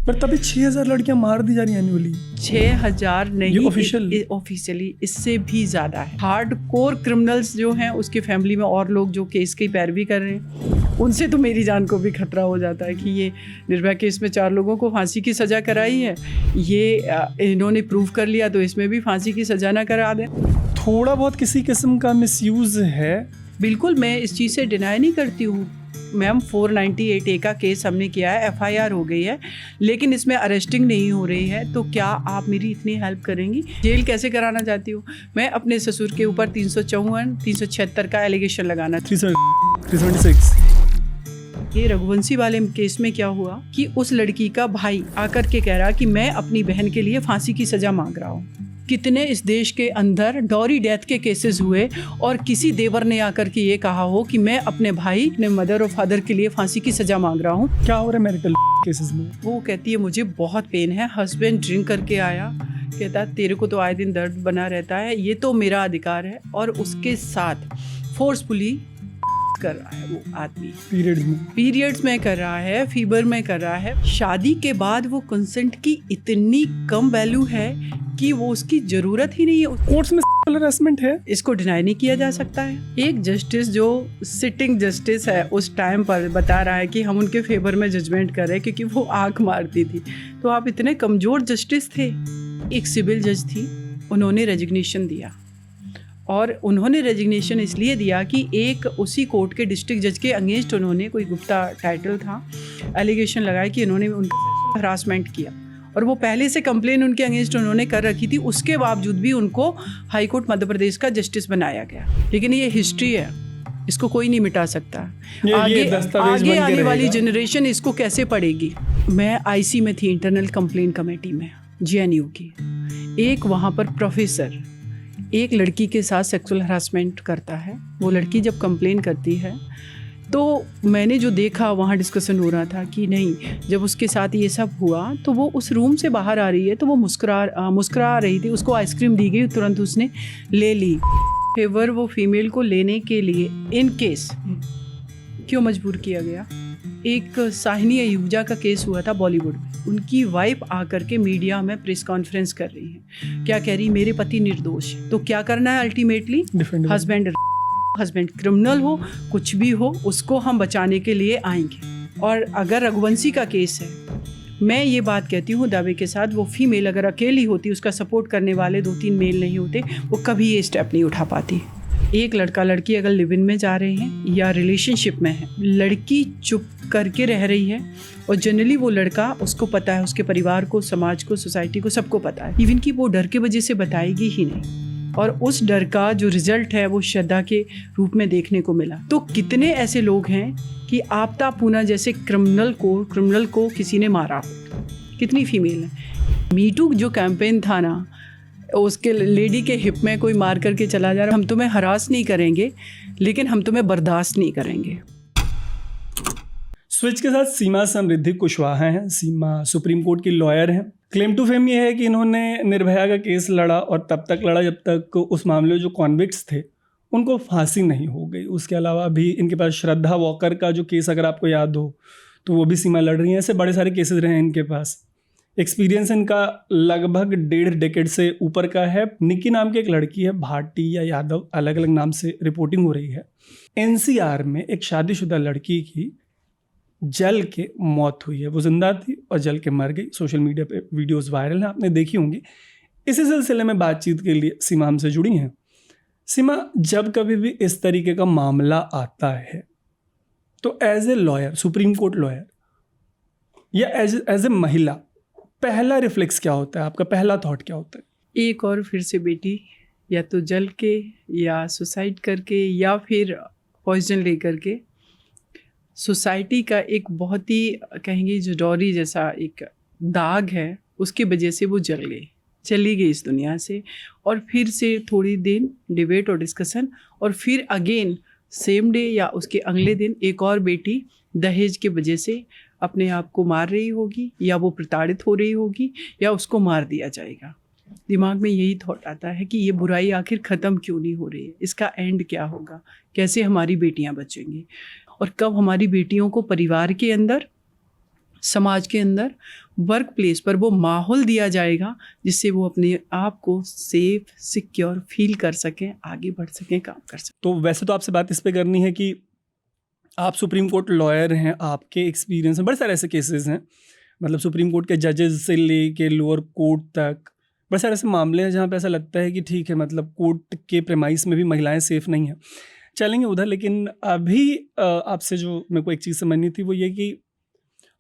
पर तभी 6000 लड़कियां मार दी जा रही हैं एनुअली। 6000 नहीं, ऑफिशियली इससे भी ज़्यादा है। हार्डकोर क्रिमिनल्स जो हैं उसकी फैमिली में और लोग जो केस की पैरवी कर रहे हैं, उनसे तो मेरी जान को भी खतरा हो जाता है कि ये निर्भया केस में 4 लोगों को फांसी की सज़ा कराई है, ये इन्होंने प्रूव कर लिया तो इसमें भी फांसी की सज़ा ना करा दें। थोड़ा बहुत किसी किस्म का मिसयूज़ है। बिल्कुल, मैं इस चीज़ से डिनाई नहीं करती हूँ मैम। 498A का केस हमने किया है, FIR हो गई है, लेकिन इसमें अरेस्टिंग नहीं हो रही है। तो क्या आप मेरी इतनी हेल्प करेंगी? जेल कैसे कराना चाहती हूँ मैं? अपने ससुर के ऊपर 354, 376 का एलिगेशन लगाना। 376। ये रघुवंशी वाले केस में क्या हुआ कि उस लड़की का भाई आकर के कह रहा कि मैं अपनी बहन के लिए फांसी की सज़ा मांग रहा हूँ। कितने इस देश के अंदर डॉरी डेथ के केसेस हुए और किसी देवर ने आकर के ये कहा हो कि मैं अपने भाई, अपने मदर और फादर के लिए फांसी की सज़ा मांग रहा हूँ। क्या हो रहा है मैरिटल केसेस में? वो कहती है मुझे बहुत पेन है, हस्बैंड ड्रिंक करके आया, कहता है तेरे को तो आए दिन दर्द बना रहता है, ये तो मेरा अधिकार है, और उसके साथ फोर्सफुली कर रहा है वो आदमी। पीरियड्स में कर रहा है, फीवर में कर रहा है। शादी के बाद वो कंसेंट की इतनी कम वैल्यू है कि वो उसकी जरूरत ही नहीं है। कोर्ट्स में हरासमेंट है, इसको डिनाई नहीं किया जा सकता है। एक जस्टिस जो सिटिंग जस्टिस है उस टाइम पर बता रहा है कि हम उनके फेवर में जजमेंट कर रहे हैं क्योंकि वो आंख मारती थी। तो आप इतने कमजोर जस्टिस थे। एक सिविल जज थी, उन्होंने रेजिग्नेशन दिया, और उन्होंने रेजिग्नेशन इसलिए दिया कि एक उसी कोर्ट के डिस्ट्रिक्ट जज के अगेंस्ट उन्होंने, कोई गुप्ता टाइटल था, एलिगेशन लगाया कि उन्होंने उनका हरासमेंट किया, और वो पहले से कंप्लेन उनके अगेंस्ट उन्होंने कर रखी थी। उसके बावजूद भी उनको हाई कोर्ट मध्य प्रदेश का जस्टिस बनाया गया। लेकिन ये हिस्ट्री है, इसको कोई नहीं मिटा सकता। आगे आने वाली जनरेशन इसको कैसे पढ़ेगी? मैं IC में थी, इंटरनल कंप्लेंट कमेटी में, GNU की। एक वहाँ पर प्रोफेसर एक लड़की के साथ सेक्सुअल हरासमेंट करता है। वो लड़की जब कंप्लेन करती है तो मैंने जो देखा, वहाँ डिस्कशन हो रहा था कि नहीं, जब उसके साथ ये सब हुआ तो वो उस रूम से बाहर आ रही है तो वो मुस्कुरा रही थी। उसको आइसक्रीम दी गई, तुरंत उसने ले ली। फेवर वो फीमेल को लेने के लिए इन केस क्यों मजबूर किया गया? एक साहिनी अयूजा का केस हुआ था बॉलीवुड में। उनकी वाइफ आकर के मीडिया में प्रेस कॉन्फ्रेंस कर रही है, क्या कह रही? मेरे पति निर्दोष है। तो क्या करना है अल्टीमेटली? हस्बैंड क्रिमिनल हो, कुछ भी हो, उसको हम बचाने के लिए आएंगे। और अगर रघुवंशी का केस है, मैं ये बात कहती हूँ दावे के साथ, वो फीमेल अगर अकेली होती, उसका सपोर्ट करने वाले 2-3 मेल नहीं होते, वो कभी ये स्टेप नहीं उठा पाती। एक लड़का लड़की अगर लिव इन में जा रहे हैं या रिलेशनशिप में है, लड़की चुप करके रह रही है, और जनरली वो लड़का, उसको पता है, उसके परिवार को, समाज को, सोसाइटी को, सबको पता है, इवन कि वो डर के वजह से बताएगी ही नहीं, और उस डर का जो रिजल्ट है वो श्रद्धा के रूप में देखने को मिला। तो कितने ऐसे लोग हैं कि आपता पूना जैसे क्रिमिनल को किसी ने मारा, कितनी फीमेल है। मीटू जो कैंपेन था ना, उसके लेडी के हिप में कोई मार करके चला जा रहा, हम तुम्हें हरास नहीं करेंगे लेकिन हम तुम्हें बर्दाश्त नहीं करेंगे। स्विच के साथ सीमा समृद्धि कुशवाहा हैं। सीमा सुप्रीम कोर्ट की लॉयर हैं। क्लेम टू फेम ये है कि इन्होंने निर्भया का केस लड़ा, और तब तक लड़ा जब तक उस मामले में जो कॉन्विक्ट्स थे उनको फांसी नहीं हो गई। उसके अलावा भी इनके पास श्रद्धा वॉकर का जो केस, अगर आपको याद हो, तो वो भी सीमा लड़ रही हैं। ऐसे बड़े सारे केसेस रहे हैं इनके पास। एक्सपीरियंस इनका लगभग 1.5 डेकेड से ऊपर का है। निकी नाम की एक लड़की है, भाटी या यादव, अलग अलग नाम से रिपोर्टिंग हो रही है। NCR में एक शादीशुदा लड़की की जल के मौत हुई है। वो जिंदा थी और जल के मर गई। सोशल मीडिया पे वीडियोस वायरल हैं, आपने देखी होंगी। इसी सिलसिले में बातचीत के लिए सीमा हमसे जुड़ी हैं। सीमा, जब कभी भी इस तरीके का मामला आता है तो as a lawyer, Supreme Court lawyer, या एज ए महिला, पहला रिफ्लेक्स क्या होता है आपका? पहला थॉट क्या होता है? एक और फिर से बेटी या तो जल के, या सुसाइड करके, या फिर पॉइजन ले करके। सोसाइटी का एक बहुत ही, कहेंगे जो डॉरी जैसा एक दाग है, उसकी वजह से वो चली गई इस दुनिया से। और फिर से थोड़ी दिन डिबेट और डिस्कशन, और फिर अगेन सेम डे या उसके अगले दिन एक और बेटी दहेज के वजह से अपने आप को मार रही होगी, या वो प्रताड़ित हो रही होगी, या उसको मार दिया जाएगा। दिमाग में यही थॉट आता है कि ये बुराई आखिर ख़त्म क्यों नहीं हो रही है, इसका एंड क्या होगा, कैसे हमारी बेटियां बचेंगी, और कब हमारी बेटियों को परिवार के अंदर समाज के अंदर, वर्क प्लेस पर वो माहौल दिया जाएगा जिससे वो अपने आप को सेफ, सिक्योर फील कर सकें, आगे बढ़ सकें, काम कर सकें। तो वैसे तो आपसे बात इस पे करनी है कि आप सुप्रीम कोर्ट लॉयर हैं, आपके एक्सपीरियंस में बड़े सारे ऐसे केसेस हैं, मतलब सुप्रीम कोर्ट के जजेस से लेके लोअर कोर्ट तक बड़े सारे ऐसे मामले हैं जहाँ पे ऐसा लगता है कि ठीक है, मतलब कोर्ट के प्रेमाइस में भी महिलाएं सेफ़ नहीं हैं। चलेंगे उधर, लेकिन अभी आपसे जो मेरे को एक चीज़ समझनी थी वो ये कि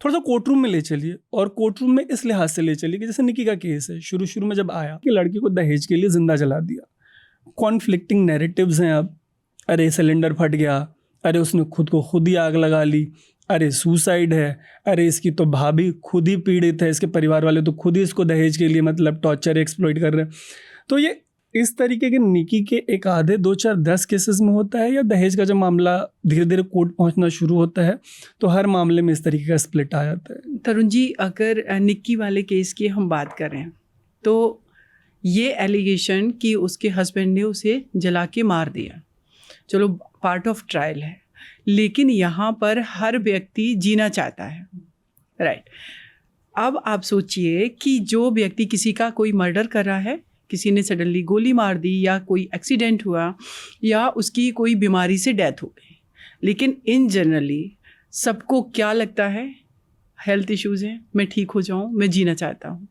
थोड़ा सा कोर्ट रूम में ले चलिए, और कोर्ट रूम में इस लिहाज से ले चलिए कि जैसे निकी का केस है, शुरू में जब आया कि लड़की को दहेज के लिए ज़िंदा जला दिया, कॉन्फ्लिक्टिंग नैरेटिव्स हैं। अब अरे सिलेंडर फट गया, अरे उसने खुद को खुद ही आग लगा ली, अरे सुसाइड है, अरे इसकी तो भाभी खुद ही पीड़ित है, इसके परिवार वाले तो खुद ही इसको दहेज के लिए मतलब टॉर्चर एक्सप्लॉइट कर रहे हैं। तो ये इस तरीके के निकी के एक आधे 2 4 10 केसेस में होता है, या दहेज का जब मामला धीरे धीरे कोर्ट पहुंचना शुरू होता है तो हर मामले में इस तरीके का स्प्लिट आ जाता है? तरुण जी, अगर निक्की वाले केस की हम बात करें तो ये एलिगेशन कि उसके हस्बैंड ने उसे जला के मार दिया, चलो पार्ट ऑफ ट्रायल है, लेकिन यहाँ पर हर व्यक्ति जीना चाहता है, राइट। अब आप सोचिए कि जो व्यक्ति किसी का कोई मर्डर कर रहा है, किसी ने सडनली गोली मार दी, या कोई एक्सीडेंट हुआ, या उसकी कोई बीमारी से डेथ हो गई, लेकिन इन जनरली सबको क्या लगता है, हेल्थ इश्यूज़ हैं, मैं ठीक हो जाऊं, मैं जीना चाहता हूं।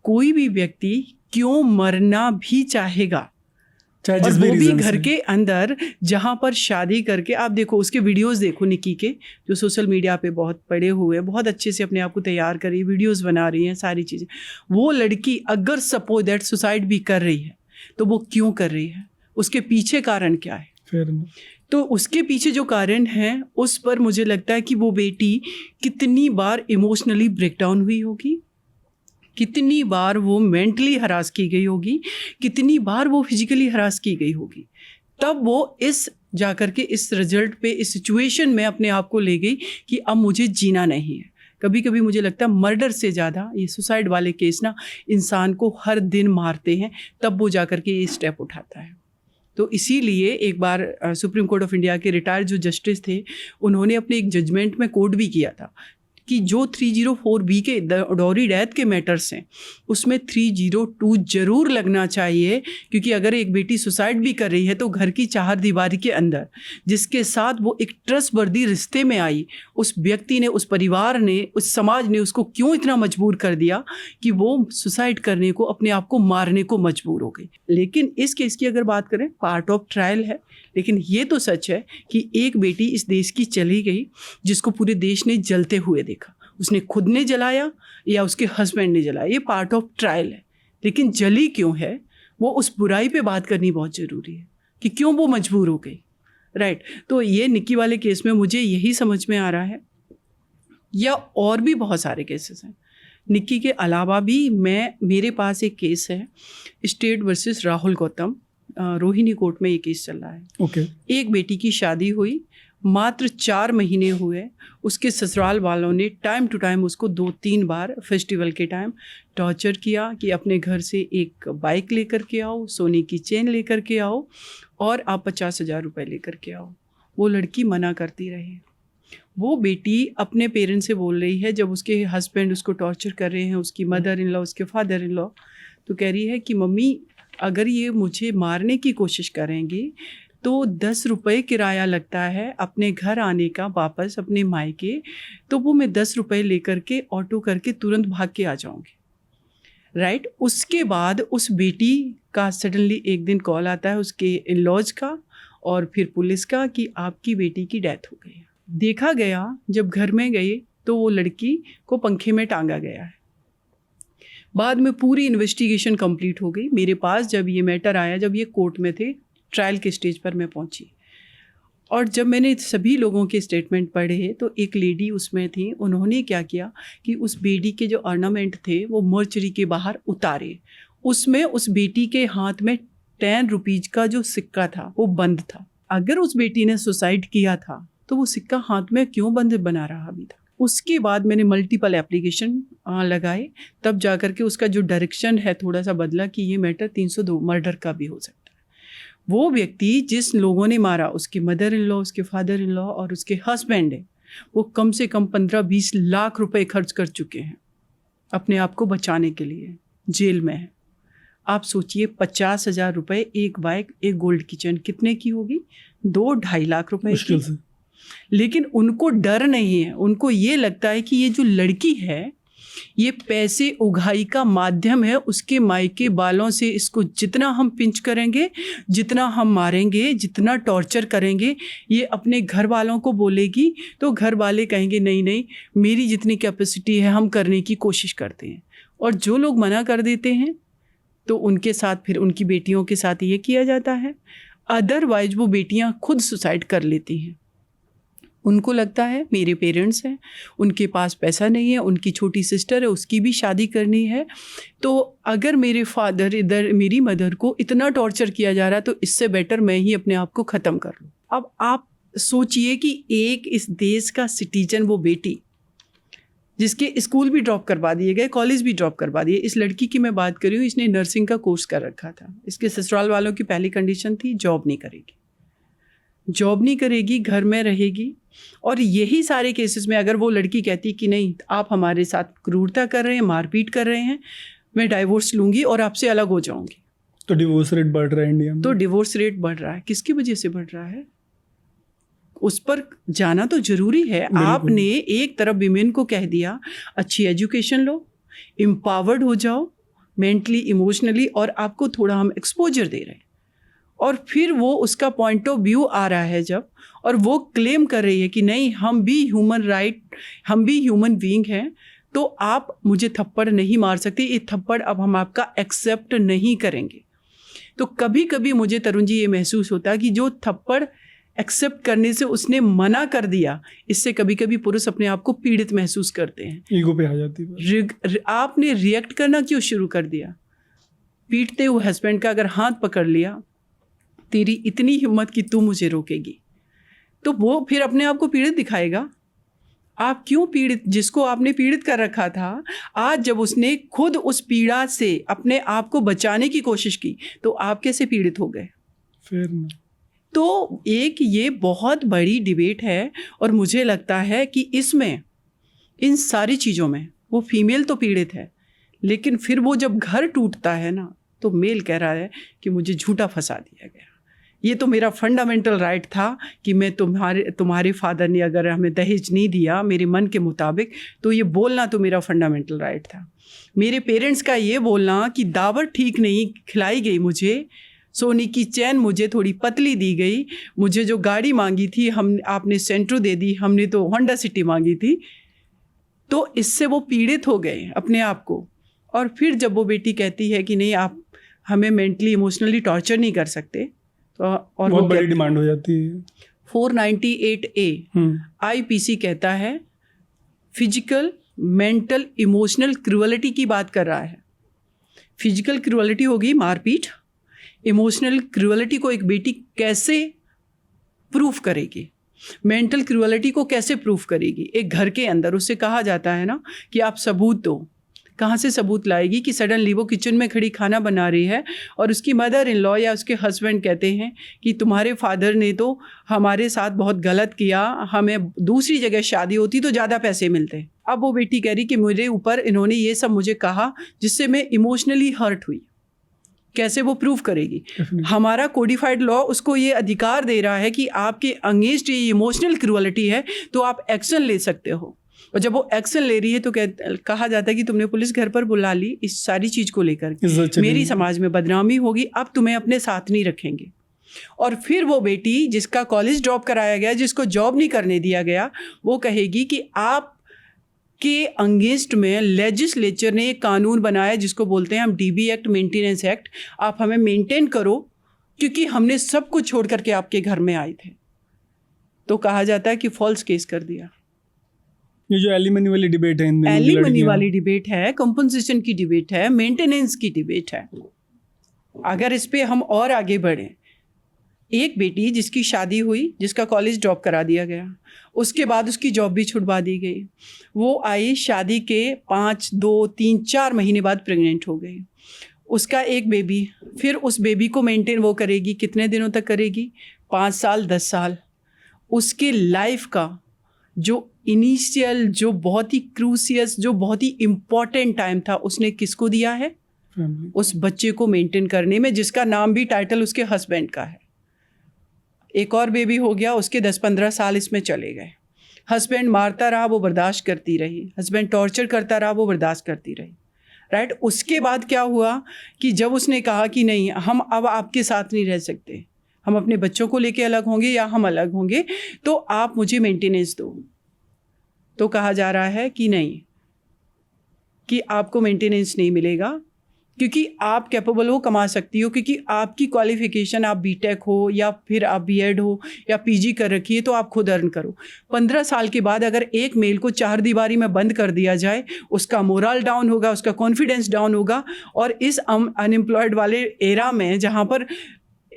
कोई भी व्यक्ति क्यों मरना भी चाहेगा, और वो भी घर के अंदर जहाँ पर शादी करके। आप देखो उसके वीडियोस देखो निकी के, जो सोशल मीडिया पे बहुत पड़े हुए, बहुत अच्छे से अपने आप को तैयार कर रही है, वीडियोस बना रही हैं, सारी चीज़ें। वो लड़की अगर सपोज दैट सुसाइड भी कर रही है तो वो क्यों कर रही है, उसके पीछे कारण क्या है? तो उसके पीछे जो कारण है उस पर मुझे लगता है कि वो बेटी कितनी बार इमोशनली ब्रेकडाउन हुई होगी, कितनी बार वो मेंटली हरास की गई होगी, कितनी बार वो फिजिकली हरास की गई होगी, तब वो इस जाकर के इस रिजल्ट पे, इस सिचुएशन में अपने आप को ले गई कि अब मुझे जीना नहीं है। कभी कभी मुझे लगता है मर्डर से ज़्यादा ये सुसाइड वाले केस ना इंसान को हर दिन मारते हैं, तब वो जाकर के ये स्टेप उठाता है। तो इसीलिए एक बार सुप्रीम कोर्ट ऑफ इंडिया के रिटायर्ड जो जस्टिस थे, उन्होंने अपने एक जजमेंट में कोट भी किया था कि जो 304B के डॉरी डेथ के मैटर्स हैं उसमें 302 जरूर लगना चाहिए, क्योंकि अगर एक बेटी सुसाइड भी कर रही है तो घर की चार दीवारी के अंदर जिसके साथ वो एक ट्रस्टवर्दी रिश्ते में आई, उस व्यक्ति ने, उस परिवार ने, उस समाज ने उसको क्यों इतना मजबूर कर दिया कि वो सुसाइड करने को, अपने आप को मारने को मजबूर हो गई। लेकिन इस केस की अगर बात करें, पार्ट ऑफ ट्रायल है, लेकिन ये तो सच है कि एक बेटी इस देश की चली गई जिसको पूरे देश ने जलते हुए देखा। उसने खुद ने जलाया या उसके हस्बैंड ने जलाया, ये पार्ट ऑफ ट्रायल है। लेकिन जली क्यों है, वो उस बुराई पे बात करनी बहुत ज़रूरी है कि क्यों वो मजबूर हो गई, राइट। तो ये निक्की वाले केस में मुझे यही समझ में आ रहा है, या और भी बहुत सारे केसेस हैं निक्की के अलावा भी। मेरे पास एक केस है state versus Rahul Gautam, Rohini court में ये केस चल रहा है। ओके। एक बेटी की शादी हुई, मात्र 4 महीने हुए, उसके ससुराल वालों ने टाइम टू टाइम उसको 2-3 बार फेस्टिवल के टाइम टॉर्चर किया कि अपने घर से एक बाइक लेकर के आओ, सोने की चेन लेकर के आओ, और आप 50,000 रुपये लेकर के आओ। वो लड़की मना करती रही। वो बेटी अपने पेरेंट्स से बोल रही है, जब उसके हस्बैंड उसको टॉर्चर कर रहे हैं, उसकी मदर इन लॉ, उसके फादर इन लॉ, तो कह रही है कि मम्मी अगर ये मुझे मारने की कोशिश करेंगे तो 10 रुपये किराया लगता है अपने घर आने का, वापस अपने मायके, तो वो मैं 10 रुपये लेकर के ऑटो करके तुरंत भाग के आ जाऊँगी, राइट। उसके बाद उस बेटी का सडनली एक दिन कॉल आता है उसके इन लॉज का और फिर पुलिस का कि आपकी बेटी की डेथ हो गई है। देखा गया, जब घर में गए तो वो लड़की को पंखे में टांगा गया है। बाद में पूरी इन्वेस्टिगेशन कंप्लीट हो गई। मेरे पास जब ये मैटर आया, जब ये कोर्ट में थे, ट्रायल के स्टेज पर मैं पहुंची, और जब मैंने सभी लोगों के स्टेटमेंट पढ़े तो एक लेडी उसमें थी, उन्होंने क्या किया कि उस बेटी के जो ऑर्नामेंट थे वो मर्चरी के बाहर उतारे। उसमें उस बेटी के हाथ में 10 रुपीज़ का जो सिक्का था वो बंद था। अगर उस बेटी ने सुसाइड किया था तो वो सिक्का हाथ में क्यों बंद बना रहा अभी तक? उसके बाद मैंने मल्टीपल एप्लीकेशन लगाए, तब जाकर के उसका जो डायरेक्शन है थोड़ा सा बदला कि ये मैटर 302 मर्डर का भी हो सकता है। वो व्यक्ति जिस लोगों ने मारा, उसके मदर इन लॉ, उसके फादर इन लॉ और उसके हस्बैंड है, वो कम से कम 15-20 लाख रुपए खर्च कर चुके हैं अपने आप को बचाने के लिए, जेल में है। आप सोचिए 50,000 रुपये एक बाइक, एक गोल्ड किचन कितने की होगी? 2-2.5 लाख रुपए मुश्किल की। से। लेकिन उनको डर नहीं है, उनको ये लगता है कि ये जो लड़की है ये पैसे उगाही का माध्यम है, उसके मायके बालों से इसको जितना हम पिंच करेंगे, जितना हम मारेंगे, जितना टॉर्चर करेंगे, ये अपने घर वालों को बोलेगी तो घर वाले कहेंगे नहीं नहीं, मेरी जितनी कैपेसिटी है हम करने की कोशिश करते हैं। और जो लोग मना कर देते हैं तो उनके साथ फिर उनकी बेटियों के साथ ये किया जाता है। अदरवाइज वो बेटियां खुद सुसाइड कर लेती हैं। उनको लगता है मेरे पेरेंट्स हैं, उनके पास पैसा नहीं है, उनकी छोटी सिस्टर है उसकी भी शादी करनी है, तो अगर मेरे फादर इधर मेरी मदर को इतना टॉर्चर किया जा रहा है तो इससे बेटर मैं ही अपने आप को ख़त्म कर लूँ। अब आप सोचिए कि एक इस देश का सिटीजन, वो बेटी जिसके स्कूल भी ड्रॉप करवा दिए गए, कॉलेज भी ड्रॉप करवा दिए। इस लड़की की मैं बात कर रही हूँ, इसने नर्सिंग का कोर्स कर रखा था। इसके ससुराल वालों की पहली कंडीशन थी जॉब नहीं करेगी, जॉब नहीं करेगी, घर में रहेगी। और यही सारे केसेस में अगर वो लड़की कहती कि नहीं आप हमारे साथ क्रूरता कर रहे हैं, मारपीट कर रहे हैं, मैं डाइवोर्स लूँगी और आपसे अलग हो जाऊँगी, तो डिवोर्स रेट बढ़ रहा है इंडिया में। तो डिवोर्स रेट बढ़ रहा है। किसकी वजह से बढ़ रहा है? उस पर जाना तो जरूरी है। आपने एक तरफ विमेन को कह दिया अच्छी एजुकेशन लो, एम्पावर्ड हो जाओ मेंटली, इमोशनली, और आपको थोड़ा हम एक्सपोजर दे रहे हैं, और फिर वो उसका पॉइंट ऑफ व्यू आ रहा है जब, और वो क्लेम कर रही है कि नहीं हम भी ह्यूमन राइट, हम भी ह्यूमन बीइंग हैं, तो आप मुझे थप्पड़ नहीं मार सकते, ये थप्पड़ अब हम आपका एक्सेप्ट नहीं करेंगे। तो कभी कभी मुझे तरुण जी ये महसूस होता है कि जो थप्पड़ एक्सेप्ट करने से उसने मना कर दिया, इससे कभी कभी पुरुष अपने आप को पीड़ित महसूस करते हैं, ईगो पे आ जाती है। आपने रिएक्ट करना क्यों शुरू कर दिया? पीटते हुए हस्बैंड का अगर हाथ पकड़ लिया, तेरी इतनी हिम्मत कि तू मुझे रोकेगी, तो वो फिर अपने आप को पीड़ित दिखाएगा। आप क्यों पीड़ित, जिसको आपने पीड़ित कर रखा था, आज जब उसने खुद उस पीड़ा से अपने आप को बचाने की कोशिश की तो आप कैसे पीड़ित हो गए? फिर ना। तो एक ये बहुत बड़ी डिबेट है, और मुझे लगता है कि इसमें, इन सारी चीज़ों में वो फीमेल तो पीड़ित है, लेकिन फिर वो जब घर टूटता है ना, तो मेल कह रहा है कि मुझे झूठा फंसा दिया गया, ये तो मेरा फंडामेंटल राइट था कि मैं तुम्हारे फादर ने अगर हमें दहेज नहीं दिया मेरे मन के मुताबिक, तो ये बोलना तो मेरा फंडामेंटल राइट था। मेरे पेरेंट्स का ये बोलना कि दावत ठीक नहीं खिलाई गई मुझे, सोने की चैन मुझे थोड़ी पतली दी गई, मुझे जो गाड़ी मांगी थी आपने सेंट्रो दे दी, हमने तो होंडा सिटी मांगी थी, तो इससे वो पीड़ित हो गए अपने आप को। और फिर जब वो बेटी कहती है कि नहीं आप हमें मेंटली इमोशनली टॉर्चर नहीं कर सकते, तो और बहुत बड़ी डिमांड हो जाती है। 498A IPC कहता है फिजिकल, मेंटल, इमोशनल क्रूअलिटी की बात कर रहा है। फिजिकल क्रूअलिटी होगी मारपीट, इमोशनल क्रूअलिटी को एक बेटी कैसे प्रूफ करेगी, मेंटल क्रूअलिटी को कैसे प्रूफ करेगी? एक घर के अंदर उससे कहा जाता है ना कि आप सबूत दो, कहाँ से सबूत लाएगी कि सडनली वो किचन में खड़ी खाना बना रही है और उसकी मदर इन लॉ या उसके हस्बैंड कहते हैं कि तुम्हारे फादर ने तो हमारे साथ बहुत गलत किया, हमें दूसरी जगह शादी होती तो ज़्यादा पैसे मिलते। अब वो बेटी कह रही कि मेरे ऊपर इन्होंने ये सब मुझे कहा जिससे मैं इमोशनली हर्ट हुई। कैसे वो प्रूव करेगी? हमारा कोडिफाइड लॉ उसको ये अधिकार दे रहा है कि आपके अगेंस्ट ये इमोशनल क्रूअलिटी है तो आप एक्शन ले सकते हो, और जब वो एक्शन ले रही है तो कहा जाता है कि तुमने पुलिस घर पर बुला ली इस सारी चीज़ को लेकर, मेरी समाज में बदनामी होगी, अब तुम्हें अपने साथ नहीं रखेंगे। और फिर वो बेटी जिसका कॉलेज ड्रॉप कराया गया, जिसको जॉब नहीं करने दिया गया, वो कहेगी कि आप के अगेंस्ट में लेजिस्लेचर ने एक कानून बनाया जिसको बोलते हैं हम DB एक्ट, मेंटेनेंस एक्ट, आप हमें मेंटेन करो क्योंकि हमने सब कुछ छोड़ करके आपके घर में आए थे। तो कहा जाता है कि फॉल्स केस कर दिया। ये जो एलिमनी वाली डिबेट है, एलिमनी वाली डिबेट है, कंपनसेशन की डिबेट है, मेंटेनेंस की डिबेट है। अगर इस पे हम और आगे बढ़ें, एक बेटी जिसकी शादी हुई, जिसका कॉलेज ड्रॉप करा दिया गया, उसके बाद उसकी जॉब भी छुड़वा दी गई, वो आई शादी के 5, 2, 3, 4 महीने बाद प्रेग्नेंट हो गई, उसका एक बेबी, फिर उस बेबी को मेंटेन वो करेगी, कितने दिनों तक करेगी? 5 साल, 10 साल। उसके लाइफ का जो इनिशियल, जो बहुत ही क्रूसियस, जो बहुत ही इम्पोर्टेंट टाइम था, उसने किसको दिया है? फैमिली। उस बच्चे को मेंटेन करने में, जिसका नाम भी, टाइटल उसके हस्बैंड का है। एक और बेबी हो गया, उसके 10-15 साल इसमें चले गए। हस्बैंड मारता रहा, वो बर्दाश्त करती रही। हस्बैंड टॉर्चर करता रहा, वो बर्दाश्त करती रही। राइट। उसके बाद क्या हुआ कि जब उसने कहा कि नहीं, हम अब आपके साथ नहीं रह सकते, हम अपने बच्चों को लेके अलग होंगे या हम अलग होंगे, तो आप मुझे मेंटेनेंस दो। तो कहा जा रहा है कि नहीं, कि आपको मेंटेनेंस नहीं मिलेगा, क्योंकि आप कैपेबल हो, कमा सकती हो, क्योंकि आपकी क्वालिफिकेशन, आप बीटेक हो या फिर आप बीएड हो या पीजी कर रखी है, तो आप खुद अर्न करो। 15 साल के बाद अगर एक मेल को 4 दीवारी में बंद कर दिया जाए, उसका मोरल डाउन होगा, उसका कॉन्फिडेंस डाउन होगा। और इस अनएम्प्लॉयड वाले एरा में, जहाँ पर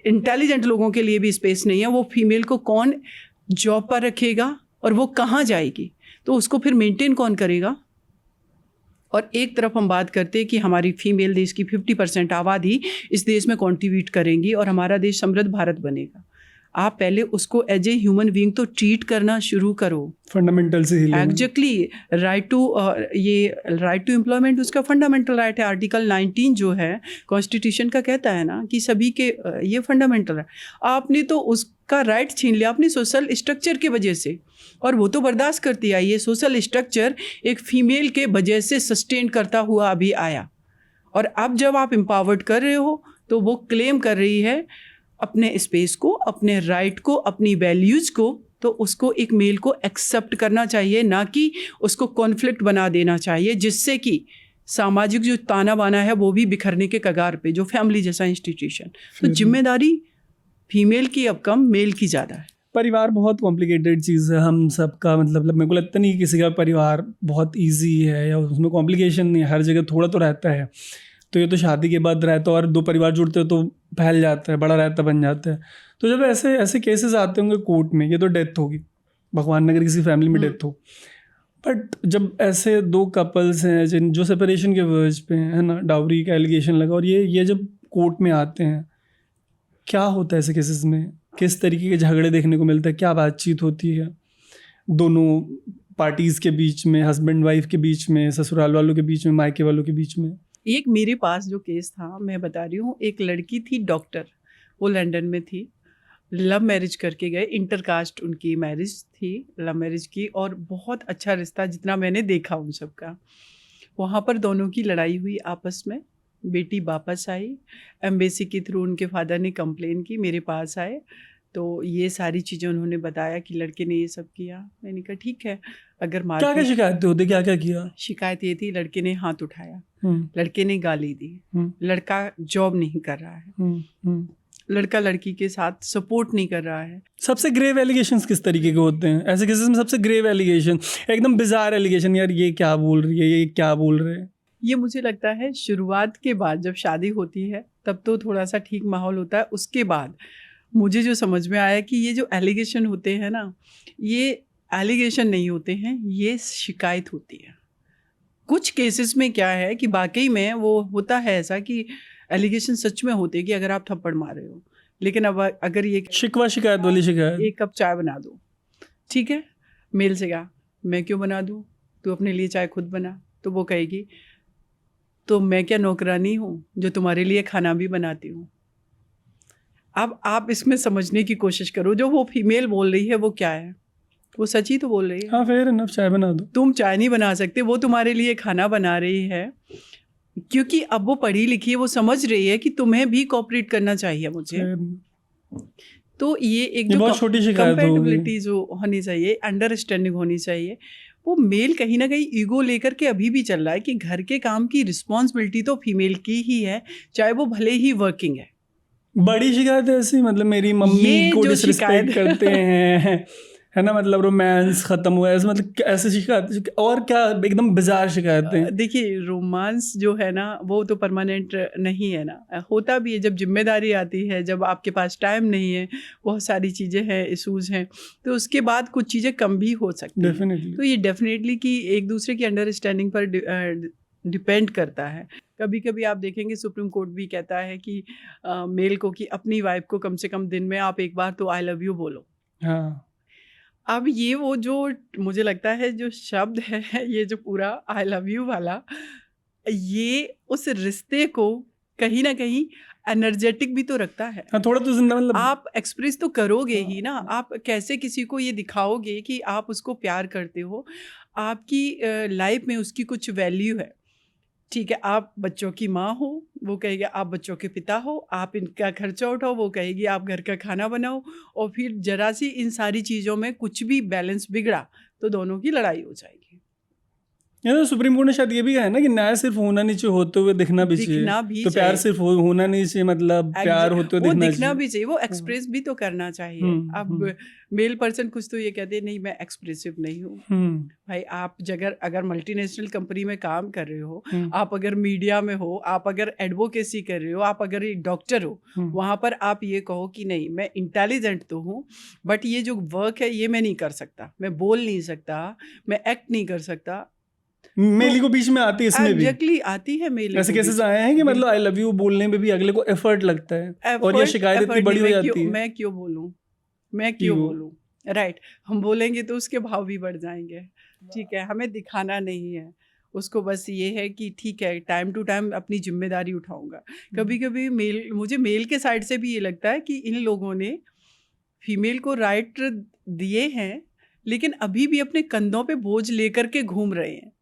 इंटेलिजेंट लोगों के लिए भी स्पेस नहीं है, वो फीमेल को कौन जॉब पर रखेगा और वो कहाँ जाएगी? तो उसको फिर मेंटेन कौन करेगा? और एक तरफ हम बात करते हैं कि हमारी फीमेल देश की 50% आबादी इस देश में कंट्रीब्यूट करेंगी और हमारा देश समृद्ध भारत बनेगा। आप पहले उसको एज ए ह्यूमन बीइंग तो ट्रीट करना शुरू करो। फंडामेंटल से ही एग्जैक्टली। राइट टू एम्प्लॉयमेंट उसका फंडामेंटल राइट है। आर्टिकल 19 जो है कॉन्स्टिट्यूशन का, कहता है ना कि सभी के ये फंडामेंटल है। आपने तो उसका राइट छीन लिया अपनी सोशल स्ट्रक्चर के वजह से, और वो तो बर्दाश्त करती आई। ये सोशल स्ट्रक्चर एक फीमेल के वजह से सस्टेन करता हुआ अभी आया, और अब जब आप एम्पावर्ड कर रहे हो तो वो क्लेम कर रही है अपने स्पेस को, अपने राइट को, अपनी वैल्यूज़ को। तो उसको एक मेल को एक्सेप्ट करना चाहिए, ना कि उसको कॉन्फ्लिक्ट बना देना चाहिए, जिससे कि सामाजिक जो ताना बाना है वो भी बिखरने के कगार पे, जो फैमिली जैसा इंस्टीट्यूशन। तो जिम्मेदारी फीमेल की अब कम, मेल की ज़्यादा है। परिवार बहुत कॉम्प्लिकेटेड चीज़ है। हम सबका मतलब मेरे को लगता नहीं किसी का परिवार बहुत इजी है या उसमें कॉम्प्लिकेशन नहीं है। हर जगह थोड़ा तो रहता है। तो ये तो शादी के बाद रहता है, और 2 परिवार जुड़ते हो तो फैल जाता है, बड़ा रहता बन जाता है। तो जब ऐसे केसेस आते होंगे कोर्ट में, ये तो डेथ होगी, भगवान न करे किसी फैमिली में डेथ हो, बट जब ऐसे 2 कपल्स हैं जो सेपरेशन के वर्ज पे हैं, है ना, डाउरी का एलिगेशन लगा, और ये जब कोर्ट में आते हैं, क्या होता है ऐसे केसेस में? किस तरीके के झगड़े देखने को मिलता है? क्या बातचीत होती है दोनों पार्टीज़ के बीच में, हस्बैंड वाइफ के बीच में, ससुराल वालों के बीच में, मायके वालों के बीच में? एक मेरे पास जो केस था, मैं बता रही हूँ, एक लड़की थी डॉक्टर, वो लंदन में थी, लव मैरिज करके गए, इंटरकास्ट उनकी मैरिज थी, लव मैरिज की, और बहुत अच्छा रिश्ता जितना मैंने देखा उन सब का। वहाँ पर दोनों की लड़ाई हुई आपस में, बेटी वापस आई, एम्बेसी के थ्रू उनके फादर ने कंप्लेन की, मेरे पास आए, तो ये सारी चीज़ें उन्होंने बताया कि लड़के ने ये सब किया। मैंने कहा ठीक है, अगर क्या क्या शिकायत होती, क्या क्या किया? शिकायत ये थी, लड़के ने हाथ उठाया, लड़के ने गाली दी, लड़का जॉब नहीं कर रहा है, लड़का लड़की के साथ सपोर्ट नहीं कर रहा है। सबसे ग्रेव एलिगेशंस किस तरीके के होते हैं ऐसे केसेस में? सबसे ग्रेव एलिगेशन, एकदम बिजार एलिगेशन, यार ये क्या बोल रही है, ये क्या बोल रहे हैं? ये मुझे लगता है शुरुआत के बाद, जब शादी होती है तब तो थोड़ा सा ठीक माहौल होता है। उसके बाद मुझे जो समझ में आया कि ये जो एलिगेशन होते हैं ना, ये एलिगेशन नहीं होते हैं, ये शिकायत होती है। कुछ केसेस में क्या है कि वाकई में वो होता है ऐसा कि एलिगेशन सच में होते हैं कि अगर आप थप्पड़ मार रहे हो, लेकिन अब अगर ये शिकवा शिकायत वाली शिकायत, 1 कप चाय बना दो, ठीक है, मेल से कहा मैं क्यों बना दूँ, तू अपने लिए चाय खुद बना, तो वो कहेगी तो मैं क्या नौकरानी हूँ जो तुम्हारे लिए खाना भी बनाती हूँ। अब आप इसमें समझने की कोशिश करो, जो वो फीमेल बोल रही है वो क्या है, वो सच ही तो बोल रही है। हाँ, फेयर इनफ, चाय बना दो। तुम चाय नहीं बना सकते, वो तुम्हारे लिए खाना बना रही है, क्योंकि अब वो पढ़ी लिखी है, वो समझ रही है कि तुम्हें भी कोऑपरेट करना चाहिए मुझे। तो ये एक जो बहुत छोटी शिकायत कंपैटिबिलिटी जो होनी चाहिए, अंडरस्टैंडिंग होनी चाहिए, वो मेल कहीं ना कहीं ईगो लेकर के अभी भी चल रहा है कि घर के काम की रिस्पॉन्सिबिलिटी तो फीमेल की ही है, चाहे वो भले ही वर्किंग है। बड़ी शिकायत ऐसी, मतलब मेरी मम्मी को डिसरिस्पेक्ट करते हैं, है ना, मतलब रोमांस खत्म हुआ है, मतलब ऐसी शिकायत, और क्या एकदम बिजार शिकायतें। देखिए, रोमांस जो है ना वो तो परमानेंट नहीं है ना, होता भी है जब जिम्मेदारी आती है, जब आपके पास टाइम नहीं है, बहुत सारी चीज़ें हैं, इशूज़ हैं, तो उसके बाद कुछ चीज़ें कम भी हो सकती हैं। डेफिनेटली। तो ये डेफिनेटली कि एक दूसरे की अंडरस्टैंडिंग पर डिपेंड करता है। कभी कभी आप देखेंगे सुप्रीम कोर्ट भी कहता है कि मेल को कि अपनी वाइफ को कम से कम दिन में आप एक बार तो आई लव यू बोलो। हाँ, अब ये वो जो मुझे लगता है जो शब्द है, ये जो पूरा आई लव यू वाला, ये उस रिश्ते को कहीं ना कहीं एनर्जेटिक भी तो रखता है। हाँ, थोड़ा तो जिंदा मतलब आप एक्सप्रेस तो करोगे ही ना, आप कैसे किसी को ये दिखाओगे कि आप उसको प्यार करते हो, आपकी लाइफ में उसकी कुछ वैल्यू है। ठीक है, आप बच्चों की माँ हो, वो कहेगी आप बच्चों के पिता हो, आप इनका खर्चा उठाओ, वो कहेगी आप घर का खाना बनाओ, और फिर जरा सी इन सारी चीज़ों में कुछ भी बैलेंस बिगड़ा तो दोनों की लड़ाई हो जाएगी। ये तो सुप्रीम कोर्ट ने शायद ये भी कहा है ना कि न्याय सिर्फ होना नहीं चाहिए, होते हुए दिखना भी चाहिए। तो प्यार सिर्फ होना नहीं चाहिए, मतलब प्यार होते हुए दिखना भी चाहिए, वो एक्सप्रेस भी तो करना चाहिए। अब मेल पर्सन कुछ तो ये कहते हैं नहीं मैं एक्सप्रेसिव नहीं हूँ। भाई आप अगर मल्टीनेशनल कंपनी में काम कर रहे हो, आप अगर मीडिया में हो, आप अगर एडवोकेसी कर रहे हो, आप अगर एक डॉक्टर हो, वहाँ पर आप ये कहो कि नहीं मैं इंटेलिजेंट तो हूँ बट ये जो वर्क है ये मैं नहीं कर सकता, मैं बोल नहीं सकता, मैं एक्ट नहीं कर सकता। मेली को बीच में आती है, इसमें भी आती है मेली। ऐसे केसेस आए हैं कि मतलब आई लव यू बोलने में भी अगले को एफर्ट लगता है और ये शिकायत इतनी बड़ी हो जाती है। मैं क्यों बोलूं, राइट। हम बोलेंगे तो उसके भाव भी बढ़ जाएंगे। ठीक है, हमें दिखाना नहीं है उसको, बस ये है कि ठीक है टाइम टू टाइम अपनी जिम्मेदारी उठाऊंगा। कभी कभी मुझे मेल के साइड से भी ये लगता है कि इन लोगों ने फीमेल को राइट दिए हैं लेकिन अभी भी अपने कंधों पे बोझ लेकर के घूम रहे हैं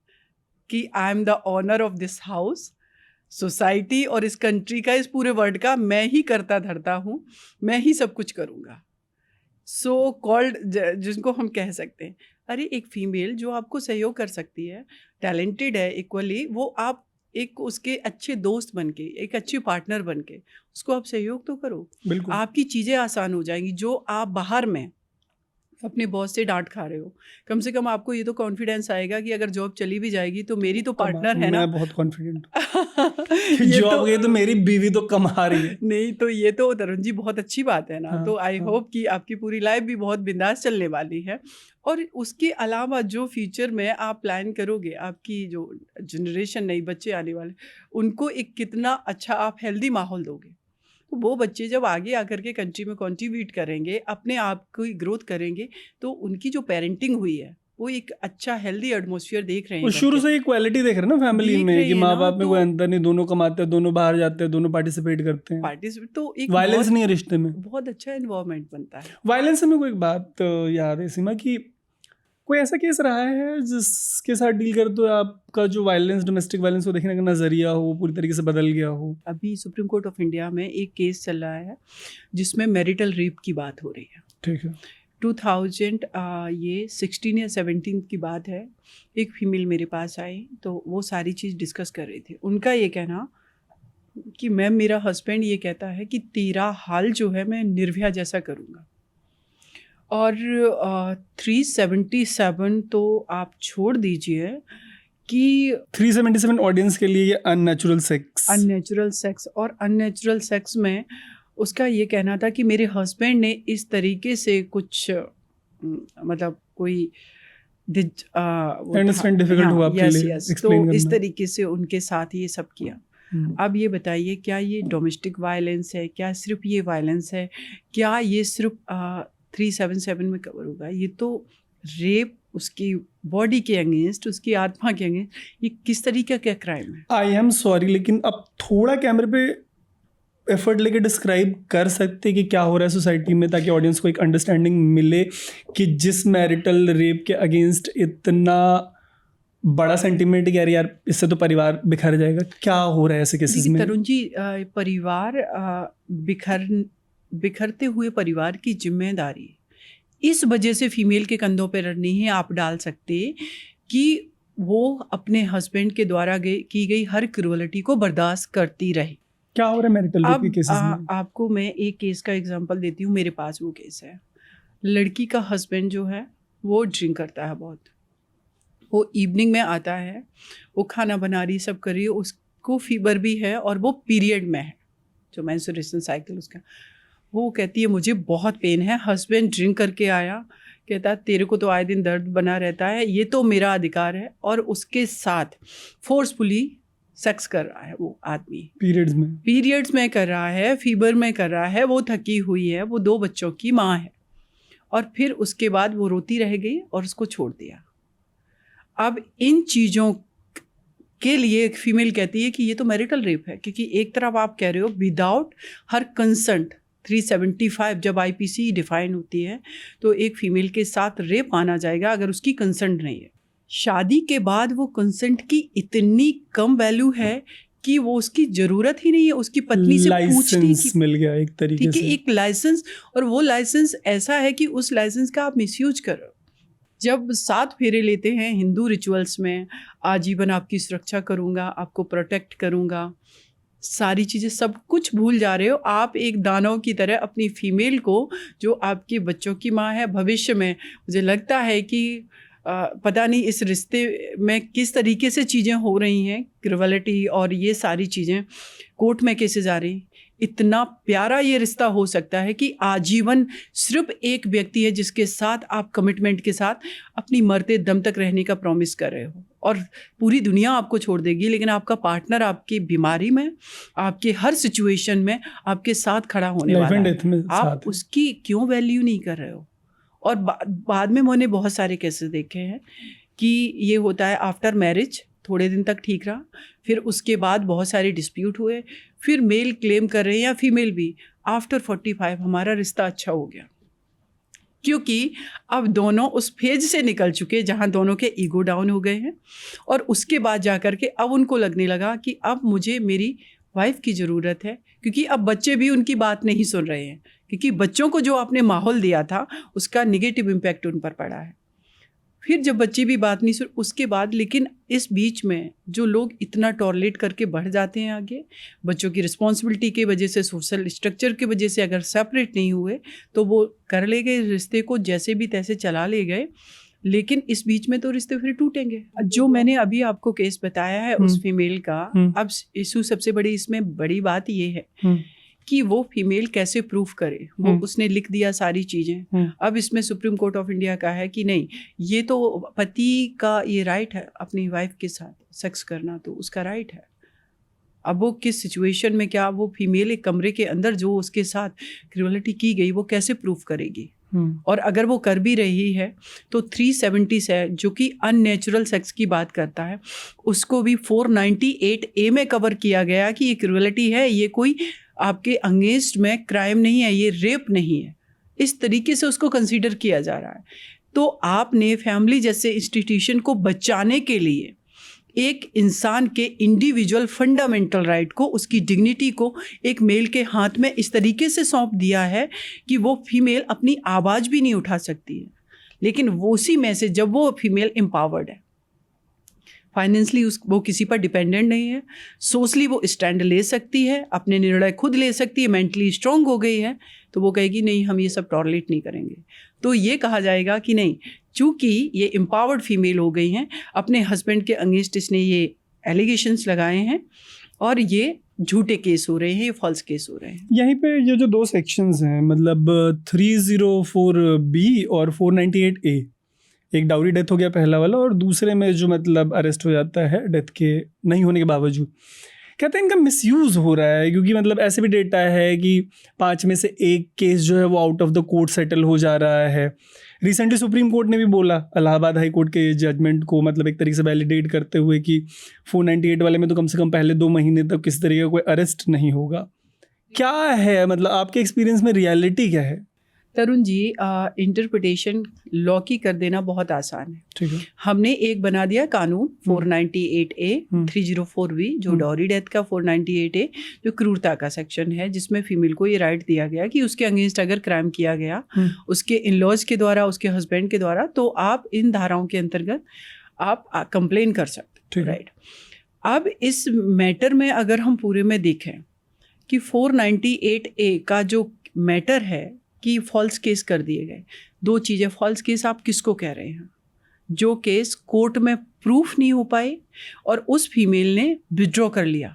कि I am the honour of this house, society और इस कंट्री का, इस पूरे वर्ल्ड का मैं ही करता धरता हूँ, मैं ही सब कुछ करूँगा। सो कॉल्ड जिनको हम कह सकते हैं, अरे एक फीमेल जो आपको सहयोग कर सकती है, टैलेंटेड है इक्वली, वो आप एक उसके अच्छे दोस्त बन के, एक अच्छी पार्टनर बन के उसको आप सहयोग तो करो। बिल्कुल आपकी चीज़ें आसान हो जाएंगी। जो आप बाहर में अपने बॉस से डांट खा रहे हो, कम से कम आपको ये तो कॉन्फिडेंस आएगा कि अगर जॉब चली भी जाएगी तो मेरी तो पार्टनर है ना। मैं बहुत कॉन्फिडेंट जॉब गई तो मेरी बीवी तो कमा रही है। नहीं तो ये तो तरुण जी बहुत अच्छी बात है ना। हाँ, तो आई होप कि आपकी पूरी लाइफ भी बहुत बिंदास चलने वाली है। और उसके अलावा जो फ्यूचर में आप प्लान करोगे, आपकी जो जनरेशन नई बच्चे आने वाले, उनको एक कितना अच्छा आप हेल्दी माहौल दोगे, तो वो बच्चे जब आगे आकर के कंट्री में कंट्रीब्यूट करेंगे, अपने आप को ग्रोथ करेंगे, तो उनकी जो पेरेंटिंग हुई है वो एक अच्छा हेल्दी एटमॉस्फेयर देख रहे हैं। शुरू से इक्वालिटी देख रहे हैं ना फैमिली में कि माँ बाप में कोई अंतर नहीं, दोनों कमाते हैं, दोनों बाहर जाते हैं, दोनों पार्टिसिपेट करते हैं। तो एक वायलेंस नहीं है रिश्ते में, बहुत अच्छा एनवायरनमेंट बनता है। वायलेंस से में कोई बात याद है सीमा की, कोई ऐसा केस रहा है जिसके साथ डील करते हो आपका जो वायलेंस, डोमेस्टिक वायलेंस को देखने का नजरिया हो वो पूरी तरीके से बदल गया हो? अभी सुप्रीम कोर्ट ऑफ इंडिया में एक केस चल रहा है जिसमें मैरिटल रेप की बात हो रही है। ठीक है, 2016 या 17 की बात है। एक फीमेल मेरे पास आई तो वो सारी चीज़ डिस्कस कर रही थी। उनका ये कहना कि मैम मेरा हस्बैंड ये कहता है कि तेरा हाल जो है मैं निर्भया जैसा करूँगा, और 377 तो आप छोड़ दीजिए कि 377 ऑडियंस के लिए ये अननेचुरल सेक्स और अननेचुरल सेक्स में उसका ये कहना था कि मेरे हस्बैंड ने इस तरीके से कुछ मतलब कोई डिफिकल्ट हुआ आपके लिए तो इस तरीके से उनके साथ ये सब किया। अब ये बताइए क्या ये डोमेस्टिक वायलेंस है, क्या सिर्फ ये वायलेंस है, क्या ये सिर्फ 377 में कवर होगा? ये तो रेप उसकी बॉडी के अगेंस्ट, उसकी आत्मा के अगेंस्ट, ये किस तरीके का क्राइम है? आई एम सॉरी लेकिन अब थोड़ा कैमरे पे एफर्ट लेके डिस्क्राइब कर सकते कि क्या हो रहा है सोसाइटी में, ताकि ऑडियंस को एक अंडरस्टैंडिंग मिले कि जिस मैरिटल रेप के अगेंस्ट इतना बड़ा सेंटीमेंट कि यार इससे तो परिवार बिखर जाएगा, क्या हो रहा है ऐसे केसेस में? तरुण जी, परिवार बिखरते हुए परिवार की जिम्मेदारी इस वजह से फीमेल के कंधों पर नहीं आप डाल सकते कि वो अपने हस्बैंड के द्वारा की गई हर क्रूअलिटी को बर्दाश्त करती रहे। क्या हो रहा है मैरिटल रेप के केसेस में? आपको मैं एक केस का एग्जांपल देती हूँ। मेरे पास वो केस है। लड़की का हस्बैंड जो है वो ड्रिंक करता है बहुत, वो इवनिंग में आता है, वो खाना बना रही, सब कर रही है, उसको फीवर भी है और वो पीरियड में है, जो मेंस्ट्रुएशन साइकिल उसका। वो कहती है मुझे बहुत पेन है। हस्बैंड ड्रिंक करके आया, कहता है तेरे को तो आए दिन दर्द बना रहता है, ये तो मेरा अधिकार है, और उसके साथ फोर्सफुली सेक्स कर रहा है वो आदमी। पीरियड्स में कर रहा है, फीवर में कर रहा है, वो थकी हुई है, वो 2 बच्चों की माँ है, और फिर उसके बाद वो रोती रह गई और उसको छोड़ दिया। अब इन चीज़ों के लिए एक फीमेल कहती है कि ये तो मैरिटल रेप है, क्योंकि एक तरफ आप कह रहे हो विदाउट हर कंसेंट 375 जब आईपीसी डिफाइन होती है तो एक फीमेल के साथ रेप माना जाएगा अगर उसकी कंसेंट नहीं है। शादी के बाद वो कंसेंट की इतनी कम वैल्यू है कि वो उसकी ज़रूरत ही नहीं है, उसकी पत्नी से पूछती लाइसेंस मिल गया एक तरीके ठीक है, से। एक लाइसेंस, और वो लाइसेंस ऐसा है कि उस लाइसेंस का आप मिसयूज करो। जब 7 फेरे लेते हैं हिंदू रिचुअल्स में, आजीवन आपकी सुरक्षा करूँगा, आपको प्रोटेक्ट करूँगा, सारी चीज़ें सब कुछ भूल जा रहे हो आप एक दानव की तरह अपनी फीमेल को, जो आपके बच्चों की माँ है भविष्य में। मुझे लगता है कि पता नहीं इस रिश्ते में किस तरीके से चीज़ें हो रही हैं, क्रिवलिटी और ये सारी चीज़ें कोर्ट में केसेस आ रही। इतना प्यारा ये रिश्ता हो सकता है कि आजीवन सिर्फ एक व्यक्ति है जिसके साथ आप कमिटमेंट के साथ अपनी मरते दम तक रहने का प्रॉमिस कर रहे हो, और पूरी दुनिया आपको छोड़ देगी लेकिन आपका पार्टनर आपकी बीमारी में, आपके हर सिचुएशन में आपके साथ खड़ा होने वाला है। आप उसकी क्यों वैल्यू नहीं कर रहे हो? और बाद में मैंने बहुत सारे केसेस देखे हैं कि ये होता है आफ्टर मैरिज, थोड़े दिन तक ठीक रहा, फिर उसके बाद बहुत सारे डिस्प्यूट हुए, फिर मेल क्लेम कर रहे हैं या फीमेल भी, आफ्टर 45 हमारा रिश्ता अच्छा हो गया, क्योंकि अब दोनों उस फेज से निकल चुके जहाँ दोनों के ईगो डाउन हो गए हैं, और उसके बाद जा कर के अब उनको लगने लगा कि अब मुझे मेरी वाइफ की ज़रूरत है, क्योंकि अब बच्चे भी उनकी बात नहीं सुन रहे हैं, क्योंकि बच्चों को जो आपने माहौल दिया था उसका निगेटिव इम्पैक्ट उन पर पड़ा है। फिर जब बच्चे भी बात नहीं सुन, उसके बाद लेकिन इस बीच में जो लोग इतना टॉलरेट करके बढ़ जाते हैं आगे, बच्चों की रिस्पॉन्सिबिलिटी की वजह से, सोशल स्ट्रक्चर की वजह से अगर सेपरेट नहीं हुए तो वो कर ले गए रिश्ते को, जैसे भी तैसे चला ले गए, लेकिन इस बीच में तो रिश्ते फिर टूटेंगे। जो मैंने अभी आपको केस बताया है उस फीमेल का, अब इशू सबसे बड़ी इसमें बड़ी बात ये है कि वो फीमेल कैसे प्रूफ करे। वो उसने लिख दिया सारी चीज़ें, अब इसमें सुप्रीम कोर्ट ऑफ इंडिया का है कि नहीं, ये तो पति का ये राइट है अपनी वाइफ के साथ सेक्स करना, तो उसका राइट है। अब वो किस सिचुएशन में, क्या वो फीमेल एक कमरे के अंदर जो उसके साथ क्रूरलिटी की गई वो कैसे प्रूफ करेगी? और अगर वो कर भी रही है तो 370 है जो कि अननेचुरल सेक्स की बात करता है, उसको भी 498A में कवर किया गया कि ये क्रूरलिटी है, ये कोई आपके अगेंस्ट में क्राइम नहीं है, ये रेप नहीं है, इस तरीके से उसको कंसीडर किया जा रहा है। तो आपने फैमिली जैसे इंस्टीट्यूशन को बचाने के लिए एक इंसान के इंडिविजुअल फंडामेंटल राइट को, उसकी डिग्निटी को एक मेल के हाथ में इस तरीके से सौंप दिया है कि वो फीमेल अपनी आवाज़ भी नहीं उठा सकती है। लेकिन वो उसी में से जब वो फीमेल एम्पावर्ड है, फाइनेंशली वो किसी पर डिपेंडेंट नहीं है, सोशली वो स्टैंड ले सकती है, अपने निर्णय खुद ले सकती है, मेंटली स्ट्रांग हो गई है, तो वो कहेगी नहीं हम ये सब टॉलरेट नहीं करेंगे। तो ये कहा जाएगा कि नहीं, चूँकि ये एम्पावर्ड फीमेल हो गई हैं, अपने हस्बैंड के अगेंस्ट इसने ये एलिगेशंस लगाए हैं और ये झूठे केस हो रहे हैं, ये फॉल्स केस हो रहे हैं। यहीं पे ये जो 2 सेक्शंस हैं, मतलब 304B और 498A, एक डाउरी डेथ हो गया पहला वाला, और दूसरे में जो मतलब अरेस्ट हो जाता है डेथ के नहीं होने के बावजूद, कहते हैं इनका मिसयूज़ हो रहा है, क्योंकि मतलब ऐसे भी डेटा है कि 5 में से 1 केस जो है वो out of the court settle हो जा रहा है। रिसेंटली सुप्रीम कोर्ट ने भी बोला इलाहाबाद हाई कोर्ट के जजमेंट को मतलब एक तरीके से वैलिडेट करते हुए कि 498 वाले में तो कम से कम पहले 2 महीने तक किसी तरीके का कोई अरेस्ट नहीं होगा। क्या है मतलब आपके एक्सपीरियंस में रियलिटी क्या है? तरुण जी, इंटरप्रिटेशन लॉ की कर देना बहुत आसान है। ठीक है, हमने एक बना दिया कानून 498A 304B जो डॉरी डेथ का, 498A जो क्रूरता का सेक्शन है, जिसमें फीमेल को ये राइट दिया गया कि उसके अगेंस्ट अगर क्राइम किया गया उसके इन लॉज के द्वारा, उसके हस्बैंड के द्वारा, तो आप इन धाराओं के अंतर्गत आप कंप्लेन कर सकते, राइट। अब इस मैटर में अगर हम पूरे में देखें कि 498A का जो मैटर है कि फॉल्स केस कर दिए गए, 2 चीज़ें। फॉल्स केस आप किसको कह रहे हैं? जो केस कोर्ट में प्रूफ नहीं हो पाए और उस फीमेल ने विड्रॉ कर लिया,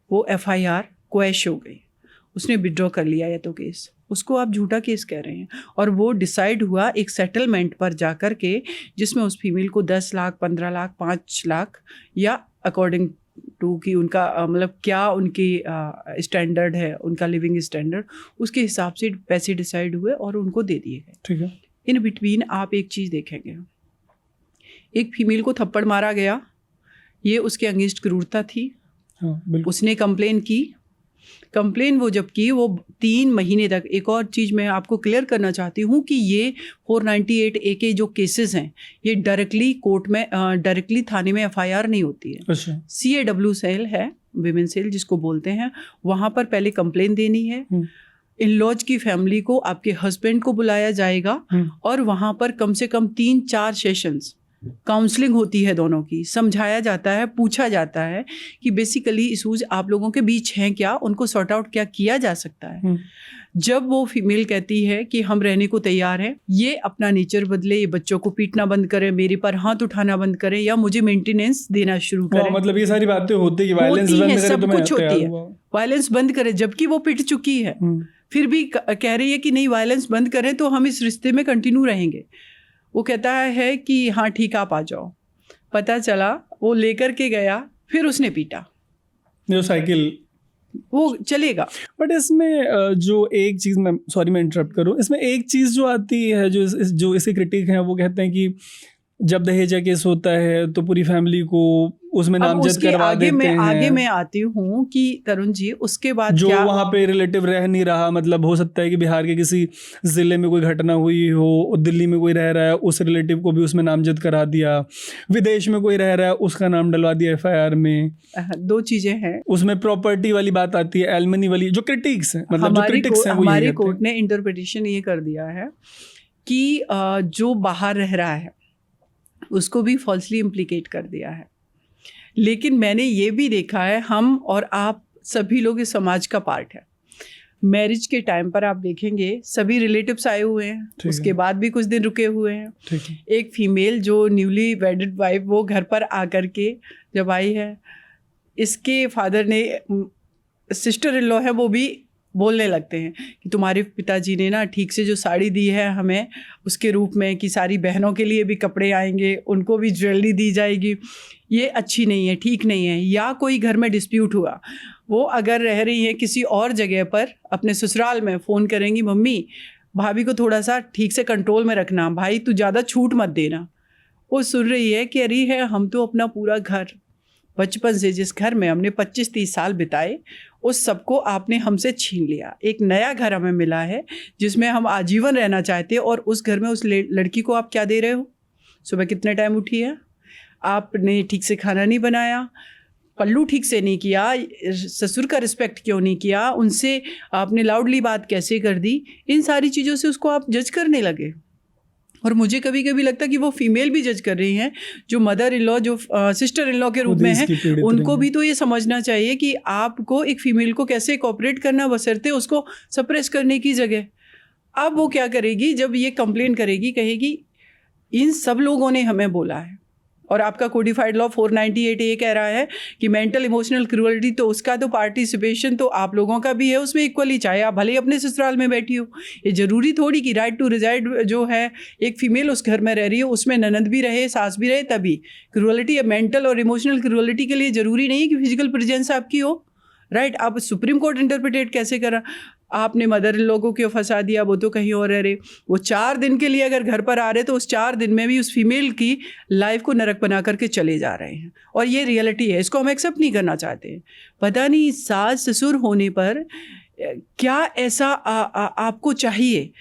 वो FIR क्वैश हो गई, उसने विड्रॉ कर लिया या तो केस, उसको आप झूठा केस कह रहे हैं। और वो डिसाइड हुआ एक सेटलमेंट पर जाकर के, जिसमें उस फीमेल को 10 लाख, 15 लाख, 5 लाख या अकॉर्डिंग टू कि उनका मतलब क्या उनकी स्टैंडर्ड है, उनका लिविंग स्टैंडर्ड, उसके हिसाब से पैसे डिसाइड हुए और उनको दे दिए गए। ठीक है। इन बिटवीन आप एक चीज़ देखेंगे, एक फीमेल को थप्पड़ मारा गया, ये उसके अगेंस्ट क्रूरता थी। हाँ बिल्कुल। उसने कंप्लेन की। कंप्लेन वो जब की, वो 3 महीने तक, एक और चीज़ मैं आपको क्लियर करना चाहती हूँ कि ये 498A के जो केसेस हैं, ये डायरेक्टली कोर्ट में डायरेक्टली थाने में FIR नहीं होती है। अच्छा। CAW सेल है, विमेन सेल जिसको बोलते हैं, वहाँ पर पहले कंप्लेन देनी है। इन लॉज की फैमिली को, आपके हस्बैंड को बुलाया जाएगा और वहाँ पर कम से कम 3-4 सेशंस काउंसलिंग होती है, दोनों की समझाया जाता है, पूछा जाता है कि बेसिकली इशूज आप लोगों के बीच हैं क्या, उनको सॉर्ट आउट क्या किया जा सकता है। जब वो फीमेल कहती है कि हम रहने को तैयार हैं, ये अपना नेचर बदले, ये बच्चों को पीटना बंद करें, मेरे पर हाथ उठाना बंद करें, या मुझे मेंटेनेंस देना शुरू करें। मतलब ये सारी बातें होती है कि वायलेंस बंद करे, सब तो मैं कुछ होती तैयार है, हुआ। वायलेंस बंद करें, जबकि वो पिट चुकी है, फिर भी कह रही है कि नहीं वायलेंस बंद करें तो हम इस रिश्ते में कंटिन्यू रहेंगे। वो कहता है कि हाँ ठीक, आप आ जाओ। पता चला वो लेकर के गया, फिर उसने पीटा, जो साइकिल वो चलेगा। बट इसमें जो एक चीज़, मैं सॉरी मैं इंटरप्ट करूँ, इसमें एक चीज़ जो आती है, जो इसके क्रिटिक हैं, वो कहते हैं कि जब दहेज का केस होता है तो पूरी फैमिली को उसमें नामजद करवा देते हैं। आगे मैं आती हूँ कि तरुण जी, उसके बाद जो क्या, वहाँ पे रिलेटिव रह नहीं रहा, मतलब हो सकता है कि बिहार के किसी ज़िले में कोई घटना हुई हो, दिल्ली में कोई रह रहा है, उस रिलेटिव को भी उसमें नामजद करा दिया, विदेश में कोई रह रहा है उसका नाम डलवा दिया FIR में। 2 चीज़ें हैं उसमें प्रॉपर्टी वाली बात आती है, एलमनी वाली, जो क्रिटिक्स हैं, मतलब जो क्रिटिक्स हैं, हमारी कोर्ट ने इंटरप्रिटेशन ये कर दिया है कि जो बाहर रह रहा है उसको भी फॉल्सली इम्प्लीकेट कर दिया है। लेकिन मैंने ये भी देखा है, हम और आप सभी लोग इस समाज का पार्ट है। मैरिज के टाइम पर आप देखेंगे सभी रिलेटिव्स आए हुए हैं, उसके बाद भी कुछ दिन रुके हुए हैं। एक फीमेल जो न्यूली वेडेड वाइफ, वो घर पर आकर के जब आई है, इसके फादर ने, सिस्टर इन लॉ है, वो भी बोलने लगते हैं कि तुम्हारे पिताजी ने ना ठीक से जो साड़ी दी है हमें, उसके रूप में कि सारी बहनों के लिए भी कपड़े आएंगे, उनको भी ज्वेलरी दी जाएगी, ये अच्छी नहीं है, ठीक नहीं है। या कोई घर में डिस्प्यूट हुआ, वो अगर रह रही है किसी और जगह पर, अपने ससुराल में फ़ोन करेंगी, मम्मी भाभी को थोड़ा सा ठीक से कंट्रोल में रखना, भाई तू ज़्यादा छूट मत देना। वो सुन रही है कि अरे है, हम तो अपना पूरा घर, बचपन से जिस घर में हमने 25-30 साल बिताए, उस सबको आपने हमसे छीन लिया। एक नया घर हमें मिला है जिसमें हम आजीवन रहना चाहते हैं, और उस घर में उस लड़की को आप क्या दे रहे हो? सुबह कितने टाइम उठी है, आपने ठीक से खाना नहीं बनाया, पल्लू ठीक से नहीं किया, ससुर का रिस्पेक्ट क्यों नहीं किया, उनसे आपने लाउडली बात कैसे कर दी, इन सारी चीज़ों से उसको आप जज करने लगे। और मुझे कभी कभी लगता है कि वो फीमेल भी जज कर रही हैं, जो मदर इन लॉ, जो सिस्टर इन लॉ के रूप में है, उनको भी तो ये समझना चाहिए कि आपको एक फीमेल को कैसे कोऑपरेट करना, बशर्ते उसको सप्रेस करने की जगह। अब वो क्या करेगी, जब ये कंप्लेन करेगी, कहेगी इन सब लोगों ने हमें बोला है, और आपका कोडिफाइड लॉ 498 ये कह रहा है कि मेंटल इमोशनल क्रूअल्टी, तो उसका तो पार्टिसिपेशन तो आप लोगों का भी है उसमें इक्वली, चाहे आप भले अपने ससुराल में बैठी हो। ये ज़रूरी थोड़ी कि राइट टू रिजाइड जो है, एक फीमेल उस घर में रह रही हो, उसमें ननद भी रहे, सास भी रहे, तभी क्रूअल्टी, मेंटल और इमोशनल क्रूअल्टी के लिए ज़रूरी नहीं है कि फिजिकल प्रेजेंस आपकी हो। राइट, अब सुप्रीम कोर्ट इंटरप्रिटेट कैसे करा, आपने मदर इन लोगों को फंसा दिया, वो तो कहीं और रह रहे, वो 4 दिन के लिए अगर घर पर आ रहे तो उस 4 दिन में भी उस फीमेल की लाइफ को नरक बना करके चले जा रहे हैं, और ये रियलिटी है, इसको हम एक्सेप्ट नहीं करना चाहते। पता नहीं सास ससुर होने पर क्या ऐसा आपको चाहिए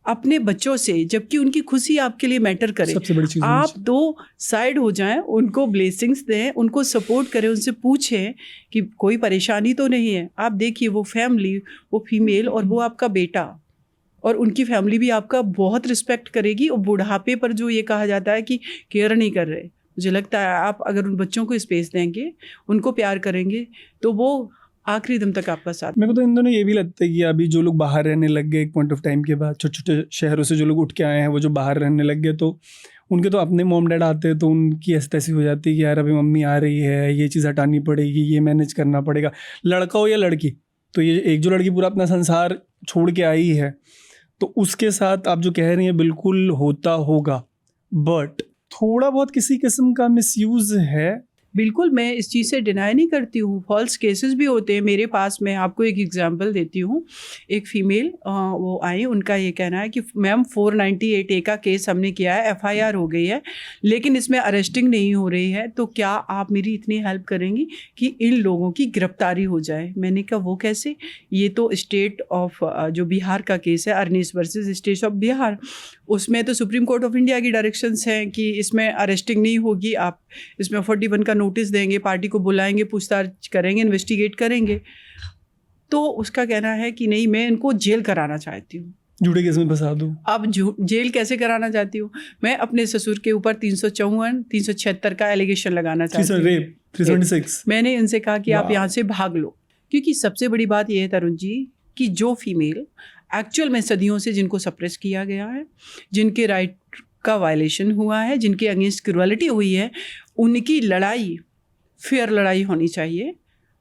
अपने बच्चों से, जबकि उनकी खुशी आपके लिए मैटर करे। सबसे बड़ी चीज़ आप तो साइड हो जाएं, उनको ब्लेसिंग्स दें, उनको सपोर्ट करें, उनसे पूछें कि कोई परेशानी तो नहीं है। आप देखिए वो फैमिली, वो फीमेल और वो आपका बेटा और उनकी फैमिली भी आपका बहुत रिस्पेक्ट करेगी। और बुढ़ापे पर जो ये कहा जाता है कि केयर नहीं कर रहे, मुझे लगता है आप अगर उन बच्चों को स्पेस देंगे, उनको प्यार करेंगे, तो वो आखिरी दम तक आपका साथ। मेरे को तो इन दोनों ये भी लगता है कि अभी जो लोग बाहर रहने लग गए एक पॉइंट ऑफ टाइम के बाद, छोटे छोटे शहरों से जो लोग उठ के आए हैं, वो जो बाहर रहने लग गए, तो उनके तो अपने मॉम डैड आते हैं, तो उनकी ऐसी तैसी हो जाती है कि यार अभी मम्मी आ रही है, ये चीज़ हटानी पड़ेगी, ये मैनेज करना पड़ेगा, लड़का हो या लड़की। तो ये एक जो लड़की पूरा अपना संसार छोड़ के आई है, तो उसके साथ आप जो कह रही हैं बिल्कुल होता होगा, बट थोड़ा बहुत किसी किस्म का मिसयूज़ है। बिल्कुल, मैं इस चीज़ से डिनाई नहीं करती हूँ, फॉल्स केसेस भी होते हैं मेरे पास। मैं आपको एक एग्जांपल देती हूँ। एक फ़ीमेल वो आई, उनका ये कहना है कि मैम 498A का केस हमने किया है, FIR हो गई है, लेकिन इसमें अरेस्टिंग नहीं हो रही है, तो क्या आप मेरी इतनी हेल्प करेंगी कि इन लोगों की गिरफ्तारी हो जाए? मैंने कहा वो कैसे? ये तो स्टेट ऑफ जो बिहार का केस है, अर्निस वर्सेस स्टेट ऑफ बिहार, उसमें तो सुप्रीम कोर्ट ऑफ इंडिया की डायरेक्शंस हैं कि इसमें अरेस्टिंग नहीं होगी, आप इसमें 41 का नोटिस देंगे, पार्टी को बुलाएंगे, पूछताछ करेंगे, इन्वेस्टिगेट करेंगे। तो उसका कहना है कि नहीं, मैं इनको जेल कराना चाहती हूँ, झूठे केस में फंसा दूँ। अब जेल कैसे कराना चाहती हूँ? मैं अपने ससुर के ऊपर 354, 376 का एलिगेशन लगाना चाहती हूँ, रेप 376। मैंने इनसे कहा कि आप वाह। यहाँ से भाग लो, क्योंकि सबसे बड़ी बात यह है तरुण जी कि जो फीमेल एक्चुअल में सदियों से जिनको सप्रेस किया गया है, जिनके राइट का वायलेशन हुआ है, जिनके अगेंस्ट क्रूअलिटी हुई है, उनकी लड़ाई फेयर लड़ाई होनी चाहिए।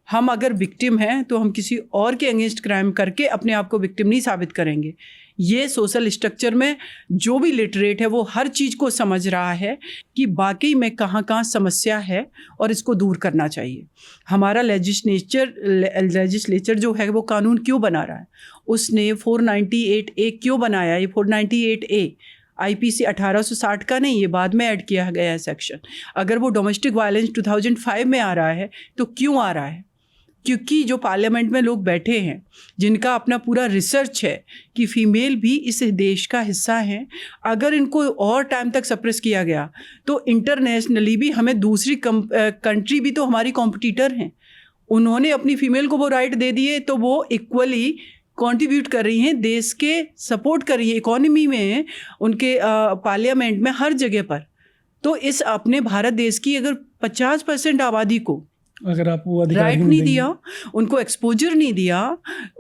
हम अगर विक्टिम हैं तो हम किसी और के अगेंस्ट क्राइम करके अपने आप को विक्टिम नहीं साबित करेंगे। ये सोशल स्ट्रक्चर में जो भी लिटरेट है वो हर चीज़ को समझ रहा है कि वाकई में कहाँ कहाँ समस्या है और इसको दूर करना चाहिए। हमारा लेजिस्लेचर जो है वो कानून क्यों बना रहा है? उसने 498A क्यों बनाया? ये 498A IPC 1860 का नहीं, ये बाद में ऐड किया गया है सेक्शन। अगर वो डोमेस्टिक वायलेंस 2005 में आ रहा है तो क्यों आ रहा है? क्योंकि जो पार्लियामेंट में लोग बैठे हैं जिनका अपना पूरा रिसर्च है कि फ़ीमेल भी इस देश का हिस्सा हैं, अगर इनको और टाइम तक सप्रेस किया गया तो इंटरनेशनली भी हमें दूसरी कंट्री भी तो हमारी कॉम्पिटिटर हैं, उन्होंने अपनी फ़ीमेल को वो राइट दे दिए तो वो इक्वली कंट्रीब्यूट कर रही हैं, देश के सपोर्ट कर रही है, इकोनॉमी में, उनके पार्लियामेंट में, हर जगह पर। तो इस अपने भारत देश की अगर 50% आबादी को अगर आप वो अधिकार राइट ही नहीं देंगे। दिया, उनको एक्सपोजर नहीं दिया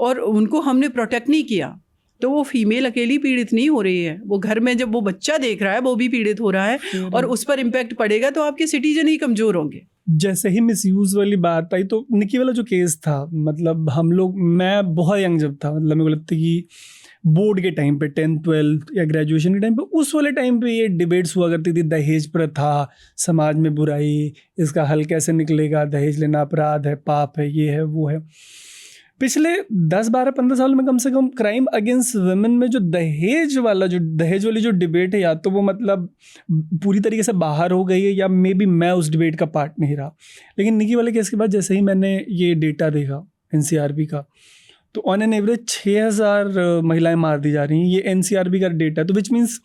और उनको हमने प्रोटेक्ट नहीं किया, तो वो फीमेल अकेली पीड़ित नहीं हो रही है, वो घर में जब वो बच्चा देख रहा है वो भी पीड़ित हो रहा है और उस पर इम्पैक्ट पड़ेगा तो आपके सिटीजन ही कमज़ोर होंगे। जैसे ही मिसयूज वाली बात आई तो निकी वाला जो केस था, मतलब हम लोग, मैं बहुत यंग जब था, मतलब मेरे को लगता है कि बोर्ड के टाइम पे 10th 12th या ग्रेजुएशन के टाइम पे, उस वाले टाइम पे ये डिबेट्स हुआ करती थी, दहेज प्रथा समाज में बुराई, इसका हल कैसे निकलेगा, दहेज लेना अपराध है, पाप है, ये है वो है। पिछले 10-12-15 साल में कम से कम क्राइम अगेंस्ट वुमेन में जो दहेज वाली जो डिबेट है, या तो वो मतलब पूरी तरीके से बाहर हो गई है या मे बी मैं उस डिबेट का पार्ट नहीं रहा। लेकिन निकी वाले केस के बाद जैसे ही मैंने ये डेटा देखा NCRB का, तो ऑन एन एवरेज 6000 महिलाएं मार दी जा रही हैं। ये NCRB का डेटा, तो विच मीन्स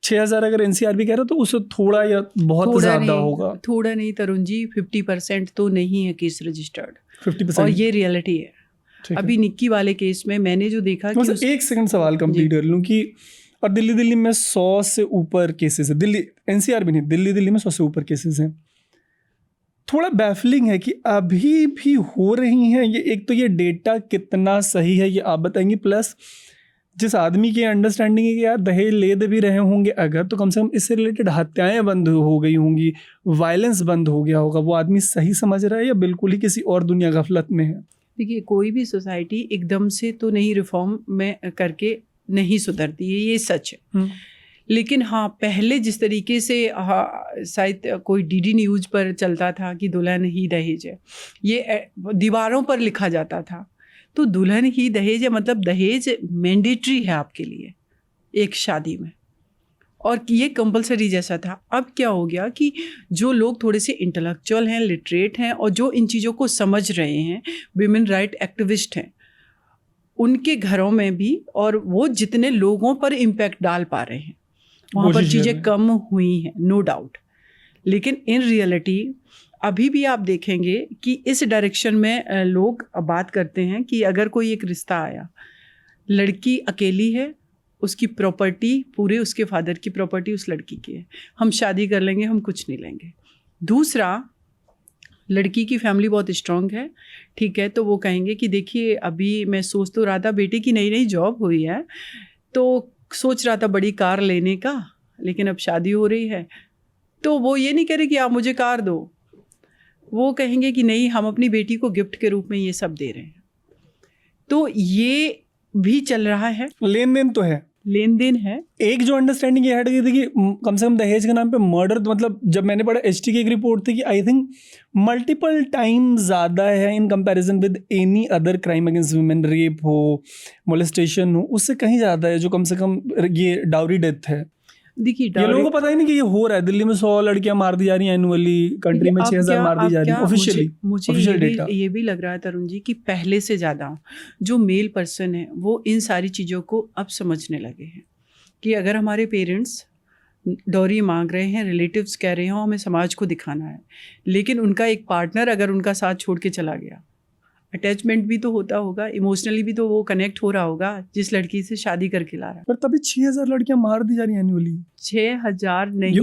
6000 अगर NCRB कह रहा तो उससे थोड़ा या बहुत ज़्यादा होगा। थोड़ा नहीं तरुण जी, 50% तो नहीं है केस रजिस्टर्ड, 50%, और ये रियलिटी है। अभी निक्की वाले केस में मैंने जो देखा कि एक सेकंड सवाल कंप्लीट कर लूँ कि, और दिल्ली में 100 से ऊपर केसेस है, दिल्ली NCRB नहीं, दिल्ली में 100 से ऊपर केसेस हैं। थोड़ा बैफलिंग है कि अभी भी हो रही हैं ये। एक तो ये डेटा कितना सही है ये आप बताएंगी, प्लस जिस आदमी की अंडरस्टैंडिंग है कि यार दहेज ले दे भी रहे होंगे अगर, तो कम से कम इससे रिलेटेड हत्याएं बंद हो गई होंगी, वायलेंस बंद हो गया होगा, वो आदमी सही समझ रहा है या बिल्कुल ही किसी और दुनिया गफलत में है? देखिए, कोई भी सोसाइटी एकदम से तो नहीं रिफॉर्म में करके नहीं सुधरती है, ये सच है। लेकिन हाँ, पहले जिस तरीके से शायद कोई DD न्यूज़ पर चलता था कि दुल्हन ही दहेज है, ये दीवारों पर लिखा जाता था, तो दुल्हन ही दहेज है मतलब दहेज मैंडेटरी है आपके लिए एक शादी में, और ये कंपलसरी जैसा था। अब क्या हो गया कि जो लोग थोड़े से इंटेलेक्चुअल हैं, लिटरेट हैं और जो इन चीज़ों को समझ रहे हैं, विमेन राइट एक्टिविस्ट हैं, उनके घरों में भी, और वो जितने लोगों पर इम्पैक्ट डाल पा रहे हैं, वहाँ पर चीज़ें कम हुई हैं, नो डाउट। लेकिन इन रियलिटी अभी भी आप देखेंगे कि इस डायरेक्शन में लोग बात करते हैं कि अगर कोई एक रिश्ता आया, लड़की अकेली है, उसकी प्रॉपर्टी पूरे उसके फादर की प्रॉपर्टी उस लड़की की है, हम शादी कर लेंगे, हम कुछ नहीं लेंगे। दूसरा, लड़की की फैमिली बहुत स्ट्रांग है, ठीक है, तो वो कहेंगे कि देखिए अभी मैं सोच तो रहा था, बेटे की नई नई जॉब हुई है तो सोच रहा था बड़ी कार लेने का, लेकिन अब शादी हो रही है, तो वो ये नहीं कह रहे कि आप मुझे कार दो, वो कहेंगे कि नहीं, हम अपनी बेटी को गिफ्ट के रूप में ये सब दे रहे हैं। तो ये भी चल रहा है, लेन देन तो है। लेन देन है। एक जो अंडरस्टैंडिंग ये हट गई थी कि कम से कम दहेज के नाम पे मर्डर, मतलब जब मैंने पढ़ा एचटी की एक रिपोर्ट थी कि आई थिंक मल्टीपल टाइम ज़्यादा है in comparison with any other crime against women, rape हो, मोलेस्टेशन हो, उससे कहीं ज़्यादा है जो कम से कम ये डाउरी डेथ है। देखिए ये लोगों को पता ही नहीं कि ये हो रहा है। दिल्ली में 100 लड़कियां मार दी जा रही हैं एनुअली, कंट्री में 6000 मार दी जा रही हैं ऑफिशियली। मुझे ये भी लग रहा है तरुण जी कि पहले से ज़्यादा जो मेल पर्सन है वो इन सारी चीज़ों को अब समझने लगे हैं कि अगर हमारे पेरेंट्स डॉरी मांग रहे हैं, रिलेटिव्स कह रहे हो, हमें समाज को दिखाना है, लेकिन उनका एक पार्टनर अगर उनका साथ छोड़ के चला गया, अटैचमेंट भी तो होता होगा, इमोशनली भी तो वो कनेक्ट हो रहा होगा जिस लड़की से शादी करके ला रहा है। पर तभी 6000 लड़कियां मार दी जा रही हैं एनुअली। 6000 नहीं,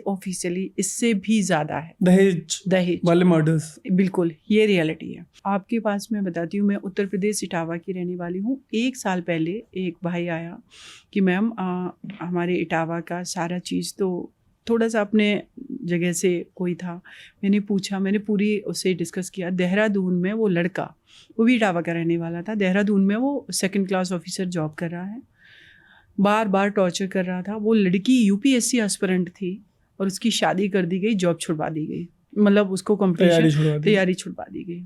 ऑफिशियली इससे भी ज़्यादा है दहेज वाले मर्डर्स। बिल्कुल, ये रियलिटी है। आपके पास मैं बताती हूँ, मैं उत्तर प्रदेश इटावा की रहने वाली हूँ। 1 साल पहले एक भाई आया कि मैम हमारे इटावा का सारा चीज़ तो थोड़ा सा अपने जगह से कोई था। मैंने पूछा, मैंने पूरी उससे डिस्कस किया। देहरादून में वो लड़का, वो भी इटावा का रहने वाला था, देहरादून में वो 2nd क्लास ऑफिसर जॉब कर रहा है, बार बार टॉर्चर कर रहा था। वो लड़की यूपीएससी एस्पिरेंट थी और उसकी शादी कर दी गई, जॉब छुड़वा दी गई, मतलब उसको कंप्लीशन तैयारी छुड़वा दी गई।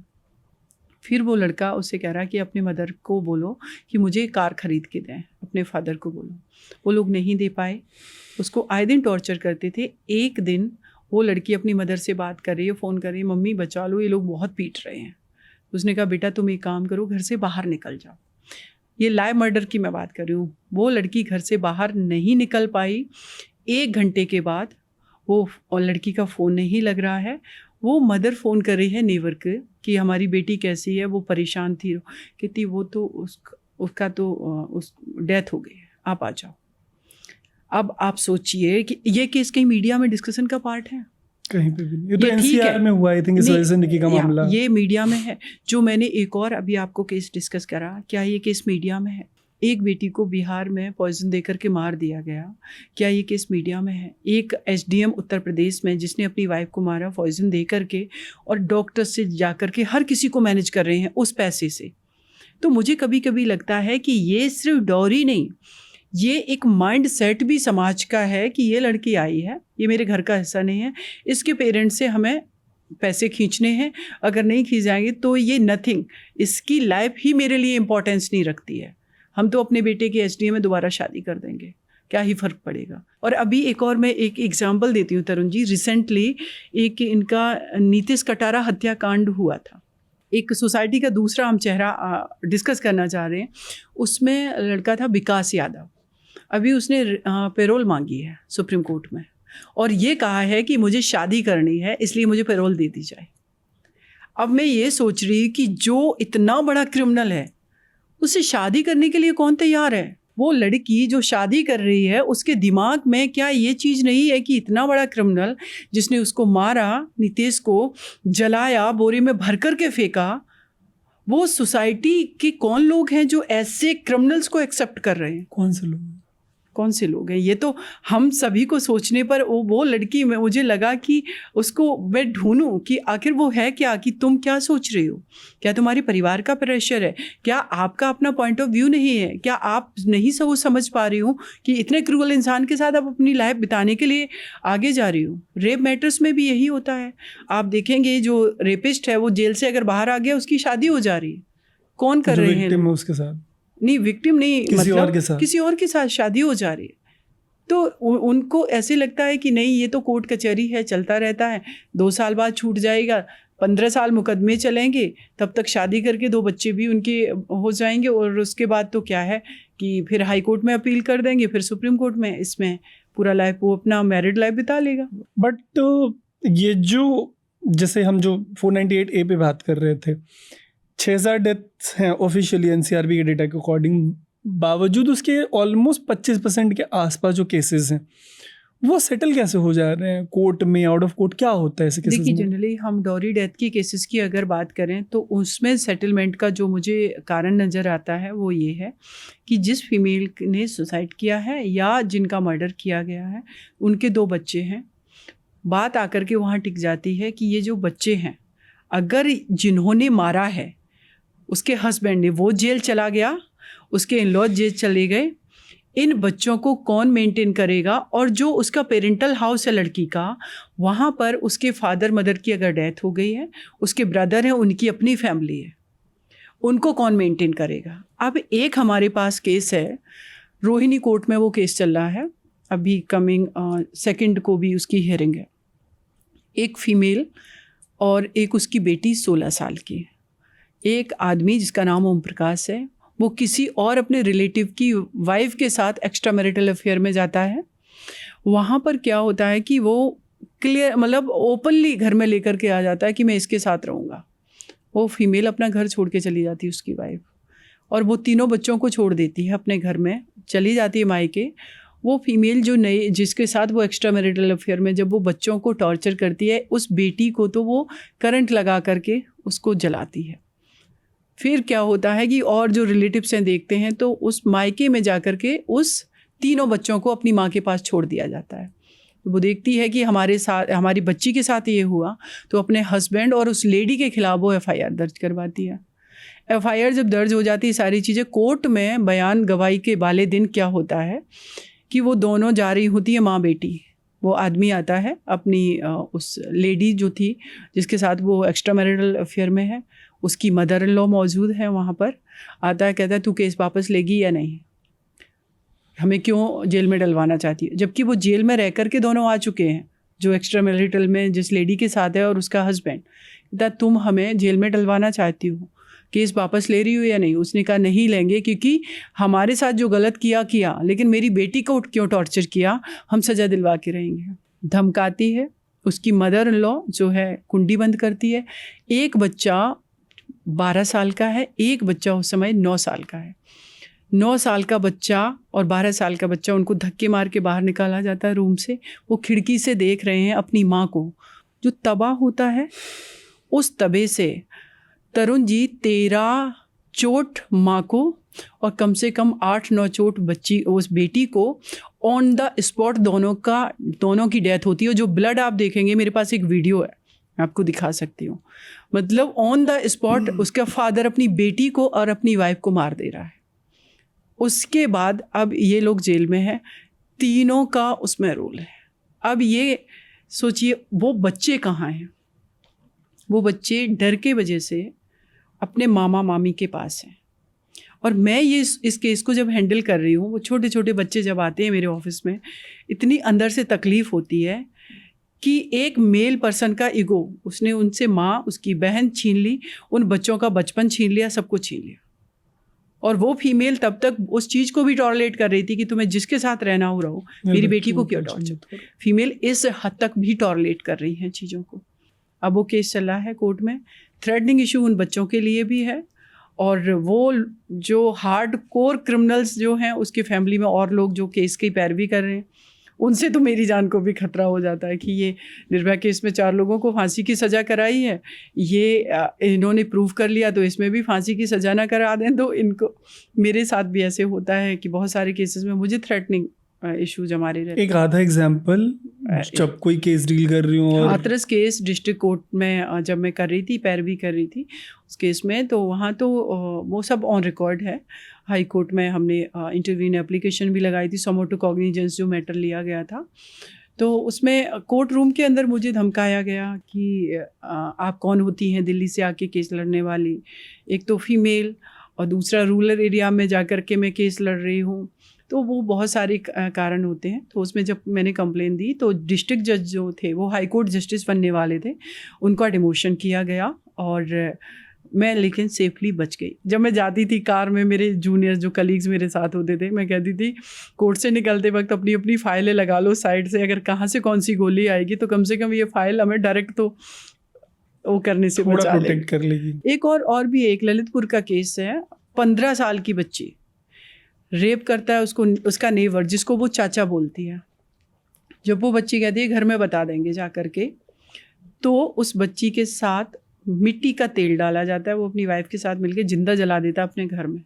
फिर वो लड़का उससे कह रहा कि अपने मदर को बोलो कि मुझे कार खरीद के दें, अपने फादर को बोलो। वो लोग नहीं दे पाए, उसको आए दिन टॉर्चर करते थे। एक दिन वो लड़की अपनी मदर से बात कर रही है, फ़ोन कर रही है, मम्मी बचा लो, ये लोग बहुत पीट रहे हैं। उसने कहा बेटा तुम एक काम करो, घर से बाहर निकल जाओ। ये लाइव मर्डर की मैं बात कर रही हूँ। वो लड़की घर से बाहर नहीं निकल पाई। 1 घंटे के बाद वो, और लड़की का फ़ोन नहीं लग रहा है, वो मदर फ़ोन कर रही है नेबर के कि हमारी बेटी कैसी है, वो परेशान थी। कहती वो तो उसका तो डेथ हो गई है, आप आ जाओ। अब आप सोचिए कि ये केस कहीं मीडिया में डिस्कशन का पार्ट है? कहीं पे भी नहीं। ये तो एनसीआर में हुआ, आई थिंक इस वजह से निकी का मामला ये मीडिया में है। जो मैंने एक और अभी आपको केस डिस्कस करा, क्या ये केस मीडिया में है? एक बेटी को बिहार में पॉइजन देकर के मार दिया गया, क्या ये केस मीडिया में है? एक एसडीएम उत्तर प्रदेश में जिसने अपनी वाइफ को मारा पॉइजन दे करके, और डॉक्टर से जा कर के हर किसी को मैनेज कर रहे हैं उस पैसे से। तो मुझे कभी कभी लगता है कि ये सिर्फ डॉरी नहीं, ये एक माइंड सेट भी समाज का है कि ये लड़की आई है, ये मेरे घर का हिस्सा नहीं है, इसके पेरेंट्स से हमें पैसे खींचने हैं, अगर नहीं खींच जाएंगे तो ये नथिंग, इसकी लाइफ ही मेरे लिए इम्पोर्टेंस नहीं रखती है। हम तो अपने बेटे के एसडीएम में दोबारा शादी कर देंगे, क्या ही फ़र्क पड़ेगा। और अभी एक और मैं एक एग्जांपल देती हूँ तरुण जी। रिसेंटली एक इनका नीतीश कटारा हत्याकांड हुआ था। एक सोसाइटी का दूसरा हम चेहरा डिस्कस करना चाह रहे हैं। उसमें लड़का था विकास यादव। अभी उसने पैरोल मांगी है सुप्रीम कोर्ट में, और ये कहा है कि मुझे शादी करनी है इसलिए मुझे पैरोल दे दी जाए। अब मैं ये सोच रही कि जो इतना बड़ा क्रिमिनल है उससे शादी करने के लिए कौन तैयार है? वो लड़की जो शादी कर रही है उसके दिमाग में क्या ये चीज़ नहीं है कि इतना बड़ा क्रिमिनल जिसने उसको मारा, नीतीश को जलाया, बोरे में भर कर के फेंका, वो सोसाइटी के कौन लोग हैं जो ऐसे क्रिमिनल्स को एक्सेप्ट कर रहे हैं? कौन से लोग हैं? ये तो हम सभी को सोचने पर वो लड़की में मुझे लगा कि उसको मैं ढूंढूं कि आखिर वो है क्या, कि तुम क्या सोच रही हो? क्या तुम्हारे परिवार का प्रेशर है? क्या आपका अपना पॉइंट ऑफ व्यू नहीं है? क्या आप नहीं समझ पा रही हो कि इतने क्रूअल इंसान के साथ आप अपनी लाइफ बिताने के लिए आगे जा रही हो? रेप मैटर्स में भी यही होता है। आप देखेंगे जो रेपिस्ट है वो जेल से अगर बाहर आ गया उसकी शादी हो जा रही है। कौन कर रहे हैं? उसके साथ नहीं, विक्टिम नहीं, मतलब किसी और के साथ शादी हो जा रही है। तो उनको ऐसे लगता है कि नहीं, ये तो कोर्ट कचहरी है, चलता रहता है, 2 साल बाद छूट जाएगा, 15 साल मुकदमे चलेंगे, तब तक शादी करके 2 बच्चे भी उनके हो जाएंगे, और उसके बाद तो क्या है कि फिर हाई कोर्ट में अपील कर देंगे, फिर सुप्रीम कोर्ट में, इसमें पूरा लाइफ वो अपना मैरिड लाइफ बिता लेगा। बट ये जो जैसे हम जो 498A पे बात कर रहे थे, 6000 डेथ्स हैं ऑफिशियली एनसीआरबी के डेटा के अकॉर्डिंग, बावजूद उसके ऑलमोस्ट 25% के आसपास जो केसेस हैं वो सेटल कैसे हो जा रहे हैं कोर्ट में, आउट ऑफ कोर्ट? क्या होता है ऐसे केसेस में? देखिए, जनरली हम डॉरी डेथ की केसेस की अगर बात करें तो उसमें सेटलमेंट का जो मुझे कारण नज़र आता है वो ये है कि जिस फीमेल ने सुसाइड किया है या जिनका मर्डर किया गया है, उनके 2 बच्चे हैं। बात आकर के वहाँ टिक जाती है कि ये जो बच्चे हैं, अगर जिन्होंने मारा है उसके हस्बैंड ने, वो जेल चला गया, उसके इन-लॉ जेल चले गए, इन बच्चों को कौन मेंटेन करेगा, और जो उसका पेरेंटल हाउस है लड़की का, वहाँ पर उसके फादर मदर की अगर डेथ हो गई है, उसके ब्रदर हैं, उनकी अपनी फैमिली है, उनको कौन मेंटेन करेगा। अब एक हमारे पास केस है, रोहिणी कोर्ट में वो केस चल रहा है, अभी कमिंग 2 को भी उसकी हियरिंग है। एक फीमेल और एक उसकी बेटी 16 साल की। एक आदमी जिसका नाम ओम प्रकाश है, वो किसी और अपने रिलेटिव की वाइफ के साथ एक्स्ट्रा मैरिटल अफेयर में जाता है। वहाँ पर क्या होता है कि वो क्लियर मतलब ओपनली घर में लेकर के आ जाता है कि मैं इसके साथ रहूँगा। वो फीमेल अपना घर छोड़ के चली जाती है, उसकी वाइफ, और वो तीनों बच्चों को छोड़ देती है अपने घर में, चली जाती है मायके। वो फीमेल जो नई जिसके साथ वो एक्स्ट्रा मैरिटल अफेयर में जब वो बच्चों को टॉर्चर करती है, उस बेटी को तो वो करंट लगा करके उसको जलाती है। फिर क्या होता है कि और जो रिलेटिव्स हैं देखते हैं, तो उस मायके में जा कर के उस तीनों बच्चों को अपनी माँ के पास छोड़ दिया जाता है। वो देखती है कि हमारे साथ, हमारी बच्ची के साथ ये हुआ, तो अपने हस्बैंड और उस लेडी के खिलाफ वो FIR दर्ज करवाती है। FIR जब दर्ज हो जाती है, सारी चीज़ें कोर्ट में बयान गवाही के वाले दिन क्या होता है कि वो दोनों जा रही होती है, माँ बेटी। वो आदमी आता है अपनी उस लेडी जो थी जिसके साथ वो एक्स्ट्रा मैरिटल अफेयर में है, उसकी मदर इन लॉ मौजूद है वहाँ पर, आता है, कहता है तू केस वापस लेगी या नहीं, हमें क्यों जेल में डलवाना चाहती है। जबकि वो जेल में रह कर के दोनों आ चुके हैं, जो एक्स्ट्रा मैरिटल में जिस लेडी के साथ है और उसका हस्बैंड। कहता तुम हमें जेल में डलवाना चाहती हो, केस वापस ले रही हो या नहीं। उसने कहा नहीं लेंगे, क्योंकि हमारे साथ जो गलत किया, लेकिन मेरी बेटी को क्यों टॉर्चर किया, हम सज़ा दिलवा के रहेंगे। धमकाती है। उसकी मदर इन लॉ जो है कुंडी बंद करती है। एक बच्चा 12 साल का है, एक बच्चा उस समय 9 साल का है। 9 साल का बच्चा और 12 साल का बच्चा, उनको धक्के मार के बाहर निकाला जाता है रूम से। वो खिड़की से देख रहे हैं अपनी माँ को जो तबाह होता है। उस तबे से तरुण जी 13 चोट माँ को और कम से कम 8-9 चोट बच्ची उस बेटी को ऑन द स्पॉट दोनों की डेथ होती है। जो ब्लड आप देखेंगे, मेरे पास एक वीडियो है, मैं आपको दिखा सकती हूँ। मतलब ऑन द स्पॉट उसका फादर अपनी बेटी को और अपनी वाइफ को मार दे रहा है। उसके बाद अब ये लोग जेल में हैं, तीनों का उसमें रोल है। अब ये सोचिए वो बच्चे कहाँ हैं। वो बच्चे डर के वजह से अपने मामा मामी के पास हैं। और मैं ये इस केस को जब हैंडल कर रही हूँ, वो छोटे छोटे बच्चे जब आते हैं मेरे ऑफिस में, इतनी अंदर से तकलीफ़ होती है कि एक मेल पर्सन का ईगो, उसने उनसे माँ, उसकी बहन छीन ली, उन बच्चों का बचपन छीन लिया, सब कुछ छीन लिया। और वो फीमेल तब तक उस चीज़ को भी टॉलरेट कर रही थी कि तुम्हें जिसके साथ रहना हो रहो, मेरी बेटी को क्यों टॉर्चर। फीमेल इस हद तक भी टॉलरेट कर रही हैं चीज़ों को। अब वो केस चला है कोर्ट में। थ्रेटनिंग इशू उन बच्चों के लिए भी है, और वो जो हार्ड कोर क्रिमिनल्स जो हैं उसके फैमिली में और लोग जो केस की पैरवी कर रहे हैं, उनसे तो मेरी जान को भी खतरा हो जाता है कि ये निर्भया केस में 4 लोगों को फांसी की सज़ा कराई है, ये इन्होंने प्रूव कर लिया तो इसमें भी फांसी की सज़ा ना करा दें। तो इनको, मेरे साथ भी ऐसे होता है कि बहुत सारे केसेस में मुझे थ्रेटनिंग इश्यूज हमारे रहते हैं। एक आधा एग्जाम्पल, जब कोई केस डील कर रही हूँ। हाथरस केस डिस्ट्रिक्ट कोर्ट में जब मैं कर रही थी, पैरवी कर रही थी उस केस में, तो वहाँ तो वो सब ऑन रिकॉर्ड है। हाई कोर्ट में हमने इंटरव्यून एप्लीकेशन भी लगाई थी, समोटो कॉग्निजेंस जो मैटर लिया गया था। तो उसमें कोर्ट रूम के अंदर मुझे धमकाया गया कि आप कौन होती हैं दिल्ली से आके केस लड़ने वाली। एक तो फीमेल, और दूसरा रूरल एरिया में जा कर के मैं केस लड़ रही हूँ। तो वो बहुत सारे कारण होते हैं। तो उसमें जब मैंने कंप्लेन दी तो डिस्ट्रिक्ट जज जो थे वो हाई कोर्ट जस्टिस बनने वाले थे, उनका डिमोशन किया गया, और मैं लेकिन सेफली बच गई। जब मैं जाती थी कार में, मेरे जूनियर जो कलीग्स मेरे साथ होते थे, मैं कहती थी कोर्ट से निकलते वक्त अपनी अपनी फाइलें लगा लो साइड से, अगर कहाँ से कौन सी गोली आएगी तो कम से कम ये फाइल हमें डायरेक्ट तो वो करने से बचा प्रोटेक्ट कर लेगी। एक और भी एक ललितपुर का केस है। 15 साल की बच्ची रेप करता है उसको, उसका नेवर, जिसको वो चाचा बोलती है। जब वो बच्ची कहती है घर में बता देंगे जा कर के, तो उस बच्ची के साथ मिट्टी का तेल डाला जाता है। वो अपनी वाइफ के साथ मिलकर जिंदा जला देता है अपने घर में।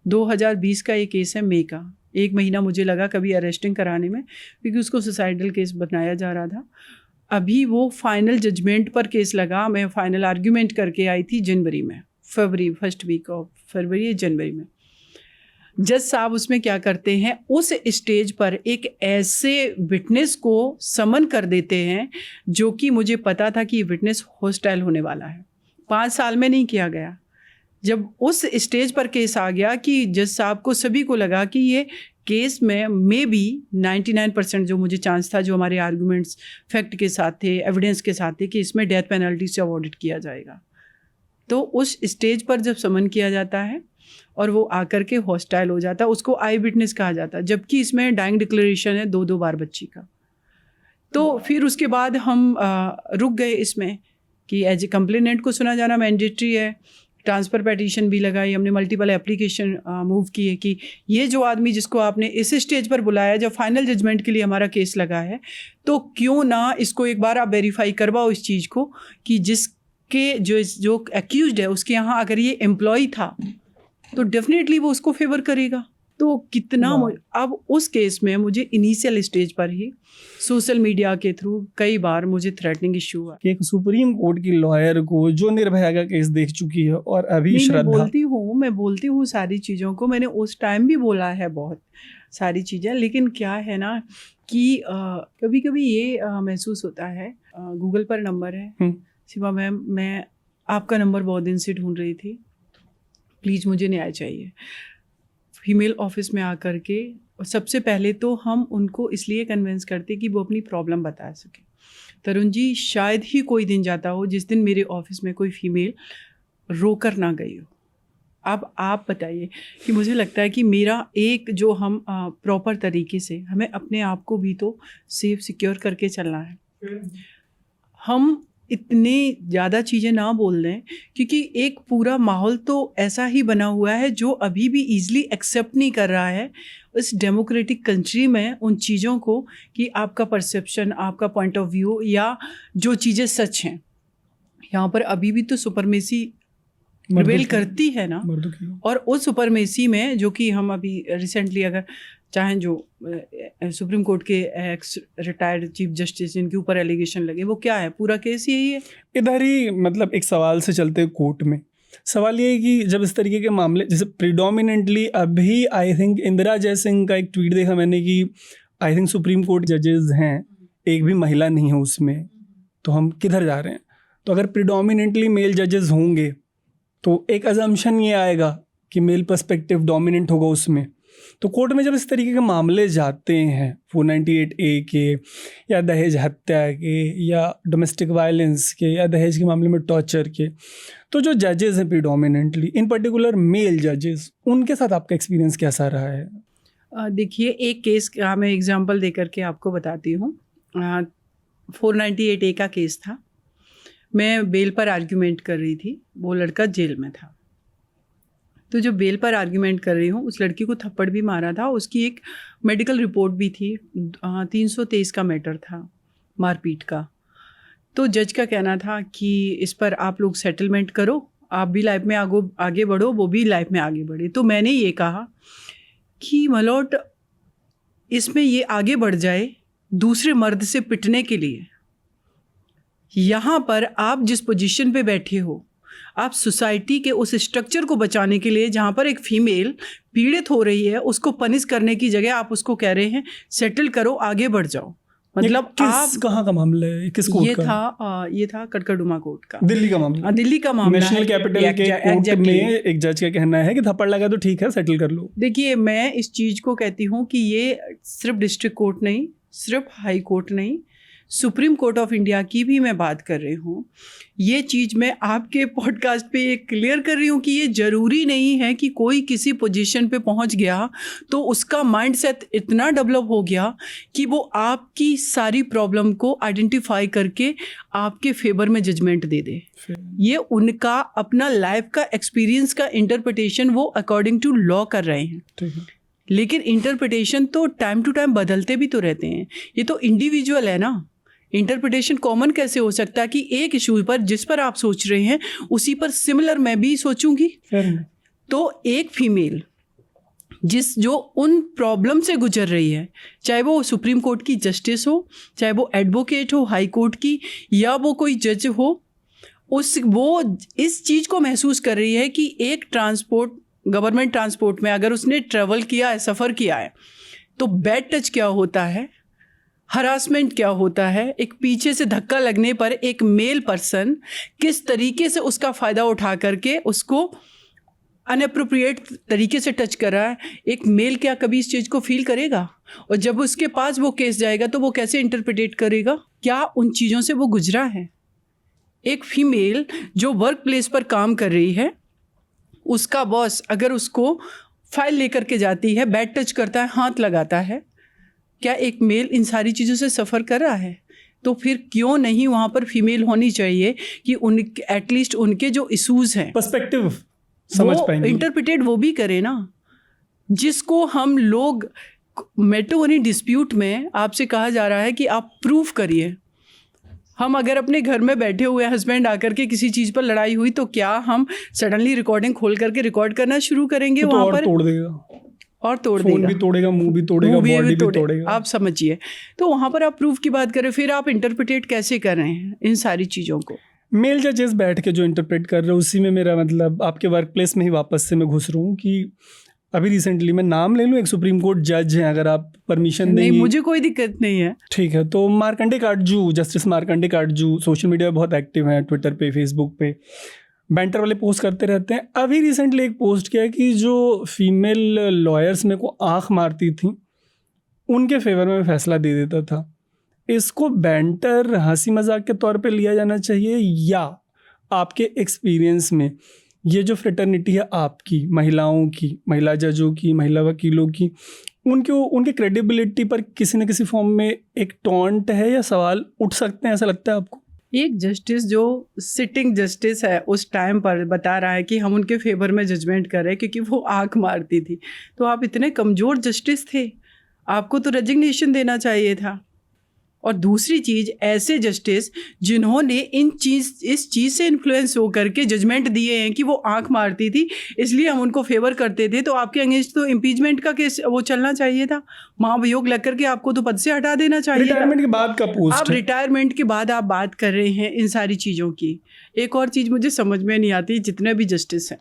2020 का ये केस है, मई का। 1 महीना मुझे लगा कभी अरेस्टिंग कराने में, क्योंकि उसको सुसाइडल केस बनाया जा रहा था। अभी वो फाइनल जजमेंट पर केस लगा, मैं फाइनल आर्ग्यूमेंट करके आई थी जनवरी में, फरवरी फर्स्ट वीक ऑफ फरवरी या जनवरी में। जज साहब उसमें क्या करते हैं, उस स्टेज पर एक ऐसे विटनेस को समन कर देते हैं जो कि मुझे पता था कि ये विटनेस हॉस्टाइल होने वाला है। 5 साल में नहीं किया गया। जब उस स्टेज पर केस आ गया कि जज साहब को, सभी को लगा कि ये केस में मे बी 99% जो मुझे चांस था, जो हमारे आर्गूमेंट्स फैक्ट के साथ थे, एविडेंस के साथ थे, कि इसमें डेथ पेनल्टी से अवॉर्डेड किया जाएगा। तो उस स्टेज पर जब समन किया जाता है और वो आकर के हॉस्टाइल हो जाता है, उसको आई विटनेस कहा जाता है, जबकि इसमें डाइंग डिक्लेरेशन है 2-2 बार बच्ची का। तो फिर उसके बाद हम रुक गए इसमें कि एज ए कंप्लेनेंट को सुना जाना मैंडेटरी है। ट्रांसफ़र पेटिशन भी लगाई हमने, मल्टीपल एप्लीकेशन मूव किए कि ये जो आदमी जिसको आपने इस स्टेज पर बुलाया, जब फाइनल जजमेंट के लिए हमारा केस लगा है, तो क्यों ना इसको एक बार आप वेरीफाई करवाओ इस चीज़ को कि जिसके जो एक्यूज्ड है उसके यहाँ अगर ये एम्प्लॉय था तो डेफिनेटली वो उसको फेवर करेगा। तो कितना अब उस केस में मुझे इनिशियल स्टेज पर ही सोशल मीडिया के थ्रू कई बार मुझे थ्रेटनिंग इशू हुआ। एक सुप्रीम कोर्ट की लॉयर को जो निर्भया का केस देख चुकी है और अभी श्रद्धा, मैं बोलती हूँ सारी चीज़ों को, मैंने उस टाइम भी बोला है बहुत सारी चीज़ें, लेकिन क्या है ना कि कभी कभी ये महसूस होता है, गूगल पर नंबर है, शिवा मैम मैं आपका नंबर बहुत दिन से ढूंढ रही थी, प्लीज़ मुझे न्याय चाहिए। फीमेल ऑफिस में आकर के सबसे पहले तो हम उनको इसलिए कन्विंस करते कि वो अपनी प्रॉब्लम बता सके। तरुण जी, शायद ही कोई दिन जाता हो जिस दिन मेरे ऑफिस में कोई फीमेल रोकर ना गई हो। अब आप बताइए कि मुझे लगता है कि मेरा एक जो हम प्रॉपर तरीके से हमें अपने आप को भी तो सेफ सिक्योर करके चलना है। हम इतने ज़्यादा चीज़ें ना बोल दें, क्योंकि एक पूरा माहौल तो ऐसा ही बना हुआ है जो अभी भी ईज़िली एक्सेप्ट नहीं कर रहा है इस डेमोक्रेटिक कंट्री में उन चीज़ों को कि आपका परसेप्शन, आपका पॉइंट ऑफ व्यू या जो चीज़ें सच हैं, यहाँ पर अभी भी तो सुपरमेसी प्रिवेल करती है ना। और उस सुपरमेसी में जो कि हम अभी रिसेंटली अगर चाहें, जो सुप्रीम कोर्ट के एक्स रिटायर्ड चीफ जस्टिस जिनके ऊपर एलिगेशन लगे, वो क्या है, पूरा केस यही है। इधर ही मतलब एक सवाल से चलते कोर्ट में, सवाल ये है कि जब इस तरीके के मामले, जैसे प्रीडोमिनेंटली अभी आई थिंक इंदिरा जयसिंह का एक ट्वीट देखा मैंने कि आई थिंक सुप्रीम कोर्ट जजेस हैं, एक भी महिला नहीं है उसमें, तो हम किधर जा रहे हैं। तो अगर प्रीडोमिनेंटली मेल जजेस होंगे तो एक अजम्पशन ये आएगा कि मेल पर्सपेक्टिव डोमिनेंट होगा उसमें। तो कोर्ट में जब इस तरीके के मामले जाते हैं 498A के या दहेज हत्या के या डोमेस्टिक वायलेंस के या दहेज के मामले में टॉर्चर के, तो जो जजेस हैं प्रीडोमिनेंटली, इन पर्टिकुलर मेल जजेस, उनके साथ आपका एक्सपीरियंस कैसा रहा है? देखिए, एक केस का मैं एग्जांपल देकर के आपको बताती हूँ। 498A का केस था, मैं बेल पर आर्ग्यूमेंट कर रही थी, वो लड़का जेल में था। तो जो बेल पर आर्ग्यूमेंट कर रही हूँ, उस लड़की को थप्पड़ भी मारा था, उसकी एक मेडिकल रिपोर्ट भी थी, 323 का मैटर था मारपीट का। तो जज का कहना था कि इस पर आप लोग सेटलमेंट करो, आप भी लाइफ में आगे बढ़ो, वो भी लाइफ में आगे बढ़े। तो मैंने ये कहा कि मलॉट, इसमें ये आगे बढ़ जाए दूसरे मर्द से पिटने के लिए, यहाँ पर आप जिस पोजीशन पे बैठे हो, आप सोसाइटी के उस स्ट्रक्चर को बचाने के लिए, जहाँ पर एक फीमेल पीड़ित हो रही है, उसको पनिश करने की जगह आप उसको कह रहे हैं सेटल करो, आगे बढ़ जाओ। मतलब आप कहाँ का मामला है, किस कोर्ट का? ये था कड़कड़डुमा कोर्ट का, दिल्ली का मामला। दिल्ली का मामला, नेशनल कैपिटल के कोर्ट में एक जज का कहना है कि थप्पड़ लगा तो ठीक है, सेटल कर लो। देखिए, मैं इस चीज़ को कहती हूँ कि ये सिर्फ डिस्ट्रिक्ट कोर्ट नहीं, सिर्फ हाई कोर्ट नहीं, सुप्रीम कोर्ट ऑफ इंडिया की भी मैं बात कर रही हूँ। ये चीज़ मैं आपके पॉडकास्ट पे ये क्लियर कर रही हूँ कि ये ज़रूरी नहीं है कि कोई किसी पोजीशन पे पहुँच गया तो उसका माइंडसेट इतना डेवलप हो गया कि वो आपकी सारी प्रॉब्लम को आइडेंटिफाई करके आपके फेवर में जजमेंट दे दे। ये उनका अपना लाइफ का एक्सपीरियंस का इंटरप्रिटेशन वो अकॉर्डिंग टू लॉ कर रहे हैं, लेकिन इंटरप्रिटेशन तो टाइम टू टाइम बदलते भी तो रहते हैं। ये तो इंडिविजुअल है ना, इंटरप्रिटेशन कॉमन कैसे हो सकता है कि एक इशू पर जिस पर आप सोच रहे हैं उसी पर सिमिलर मैं भी सोचूंगी। तो एक फीमेल जो उन प्रॉब्लम से गुजर रही है, चाहे वो सुप्रीम कोर्ट की जस्टिस हो, चाहे वो एडवोकेट हो हाई कोर्ट की, या वो कोई जज हो, वो इस चीज़ को महसूस कर रही है कि एक ट्रांसपोर्ट गवर्नमेंट ट्रांसपोर्ट में अगर उसने ट्रेवल किया है, सफ़र किया है, तो बैड टच क्या होता है, हरासमेंट क्या होता है, एक पीछे से धक्का लगने पर एक मेल पर्सन किस तरीके से उसका फ़ायदा उठा करके उसको अनअप्रोप्रिएट तरीके से टच कर रहा है, एक मेल क्या कभी इस चीज़ को फील करेगा? और जब उसके पास वो केस जाएगा तो वो कैसे इंटरप्रिटेट करेगा? क्या उन चीज़ों से वो गुजरा है? एक फीमेल जो वर्क प्लेस पर काम कर रही है, उसका बॉस अगर उसको फाइल लेकर के जाती है, बैड टच करता है, हाथ लगाता है, क्या एक मेल इन सारी चीज़ों से सफ़र कर रहा है? तो फिर क्यों नहीं वहाँ पर फीमेल होनी चाहिए कि उन एटलीस्ट उनके जो इशूज़ हैं पर्सपेक्टिव समझ पाएंगे, इंटरप्रिटेट वो भी करे ना। जिसको हम लोग मैट्रिमोनी डिस्प्यूट में आपसे कहा जा रहा है कि आप प्रूफ करिए। हम अगर अपने घर में बैठे हुए हस्बैंड आकर के किसी चीज़ पर लड़ाई हुई तो क्या हम सडनली रिकॉर्डिंग खोल करके रिकॉर्ड करना शुरू करेंगे? तो वहाँ और पर तोड़ देगा, और तोड़ फोन देगा, भी तोड़ेगा, मुंह भी तोड़ेगा, बॉडी भी तोड़ेगा। आप समझिए। तो वहाँ पर आप प्रूफ की बात करें, फिर आप इंटरप्रिटेट कैसे कर रहे हैं इन सारी चीज़ों को? मेल जजेस बैठ के जो इंटरप्रेट कर रहे हो, उसी में मेरा मतलब आपके वर्क प्लेस में ही वापस से मैं घुस रहा हूँ कि अभी रिसेंटली मैं नाम ले लूँ, एक सुप्रीम कोर्ट जज हैं, अगर आप परमिशन देंगे। नहीं, मुझे कोई दिक्कत नहीं है। ठीक है, तो Markandey Katju, Justice Markandey Katju social media पे बहुत एक्टिव हैं, ट्विटर पे, फेसबुक पे बैंटर वाले पोस्ट करते रहते हैं। अभी रिसेंटली एक पोस्ट किया कि जो फीमेल लॉयर्स मेरे को आँख मारती थी उनके फेवर में फैसला दे देता था। इसको बैंटर, हंसी मजाक के तौर पे लिया जाना चाहिए, या आपके एक्सपीरियंस में ये जो फ्रेटर्निटी है आपकी, महिलाओं की, महिला जजों की, महिला वकीलों की, उनके क्रेडिबिलिटी पर किसी न किसी फॉर्म में एक टॉन्ट है या सवाल उठ सकते हैं, ऐसा लगता है आपको? एक जस्टिस जो सिटिंग जस्टिस है उस टाइम पर बता रहा है कि हम उनके फेवर में जजमेंट कर रहे हैं क्योंकि वो आंख मारती थी, तो आप इतने कमज़ोर जस्टिस थे, आपको तो रेजिग्नेशन देना चाहिए था। और दूसरी चीज़, ऐसे जस्टिस जिन्होंने इस चीज़ से इन्फ्लुएंस हो करके जजमेंट दिए हैं कि वो आंख मारती थी इसलिए हम उनको फेवर करते थे, तो आपके अगेंस्ट तो इम्पीचमेंट का केस वो चलना चाहिए था, महाभियोग लग करके आपको तो पद से हटा देना चाहिए। रिटायरमेंट के बाद का पोस्ट, आप रिटायरमेंट के बाद आप बात कर रहे हैं इन सारी चीज़ों की। एक और चीज़ मुझे समझ में नहीं आती, जितने भी जस्टिस हैं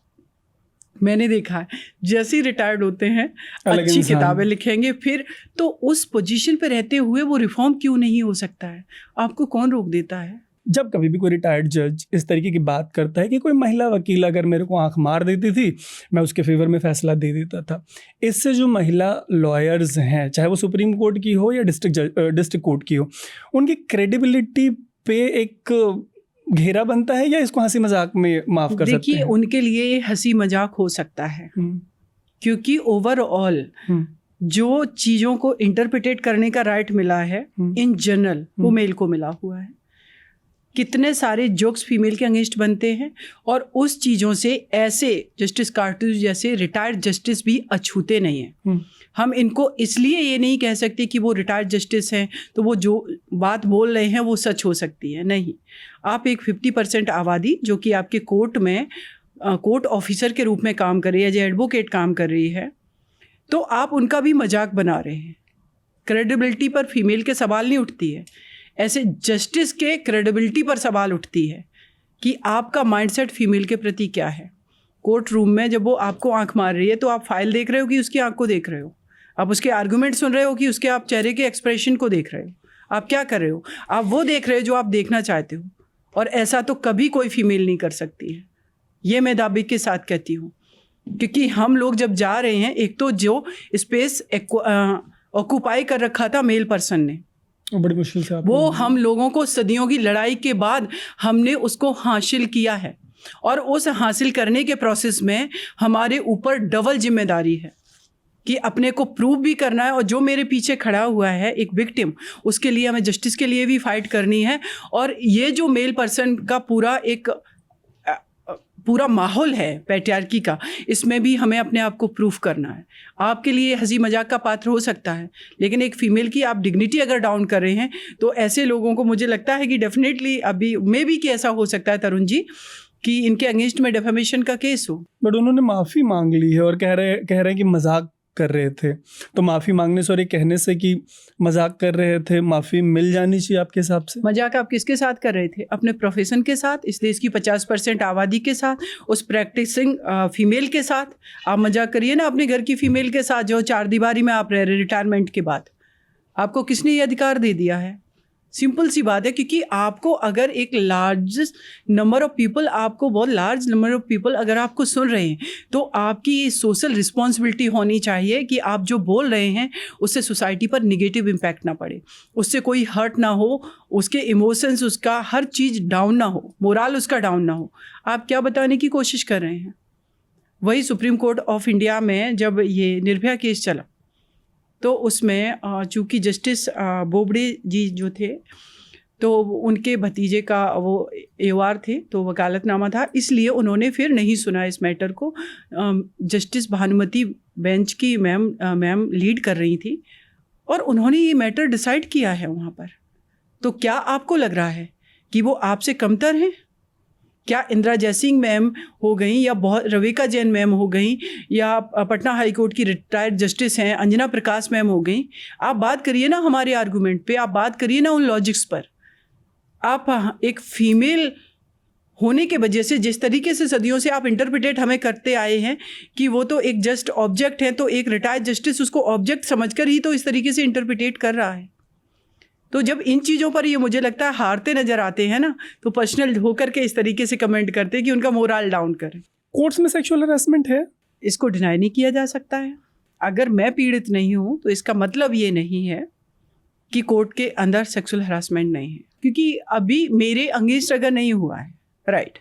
मैंने देखा है, जैसे ही रिटायर्ड होते हैं अच्छी किताबें लिखेंगे, फिर तो उस पोजीशन पे रहते हुए वो रिफॉर्म क्यों नहीं हो सकता है? आपको कौन रोक देता है? जब कभी भी कोई रिटायर्ड जज इस तरीके की बात करता है कि कोई महिला वकील अगर मेरे को आंख मार देती थी, मैं उसके फेवर में फैसला दे देता था, इससे जो महिला लॉयर्स हैं, चाहे वो सुप्रीम कोर्ट की हो या डिस्ट्रिक्ट कोर्ट की हो, उनकी क्रेडिबिलिटी पे एक घेरा बनता है, या इसको हंसी मजाक में माफ कर सकते हैं? देखिए, उनके लिए हंसी मजाक हो सकता है क्योंकि ओवरऑल जो चीज़ों को इंटरप्रिटेट करने का राइट मिला है इन जनरल वो मेल को मिला हुआ है। कितने सारे जोक्स फीमेल के अगेंस्ट बनते हैं और उस चीज़ों से ऐसे जस्टिस कार्टूज जैसे रिटायर्ड जस्टिस भी अछूते नहीं हैं। हम इनको इसलिए ये नहीं कह सकते कि वो रिटायर्ड जस्टिस हैं तो वो जो बात बोल रहे हैं वो सच हो सकती है, नहीं। आप एक 50% आबादी जो कि आपके कोर्ट में कोर्ट ऑफिसर के रूप में काम कर रही है, जो एडवोकेट काम कर रही है, तो आप उनका भी मजाक बना रहे हैं। क्रेडिबिलिटी पर फीमेल के सवाल नहीं उठती है, ऐसे जस्टिस के क्रेडिबिलिटी पर सवाल उठती है कि आपका माइंडसेट फीमेल के प्रति क्या है। कोर्ट रूम में जब वो आपको आंख मार रही है तो आप फाइल देख रहे हो कि उसकी आंख को देख रहे हो, आप उसके आर्गूमेंट सुन रहे हो कि उसके आप चेहरे के एक्सप्रेशन को देख रहे हो, आप क्या कर रहे हो? आप वो देख रहे हो जो आप देखना चाहते हो। और ऐसा तो कभी कोई फीमेल नहीं कर सकती है, ये मैं दावे के साथ कहती हूँ। क्योंकि हम लोग जब जा रहे हैं, एक तो जो स्पेस ऑक्यूपाई कर रखा था मेल पर्सन ने, बड़ी मुश्किल से वो हम लोगों को सदियों की लड़ाई के बाद हमने उसको हासिल किया है, और उस हासिल करने के प्रोसेस में हमारे ऊपर डबल जिम्मेदारी है कि अपने को प्रूव भी करना है, और जो मेरे पीछे खड़ा हुआ है एक विक्टिम, उसके लिए हमें जस्टिस के लिए भी फाइट करनी है। और ये जो मेल पर्सन का पूरा माहौल है पैट्रियार्की का, इसमें भी हमें अपने आप को प्रूफ करना है। आपके लिए हंसी मजाक का पात्र हो सकता है, लेकिन एक फ़ीमेल की आप डिग्निटी अगर डाउन कर रहे हैं तो ऐसे लोगों को मुझे लगता है कि डेफिनेटली अभी मे भी कि ऐसा हो सकता है तरुण जी कि इनके अगेंस्ट में डेफेमेशन का केस हो। बट उन्होंने माफ़ी मांग ली है और कह रहे हैं कि मजाक कर रहे थे, तो माफ़ी मांगने से और ये कहने से कि मजाक कर रहे थे, माफ़ी मिल जानी चाहिए आपके हिसाब से? मजाक आप किसके साथ कर रहे थे? अपने प्रोफेशन के साथ, इस देश की 50% आबादी के साथ, उस प्रैक्टिसिंग फीमेल के साथ। आप मजाक करिए ना अपने घर की फीमेल के साथ जो 4 दीवारी में आप रह रहे रिटायरमेंट के बाद। आपको किसने ये अधिकार दे दिया है? सिंपल सी बात है, क्योंकि आपको अगर एक लार्जेस्ट नंबर ऑफ पीपल, आपको बहुत लार्ज नंबर ऑफ पीपल अगर आपको सुन रहे हैं, तो आपकी ये सोशल रिस्पॉन्सिबिलिटी होनी चाहिए कि आप जो बोल रहे हैं उससे सोसाइटी पर निगेटिव इम्पैक्ट ना पड़े, उससे कोई हर्ट ना हो, उसके इमोशंस, उसका हर चीज़ डाउन ना हो, मोरल उसका डाउन ना हो। आप क्या बताने की कोशिश कर रहे हैं? वही सुप्रीम कोर्ट ऑफ इंडिया में जब ये निर्भया केस चला, तो उसमें चूँकि जस्टिस बोबड़े जी जो थे, तो उनके भतीजे का वो एवार थे, तो वकालतनामा था, इसलिए उन्होंने फिर नहीं सुना इस मैटर को। जस्टिस भानुमति बेंच की मैम लीड कर रही थी और उन्होंने ये मैटर डिसाइड किया है वहाँ पर। तो क्या आपको लग रहा है कि वो आपसे कमतर हैं? क्या इंदिरा जयसिंह मैम हो गई, या बहुत रविका जैन मैम हो गई, या पटना हाई कोर्ट की रिटायर्ड जस्टिस हैं अंजना प्रकाश मैम हो गई? आप बात करिए ना हमारे आर्गूमेंट पे, आप बात करिए ना उन लॉजिक्स पर। आप एक फीमेल होने के वजह से जिस तरीके से सदियों से आप इंटरप्रिटेट हमें करते आए हैं कि वो तो एक जस्ट ऑब्जेक्ट है, तो एक रिटायर्ड जस्टिस उसको ऑब्जेक्ट समझकर ही तो इस तरीके से इंटरप्रिटेट कर रहा है। तो जब इन चीज़ों पर ये मुझे लगता है हारते नज़र आते हैं ना, तो पर्सनल होकर के इस तरीके से कमेंट करते हैं कि उनका मोरल डाउन करें। कोर्ट्स में सेक्सुअल हरासमेंट है, इसको डिनाई नहीं किया जा सकता है। अगर मैं पीड़ित नहीं हूँ तो इसका मतलब ये नहीं है कि कोर्ट के अंदर सेक्सुअल हरासमेंट नहीं है, क्योंकि अभी मेरे अगेंस्ट अगर नहीं हुआ है, राइट,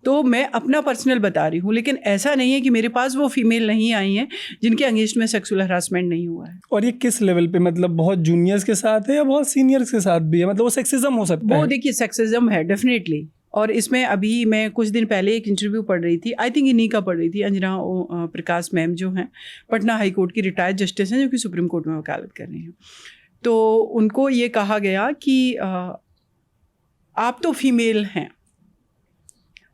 तो मैं अपना पर्सनल बता रही हूँ, लेकिन ऐसा नहीं है कि मेरे पास वो फीमेल नहीं आई हैं जिनके अगेंस्ट में सेक्सुअल हरासमेंट नहीं हुआ है। और ये किस लेवल पे, मतलब बहुत जूनियर्स के साथ है या बहुत सीनियर्स के साथ भी है? मतलब वो सेक्सिज्म हो सकता है? वो देखिए सेक्सिज्म है डेफिनेटली। और इसमें अभी मैं कुछ दिन पहले एक इंटरव्यू पढ़ रही थी, आई थिंक इन्हीं का पढ़ रही थी, अंजना प्रकाश मैम जो हैं पटना हाई कोर्ट की रिटायर्ड जस्टिस हैं, जो कि सुप्रीम कोर्ट में वकालत कर रही हैं। तो उनको ये कहा गया कि आप तो फीमेल हैं,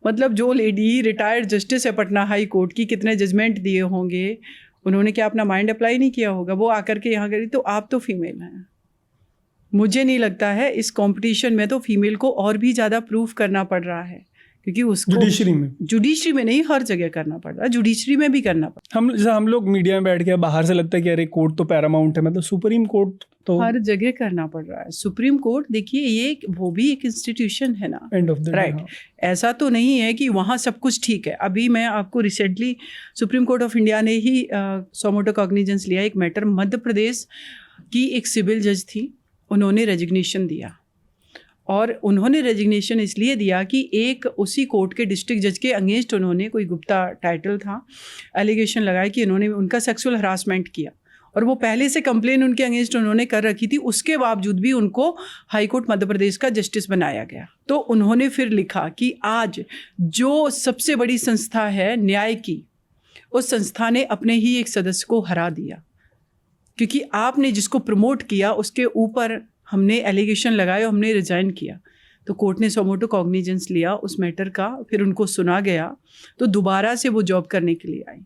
मतलब जो लेडी रिटायर्ड जस्टिस है पटना हाई कोर्ट की, कितने जजमेंट दिए होंगे, उन्होंने क्या अपना माइंड अप्लाई नहीं किया होगा? वो आकर के यहाँ करी, तो आप तो फीमेल हैं। मुझे नहीं लगता है इस कंपटीशन में तो फीमेल को और भी ज़्यादा प्रूफ करना पड़ रहा है, क्योंकि उसको जुडिशरी में नहीं, हर जगह करना पड़ रहा है, जुडिशरी में भी करना पड़ रहा है। हम लोग मीडिया में बैठ के बाहर से लगता है कि अरे कोर्ट तो पैरामाउंट है, मतलब सुप्रीम कोर्ट तो हर जगह करना पड़ रहा है। सुप्रीम कोर्ट देखिए, ये वो भी एक इंस्टीट्यूशन है ना, एंड ऑफ द राइट। ऐसा तो नहीं है कि वहाँ सब कुछ ठीक है। अभी मैं आपको recently supreme court of India ने ही सोमोटो कॉग्निजेंस लिया एक मैटर, मध्य प्रदेश की एक सिविल जज थी, उन्होंने रेजिग्नेशन दिया। और उन्होंने रेजिग्नेशन इसलिए दिया कि एक उसी कोर्ट के डिस्ट्रिक्ट जज के अगेंस्ट उन्होंने, कोई गुप्ता टाइटल था, एलिगेशन लगाया कि उन्होंने उनका सेक्सुअल हरासमेंट किया, और वो पहले से कंप्लेन उनके अगेंस्ट उन्होंने कर रखी थी, उसके बावजूद भी उनको हाई कोर्ट मध्य प्रदेश का जस्टिस बनाया गया। तो उन्होंने फिर लिखा कि आज जो सबसे बड़ी संस्था है न्याय की, उस संस्था ने अपने ही एक सदस्य को हरा दिया, क्योंकि आपने जिसको प्रमोट किया उसके ऊपर हमने एलिगेशन लगाए और हमने रिजाइन किया। तो कोर्ट ने सोमोटो कॉग्निजेंस लिया उस मैटर का, फिर उनको सुना गया, तो दोबारा से वो जॉब करने के लिए आई।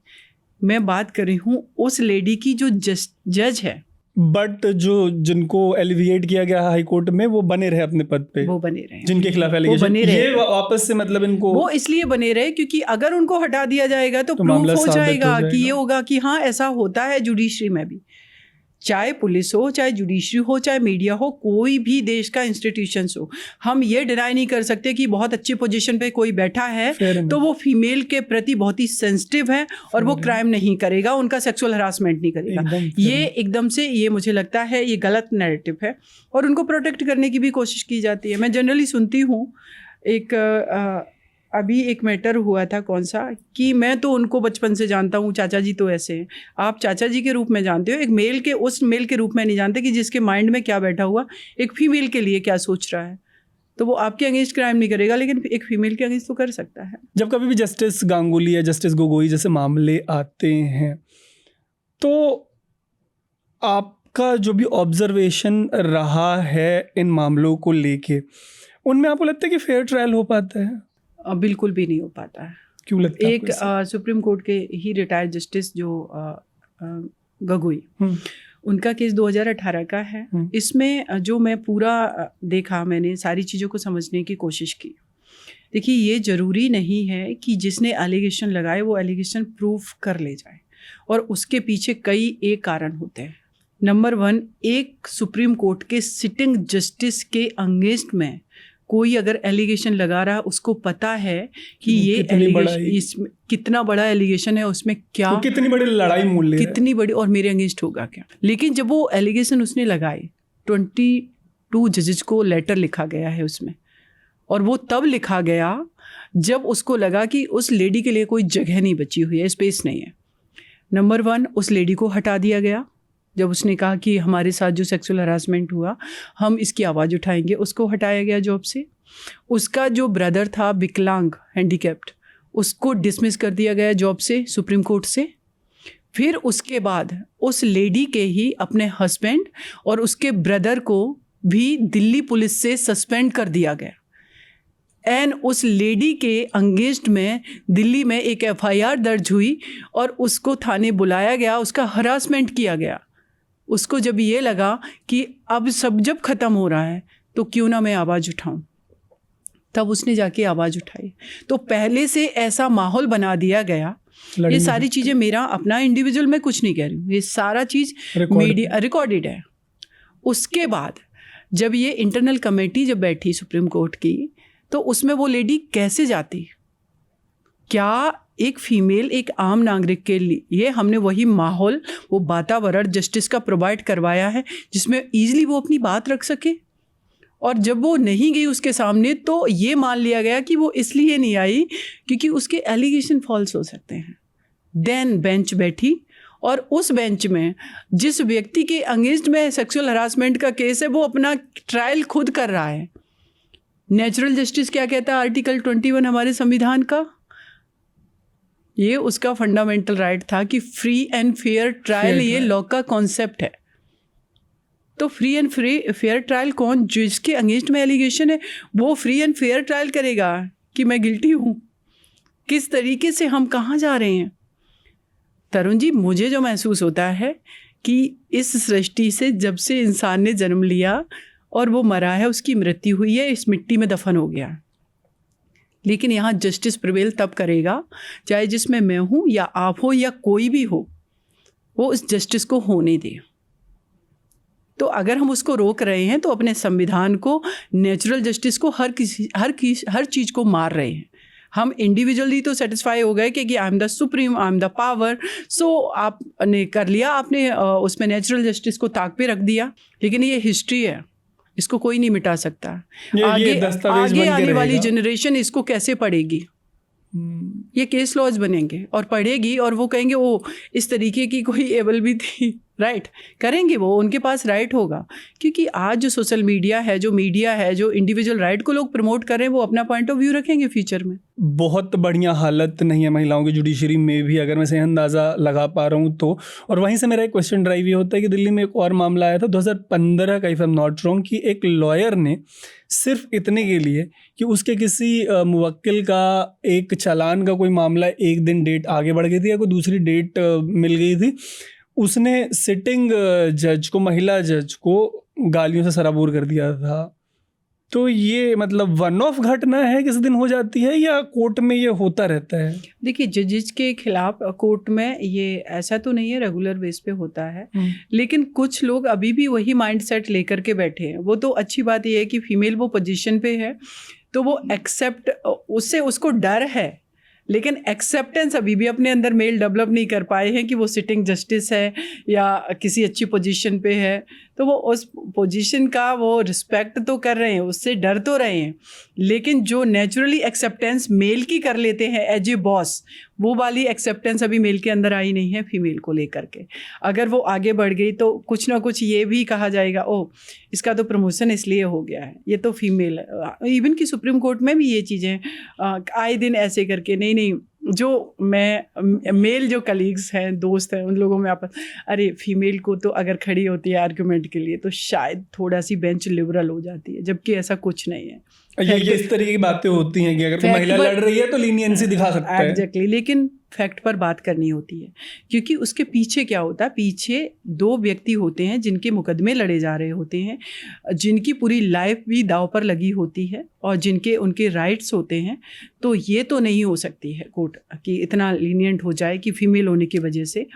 मैं बात कर रही हूँ उस लेडी की जो जज है, बट जो जिनको एलिविएट किया गया हाई कोर्ट में, वो बने रहे अपने पद पे, वो बने रहे, जिनके खिलाफ एलिगेशन, ये वापस से मतलब इनको वो इसलिए बने रहे क्योंकि अगर उनको हटा दिया जाएगा तो प्रूफ हो जाएगा कि ये होगा कि हाँ ऐसा होता है जुडिशरी में भी, चाहे पुलिस हो, चाहे जुडिशरी हो, चाहे मीडिया हो, कोई भी देश का इंस्टीट्यूशंस हो। हम ये डिनाई नहीं कर सकते कि बहुत अच्छी पोजीशन पे कोई बैठा है तो वो फीमेल के प्रति बहुत ही सेंसिटिव है और वो क्राइम नहीं करेगा, उनका सेक्सुअल हरासमेंट नहीं करेगा। ये एकदम से, ये मुझे लगता है ये गलत नैरेटिव है और उनको प्रोटेक्ट करने की भी कोशिश की जाती है। मैं जनरली सुनती हूँ, एक अभी एक मैटर हुआ था, कौन सा, कि मैं तो उनको बचपन से जानता हूँ, चाचा जी तो ऐसे हैं। आप चाचा जी के रूप में जानते हो, एक मेल के, उस मेल के रूप में नहीं जानते कि जिसके माइंड में क्या बैठा हुआ, एक फीमेल के लिए क्या सोच रहा है। तो वो आपके अगेंस्ट क्राइम नहीं करेगा, लेकिन एक फीमेल के अगेंस्ट तो कर सकता है। जब कभी भी जस्टिस गांगुली या जस्टिस गोगोई जैसे मामले आते हैं, तो आपका जो भी ऑब्जर्वेशन रहा है इन मामलों को लेके, उनमें आपको लगता है कि फेयर ट्रायल हो पाता है? बिल्कुल भी नहीं हो पाता है। क्यों लगता है? एक सुप्रीम कोर्ट के ही रिटायर्ड जस्टिस जो गगोई, उनका केस 2018 का है। इसमें जो मैं पूरा देखा, मैंने सारी चीज़ों को समझने की कोशिश की। देखिए, ये ज़रूरी नहीं है कि जिसने एलिगेशन लगाए वो एलिगेशन प्रूफ कर ले जाए, और उसके पीछे कई एक कारण होते हैं। नंबर 1, एक सुप्रीम कोर्ट के सिटिंग जस्टिस के अगेंस्ट में कोई अगर एलिगेशन लगा रहा है, उसको पता है कि ये एलिगेशन कितना बड़ा एलिगेशन है, उसमें क्या, तो कितनी बड़ी लड़ाई मूल्य, कितनी बड़ी, और मेरे अगेंस्ट होगा क्या। लेकिन जब वो एलिगेशन उसने लगाए, 22 जजेस को लेटर लिखा गया है उसमें, और वो तब लिखा गया जब उसको लगा कि उस लेडी के लिए कोई जगह नहीं बची हुई है, स्पेस नहीं है। नंबर 1, उस लेडी को हटा दिया गया जब उसने कहा कि हमारे साथ जो सेक्सुअल हरासमेंट हुआ, हम इसकी आवाज़ उठाएंगे, उसको हटाया गया जॉब से। उसका जो ब्रदर था विकलांग, हैंडीकैप्ड, उसको डिसमिस कर दिया गया जॉब से, सुप्रीम कोर्ट से। फिर उसके बाद उस लेडी के ही अपने हस्बैंड और उसके ब्रदर को भी दिल्ली पुलिस से सस्पेंड कर दिया गया। एंड उस लेडी के अगेंस्ट में दिल्ली में एक FIR दर्ज हुई और उसको थाने बुलाया गया, उसका हरासमेंट किया गया। उसको जब ये लगा कि अब सब जब ख़त्म हो रहा है तो क्यों ना मैं आवाज़ उठाऊं, तब उसने जाके आवाज़ उठाई। तो पहले से ऐसा माहौल बना दिया गया। ये सारी चीज़ें, मेरा अपना इंडिविजुअल मैं कुछ नहीं कह रही हूँ, ये सारा चीज़ मीडिया रिकॉर्डेड है। उसके बाद जब ये इंटरनल कमेटी जब बैठी सुप्रीम कोर्ट की, तो उसमें वो लेडी कैसे जाती? क्या एक फीमेल, एक आम नागरिक के लिए हमने वही माहौल, वो वातावरण जस्टिस का प्रोवाइड करवाया है जिसमें ईजिली वो अपनी बात रख सके। और जब वो नहीं गई उसके सामने, तो ये मान लिया गया कि वो इसलिए नहीं आई क्योंकि उसके एलिगेशन फॉल्स हो सकते हैं। देन बेंच बैठी, और उस बेंच में जिस व्यक्ति के अगेंस्ट में सेक्सुअल हरासमेंट का केस है, वो अपना ट्रायल खुद कर रहा है। नेचुरल जस्टिस क्या कहता है आर्टिकल 21 हमारे संविधान का? ये उसका फंडामेंटल राइट था कि फ्री एंड फेयर ट्रायल, ये लॉ का कॉन्सेप्ट है। तो फ्री एंड फेयर ट्रायल कौन, जिसके अगेंस्ट में एलिगेशन है, वो फ्री एंड फेयर ट्रायल करेगा कि मैं गिल्टी हूँ? किस तरीके से हम कहाँ जा रहे हैं? तरुण जी, मुझे जो महसूस होता है कि इस सृष्टि से जब से इंसान ने जन्म लिया और वो मरा है, उसकी मृत्यु हुई है, इस मिट्टी में दफन हो गया। लेकिन यहाँ जस्टिस प्रिवेल तब करेगा, चाहे जिसमें मैं हूँ या आप हो या कोई भी हो, वो उस जस्टिस को होने दे। तो अगर हम उसको रोक रहे हैं तो अपने संविधान को, नेचुरल जस्टिस को, हर चीज़ को मार रहे हैं। हम इंडिविजुअली तो सेटिस्फाई हो गए कि I am the supreme, I am the power, so आपने कर लिया, आपने उसमें नेचुरल जस्टिस को ताक पे रख दिया। लेकिन ये हिस्ट्री है, इसको कोई नहीं मिटा सकता। आगे आने वाली जनरेशन इसको कैसे पढ़ेगी? ये केस लॉज बनेंगे और पढ़ेगी, और वो कहेंगे ओ, इस तरीके की कोई एबल भी थी, राइट? करेंगे वो, उनके पास राइट होगा। क्योंकि आज जो सोशल मीडिया है, जो मीडिया है, जो इंडिविजुअल राइट को लोग प्रमोट कर रहे हैं, वो अपना पॉइंट ऑफ व्यू रखेंगे फ्यूचर में। बहुत बढ़िया हालत नहीं है महिलाओं की जुडिशरी में भी, अगर मैं सही अंदाज़ा लगा पा रहा हूँ तो। और वहीं से मेरा एक क्वेश्चन ड्राइव ये होता है कि दिल्ली में एक और मामला आया था 2015 का, if I am not wrong, कि एक लॉयर ने सिर्फ इतने के लिए कि उसके किसी मुवक्किल का एक चालान का कोई मामला एक दिन डेट आगे बढ़ गई थी या कोई दूसरी डेट मिल गई थी, उसने सिटिंग जज को, महिला जज को गालियों से सराबोर कर दिया था। तो ये मतलब वन ऑफ घटना है, किसी दिन हो जाती है, या कोर्ट में ये होता रहता है? देखिए, जजेस के खिलाफ कोर्ट में ये ऐसा तो नहीं है, रेगुलर बेस पे होता है। लेकिन कुछ लोग अभी भी वही माइंडसेट लेकर के बैठे हैं। वो तो अच्छी बात ये है कि फीमेल वो पोजीशन पे है तो वो एक्सेप्ट, उससे उसको डर है, लेकिन एक्सेप्टेंस अभी भी अपने अंदर मेल डेवलप नहीं कर पाए हैं कि वो सिटिंग जस्टिस है या किसी अच्छी पोजीशन पे है। तो वो उस पोजीशन का वो रिस्पेक्ट तो कर रहे हैं, उससे डर तो रहे हैं, लेकिन जो नेचुरली एक्सेप्टेंस मेल की कर लेते हैं एज ए बॉस, वो वाली एक्सेप्टेंस अभी मेल के अंदर आई नहीं है फीमेल को लेकर के। अगर वो आगे बढ़ गई तो कुछ ना कुछ ये भी कहा जाएगा, ओह इसका तो प्रमोशन इसलिए हो गया है, ये तो फीमेल है। इवन कि सुप्रीम कोर्ट में भी ये चीज़ें आए दिन ऐसे करके, नहीं जो मैं मेल जो कलीग्स हैं, दोस्त हैं, उन लोगों में आपस, अरे फीमेल को तो अगर खड़ी होती है आर्गुमेंट के लिए तो शायद थोड़ा सी बेंच लिबरल हो जाती है, जबकि ऐसा कुछ नहीं है। ये इस तरह की बातें होती हैं कि अगर कोई महिला लड़ रही है तो लीनियंसी दिखा सकता है। एग्जैक्टली। लेकिन फैक्ट पर बात करनी होती है, क्योंकि उसके पीछे क्या होता है, पीछे 2 व्यक्ति होते हैं जिनके मुकदमे लड़े जा रहे होते हैं, जिनकी पूरी लाइफ भी दांव पर लगी होती है और जिनके उनके राइट्स होते हैं। तो ये तो नहीं हो सकती है कोर्ट कि इतना लीनियंट हो जाए कि फीमेल होने की वजह से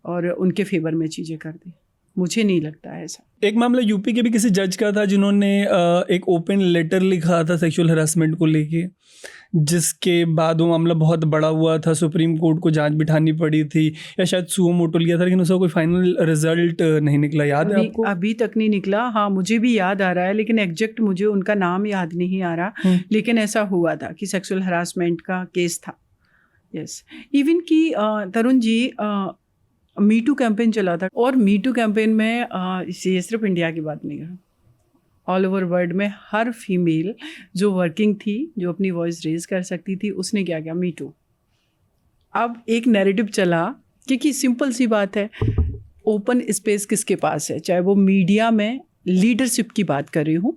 और उनके फेवर में चीज़ें कर दें। मुझे नहीं लगता है ऐसा। एक मामला यूपी के भी किसी जज का था जिन्होंने एक ओपन लेटर लिखा था सेक्सुअल हरासमेंट को लेके, जिसके बाद वो मामला बहुत बड़ा हुआ था, सुप्रीम कोर्ट को जांच बिठानी पड़ी थी या शायद सुओ मोटो लिया था, लेकिन उसका कोई फाइनल रिजल्ट नहीं निकला। याद है आपको? अभी तक नहीं निकला। हाँ, मुझे भी याद आ रहा है, लेकिन एग्जैक्ट मुझे उनका नाम याद नहीं आ रहा। लेकिन ऐसा हुआ था कि सेक्सुअल हरासमेंट का केस था। यस, इवन कि तरुण जी मी टू कैंपेन चला था, और मी टू कैंपेन में ये सिर्फ इंडिया की बात नहीं है, ऑल ओवर वर्ल्ड में हर फीमेल जो वर्किंग थी, जो अपनी वॉइस रेज कर सकती थी, उसने क्या किया, मी टू। अब एक नैरेटिव चला, क्योंकि सिंपल सी बात है, ओपन स्पेस किसके पास है, चाहे वो मीडिया में लीडरशिप की बात कर रही हूँ,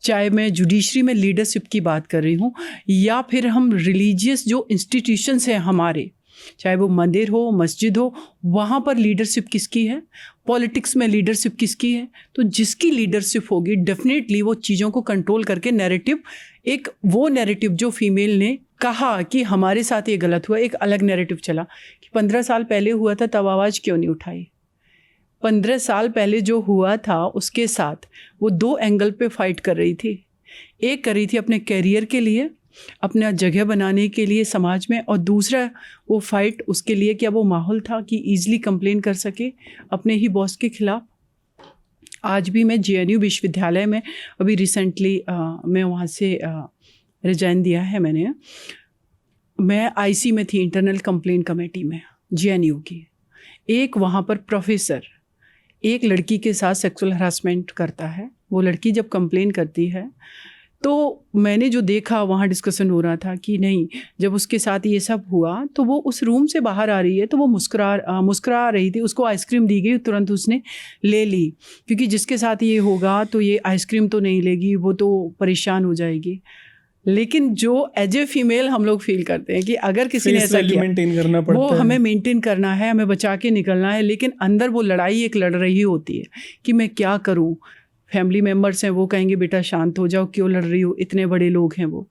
चाहे मैं जुडिशरी में लीडरशिप की बात कर रही हूँ, या फिर हम रिलीजियस जो इंस्टीट्यूशंस हैं हमारे, चाहे वो मंदिर हो, मस्जिद हो, वहाँ पर लीडरशिप किसकी है, पॉलिटिक्स में लीडरशिप किसकी है। तो जिसकी लीडरशिप होगी डेफिनेटली वो चीज़ों को कंट्रोल करके नैरेटिव, एक वो नैरेटिव जो फीमेल ने कहा कि हमारे साथ ये गलत हुआ, एक अलग नैरेटिव चला कि 15 साल पहले हुआ था तब आवाज़ क्यों नहीं उठाई। 15 साल पहले जो हुआ था उसके साथ वो 2 एंगल पे फाइट कर रही थी। एक कर रही थी अपने कैरियर के लिए, अपना जगह बनाने के लिए समाज में, और दूसरा वो फाइट उसके लिए कि अब वो माहौल था कि ईज़िली कंप्लेन कर सके अपने ही बॉस के ख़िलाफ़। आज भी मैं JNU विश्वविद्यालय में अभी रिसेंटली मैं वहाँ से रिजाइन दिया है मैंने। मैं IC में थी, इंटरनल कंप्लेन कमेटी में JNU की। एक वहाँ पर प्रोफेसर एक लड़की के साथ सेक्सुअल हरासमेंट करता है। वो लड़की जब कंप्लेन करती है तो मैंने जो देखा, वहाँ डिस्कशन हो रहा था कि नहीं, जब उसके साथ ये सब हुआ तो वो उस रूम से बाहर आ रही है तो वो मुस्कुरा रही थी। उसको आइसक्रीम दी गई, तुरंत उसने ले ली, क्योंकि जिसके साथ ये होगा तो ये आइसक्रीम तो नहीं लेगी, वो तो परेशान हो जाएगी। लेकिन जो एज ए फीमेल हम लोग फील करते हैं कि अगर किसी ने ऐसा किया, मेंटेन करना पड़ता वो है, हमें मेंटेन करना है, हमें बचा के निकलना है, लेकिन अंदर वो लड़ाई एक लड़ रही होती है कि मैं क्या करूं। फैमिली मेम्बर्स हैं, वो कहेंगे बेटा शांत हो जाओ, क्यों लड़ रही हो, इतने बड़े लोग हैं। वो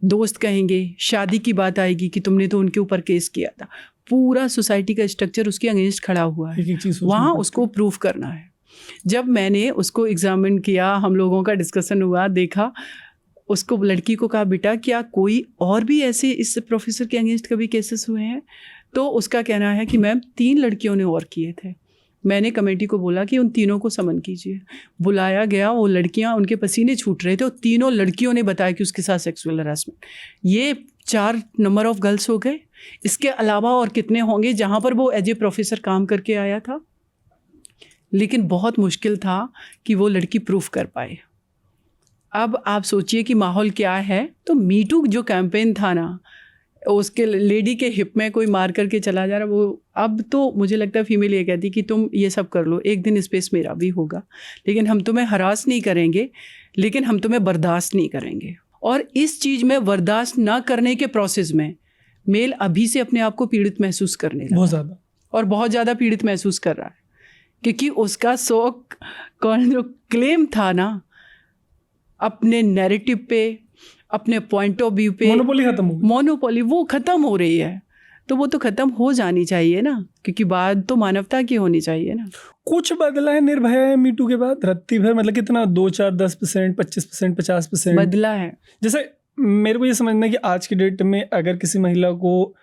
दोस्त कहेंगे, शादी की बात आएगी कि तुमने तो उनके ऊपर केस किया था। पूरा सोसाइटी का स्ट्रक्चर उसके अगेंस्ट खड़ा हुआ है, वहाँ उसको प्रूफ करना है। जब मैंने उसको एग्जामिन किया, हम लोगों का डिस्कशन हुआ, देखा, उसको लड़की को कहा बेटा क्या कोई और भी ऐसे इस प्रोफेसर के अगेंस्ट कभी केसेस हुए हैं? तो उसका कहना है कि मैम 3 लड़कियों ने और किए थे। मैंने कमेटी को बोला कि उन तीनों को समन कीजिए। बुलाया गया, वो लड़कियां, उनके पसीने छूट रहे थे, और तीनों लड़कियों ने बताया कि उसके साथ सेक्सुअल हरासमेंट। ये 4 नंबर ऑफ गर्ल्स हो गए। इसके अलावा और कितने होंगे जहाँ पर वो एज ए प्रोफेसर काम करके आया था, लेकिन बहुत मुश्किल था कि वो लड़की प्रूफ कर पाए। अब आप सोचिए कि माहौल क्या है। तो मी टू जो कैंपेन था ना, उसके लेडी के हिप में कोई मार करके चला जा रहा, वो अब तो मुझे लगता है फीमेल ये कहती कि तुम ये सब कर लो, एक दिन स्पेस मेरा भी होगा, लेकिन हम तुम्हें हरास नहीं करेंगे, लेकिन हम तुम्हें बर्दाश्त नहीं करेंगे। और इस चीज़ में बर्दाश्त ना करने के प्रोसेस में मेल अभी से अपने आप को पीड़ित महसूस करने लगा, बहुत ज़्यादा, और बहुत ज़्यादा पीड़ित महसूस कर रहा है, क्योंकि उसका शौक कौन जो क्लेम था ना अपने नैरेटिव पे, अपने पॉइंट ऑफ व्यू पे, मोनोपोली खत्म हो गई। मोनोपोली वो ख़त्म हो रही है। तो वो तो ख़त्म हो जानी चाहिए ना, क्योंकि बात तो मानवता की होनी चाहिए ना। कुछ बदला है निर्भया मीटू के बाद रत्ती भर, मतलब कितना 2, 4, 10%, 25%, 50% बदला है। जैसे मेरे को ये समझना है कि आज की डेट में अगर किसी महिला को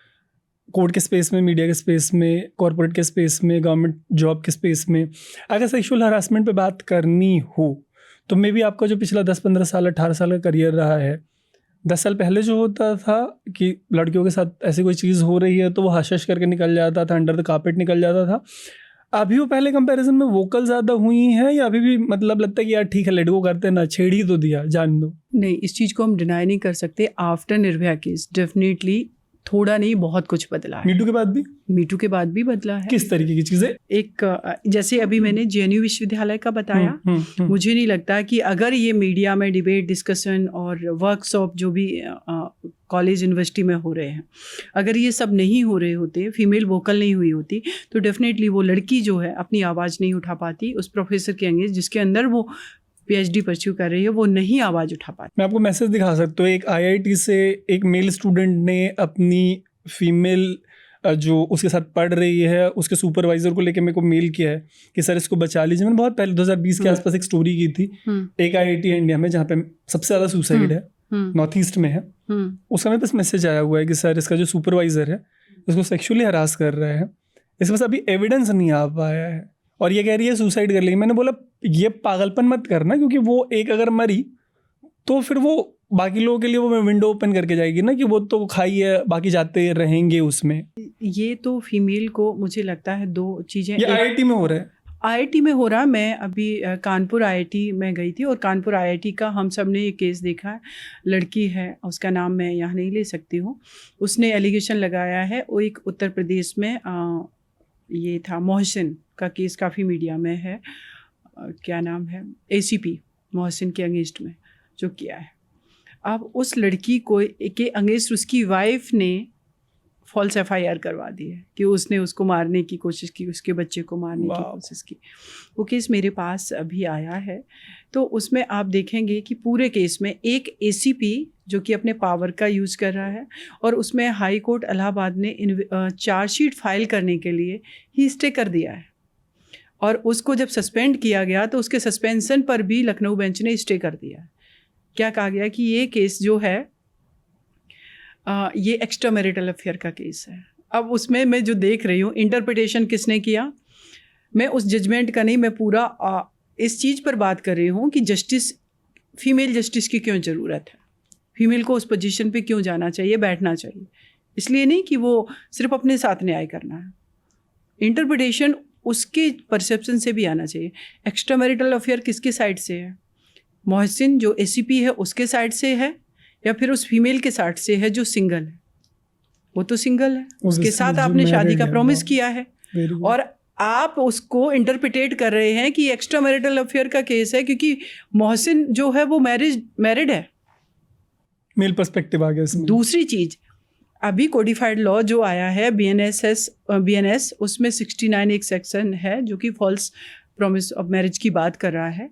कोर्ट के स्पेस में, मीडिया के स्पेस में, कॉर्पोरेट के स्पेस में, गवर्नमेंट जॉब के स्पेस में अगर सेक्सुअल हरासमेंट पे बात करनी हो, तो मे बी आपका जो पिछला 10-15 साल 18 साल का करियर रहा है, 10 साल पहले जो होता था कि लड़कियों के साथ ऐसी कोई चीज़ हो रही है तो वो हश करके निकल जाता था, अंडर द कार्पेट निकल जाता था। अभी वो पहले कंपैरिजन में वोकल ज़्यादा हुई हैं, या अभी भी मतलब लगता है कि यार ठीक है लेट गो करते ना, छेड़ ही तो दिया, जान दो? नहीं, इस चीज़ को हम डिनाई नहीं कर सकते। आफ्टर निर्भया केस डेफिनेटली थोड़ा नहीं बहुत कुछ बदला है। मीटू के बाद भी? मीटू के बाद भी बदला है। किस तरीके की चीज़ें? एक जैसे अभी मैंने JNU विश्वविद्यालय का बताया, मुझे नहीं लगता कि अगर ये मीडिया में डिबेट, डिस्कशन और वर्कशॉप जो भी कॉलेज यूनिवर्सिटी में हो रहे हैं। अगर ये सब नहीं हो रहे होते, फीमेल वोकल नहीं हुई होती, तो डेफिनेटली वो लड़की जो है अपनी आवाज़ नहीं उठा पाती उस प्रोफेसर के अगेंस्ट जिसके अंदर वो PhD परस्यू कर रही है, वो नहीं आवाज़ उठा पाती। मैं आपको मैसेज दिखा सकता हूँ, एक IIT से एक मेल स्टूडेंट ने अपनी फीमेल जो उसके साथ पढ़ रही है उसके सुपरवाइजर को लेके मेरे को मेल किया है कि सर इसको बचा लीजिए। मैंने बहुत पहले 2020 के आसपास एक स्टोरी की थी, एक IIT इंडिया में जहाँ पे सबसे ज़्यादा सुसाइड है, नॉर्थ ईस्ट में है। उसका मेरे पास मैसेज आया हुआ है कि सर इसका जो सुपरवाइजर है उसको सेक्सुअली हरास कर रहा है, इसके पास अभी एविडेंस नहीं आ पाया है और ये कह रही है सुसाइड कर लेगी। मैंने बोला ये पागलपन मत करना, क्योंकि वो एक अगर मरी तो फिर वो बाकी लोगों के लिए वो विंडो ओपन करके जाएगी ना कि वो तो खाई है, बाकी जाते रहेंगे उसमें। ये तो फीमेल को मुझे लगता है दो चीज़ें, ये IIT में हो रहा है। IIT में हो रहा है। मैं अभी कानपुर IIT में गई थी और कानपुर IIT का हम सब ने ये केस देखा है। लड़की है, उसका नाम मैं यहाँ नहीं ले सकती हूँ, उसने एलिगेशन लगाया है। वो एक उत्तर प्रदेश में ये था मोहसिन का केस, काफ़ी मीडिया में है, क्या नाम है, ACP मोहसिन के अगेंस्ट में जो किया है। अब उस लड़की को के अगेंस्ट उसकी वाइफ ने फॉल्स FIR करवा दी है कि उसने उसको मारने की कोशिश की, उसके बच्चे को मारने की कोशिश की। वो केस मेरे पास अभी आया है, तो उसमें आप देखेंगे कि पूरे केस में एक ACP जो कि अपने पावर का यूज़ कर रहा है और उसमें हाई कोर्ट इलाहाबाद ने चार्जशीट फाइल करने के लिए ही स्टे कर दिया है और उसको जब सस्पेंड किया गया तो उसके सस्पेंशन पर भी लखनऊ बेंच ने स्टे कर दिया है। क्या कहा गया कि ये केस जो है ये एक्स्ट्रा मैरिटल अफेयर का केस है। अब उसमें मैं जो देख रही हूँ इंटरप्रिटेशन किसने किया, मैं उस जजमेंट का नहीं, मैं पूरा इस चीज़ पर बात कर रही हूँ कि जस्टिस, फीमेल जस्टिस की क्यों ज़रूरत है, फीमेल को उस पोजीशन पे क्यों जाना चाहिए, बैठना चाहिए। इसलिए नहीं कि वो सिर्फ अपने साथ न्याय करना है, इंटरप्रिटेशन उसके परसेप्शन से भी आना चाहिए। एक्स्ट्रा मैरिटल अफेयर किसके साइड से है, मोहसिन जो ACP है उसके साइड से है या फिर उस फीमेल के साइड से है जो सिंगल है? वो तो सिंगल है, उसके साथ आपने शादी का प्रॉमिस किया है और आप उसको इंटरप्रिटेट कर रहे हैं कि एक्स्ट्रा मैरिटल अफेयर का केस है क्योंकि मोहसिन जो है वो मैरिड है। मेल पर्सपेक्टिव आ गया इसमें। दूसरी चीज़, अभी कोडिफाइड लॉ जो आया है BNS, उसमें 69 एक सेक्शन है जो कि फॉल्स प्रॉमिस ऑफ मैरिज की बात कर रहा है।